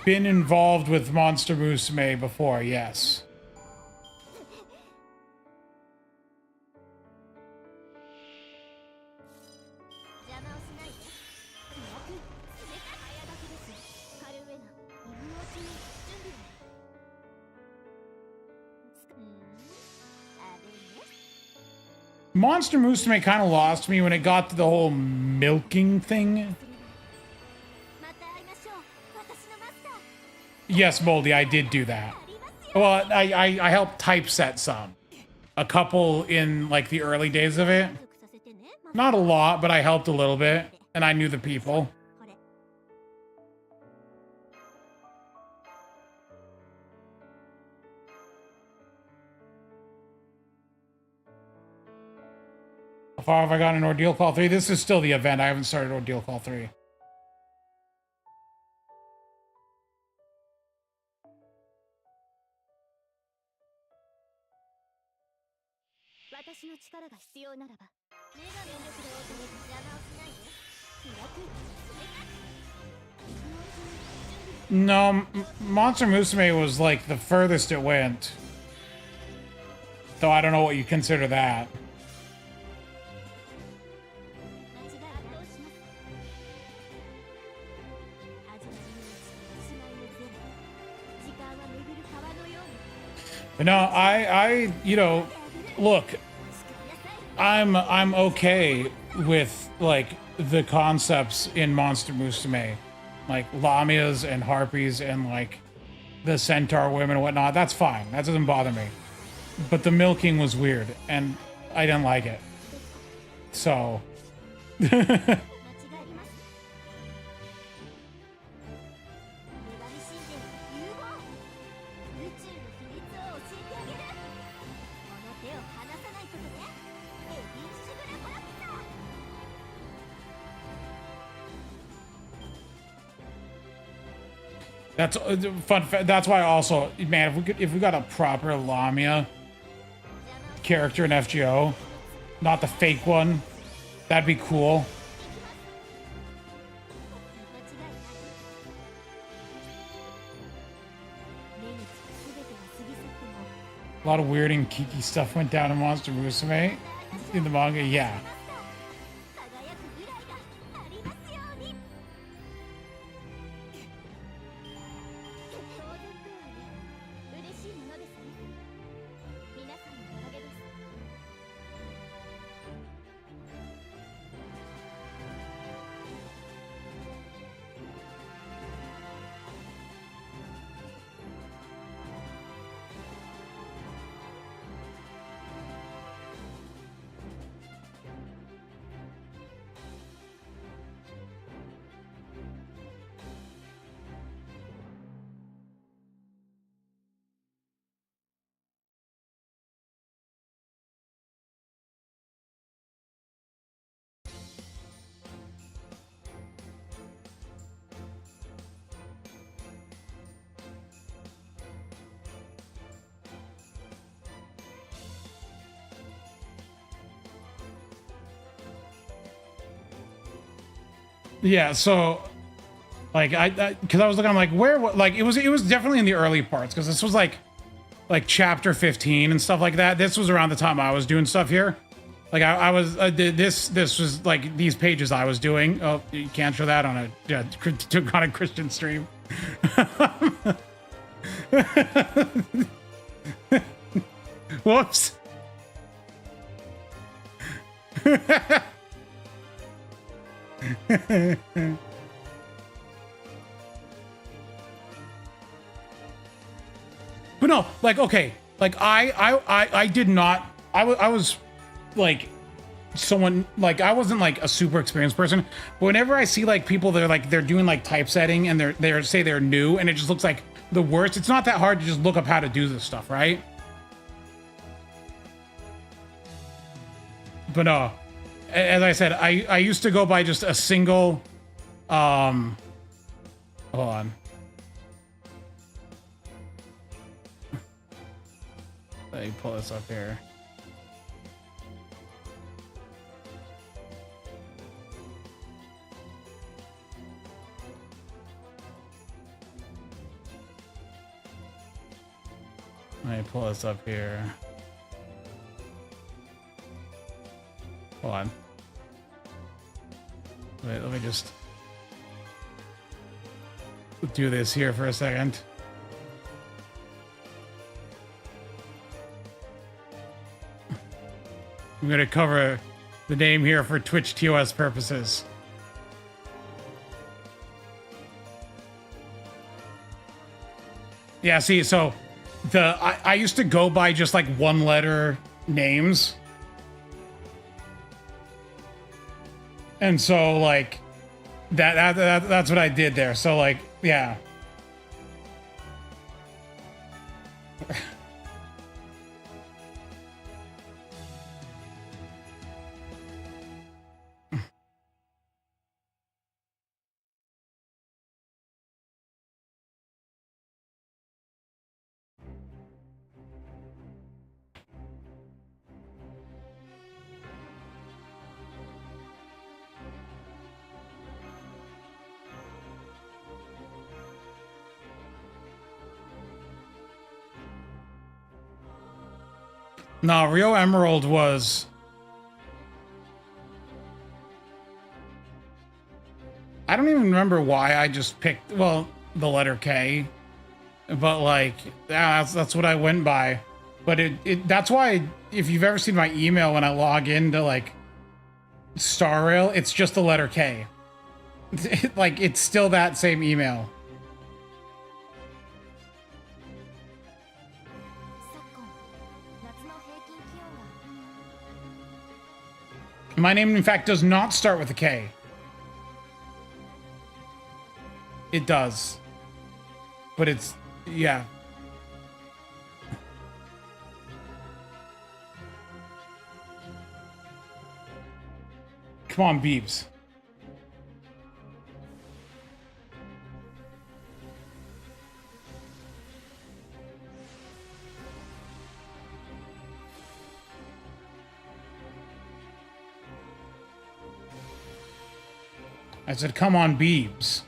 been involved with Monster Musume before, yes. Monster Musume kind of lost me when it got to the whole milking thing. Yes, Moldy, I did do that. Well, I helped typeset some. A couple in, like, the early days of it. Not a lot, but I helped a little bit. And I knew the people. How far have I gotten in Ordeal Call 3? This is still the event. I haven't started Ordeal Call 3. 私の力が必要ならば全力で邪魔をしないで開く冷た No, Monster Musume was like the furthest it went. Though I don't know what you consider that. 間違いないします味わいのうちしまいのゼロ時間は巡る川のように But no, you know, look, I'm okay with like the concepts in Monster Musume, like Lamias and Harpies and like the Centaur women and whatnot. That's fine. That doesn't bother me. But the milking was weird, and I didn't like it. So. 間違いあります女神神殿の融合宇宙の秘密を教えてあげるこの手を離さないことねエディ・シュグルコラプター That's fun. That's why also, man, if we got a proper Lamia character in FGO, not the fake one, that'd be cool. 間違いない目につく全てが過ぎ去っても A lot of weird and geeky stuff went down in Monster Musume in the manga. Yeah. 輝く未来がありますように当然とはいえ嬉しいものですね皆さんのおかげです Yeah, so like because I was looking, I'm like, like it was definitely in the early parts because this was like chapter 15 and stuff like that. This was around the time I was doing stuff here. Like I was this was like these pages I was doing. Oh, you can't show that on a on a Christian stream. Whoops. But no, like, okay, like I did not, I was like someone, like I wasn't like a super experienced person, but whenever I see like people that are like, they're doing like typesetting and they're say they're new and it just looks like the worst, it's not that hard to just look up how to do this stuff, right? But no, as I said, I used to go by just a single, hold on. Let me pull this up here. Let me pull this up here. Hold on. Wait, let me just do this here for a second. I'm going to cover the name here for Twitch TOS purposes. Yeah, see, so I used to go by just like one letter names. And so like that's what I did there. So like, yeah. No, Rio Emerald was... I don't even remember why I just picked, well, the letter K. But, like, yeah, that's what I went by. But that's why, if you've ever seen my email when I log into, like, Star Rail, it's just the letter K. Like, it's still that same email. 昨今夏の平均気温が My name, in fact, does not start with a K. It does. But it's, yeah. Come on, Beebs. I said, come on, Beebs.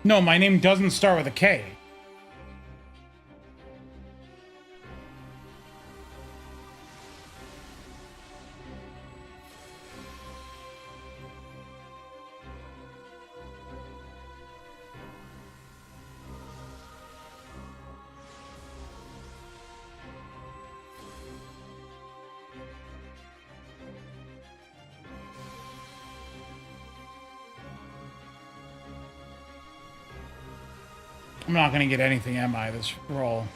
No, my name doesn't start with a K. I'm not gonna get anything, am I, this roll?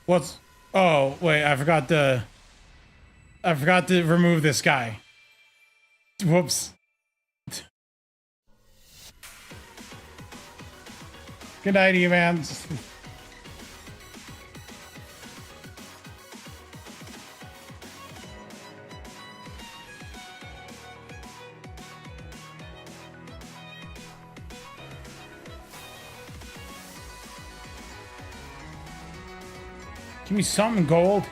What's... Oh, wait, I forgot to remove this guy. Whoops. Good night, E-Mans. Give me something, gold.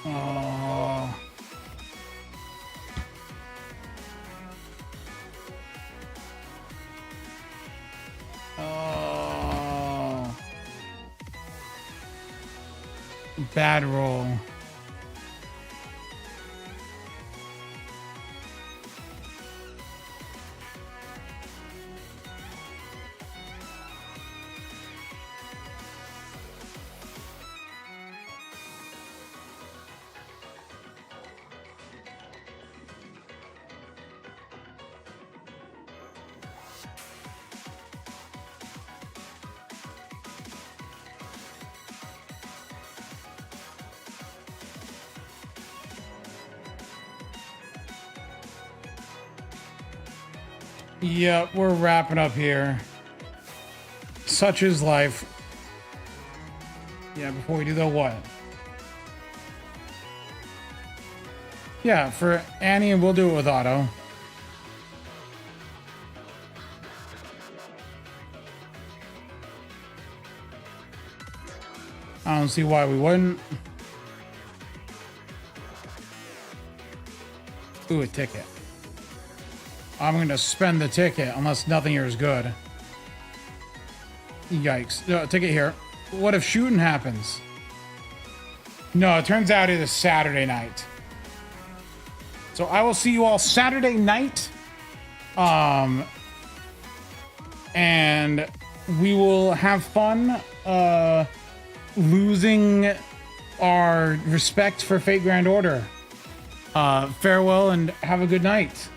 Oh. Oh. Bad roll. Yep, we're wrapping up here. Such is life. Yeah, before we do the what? Yeah, for Annie, we'll do it with Otto. I don't see why we wouldn't. Ooh, a ticket. I'm going to spend the ticket unless nothing here is good. Yikes. No, ticket here. What if shooting happens? No, it turns out it is Saturday night. So I will see you all Saturday night. And we will have fun losing our respect for Fate Grand Order. Farewell and have a good night.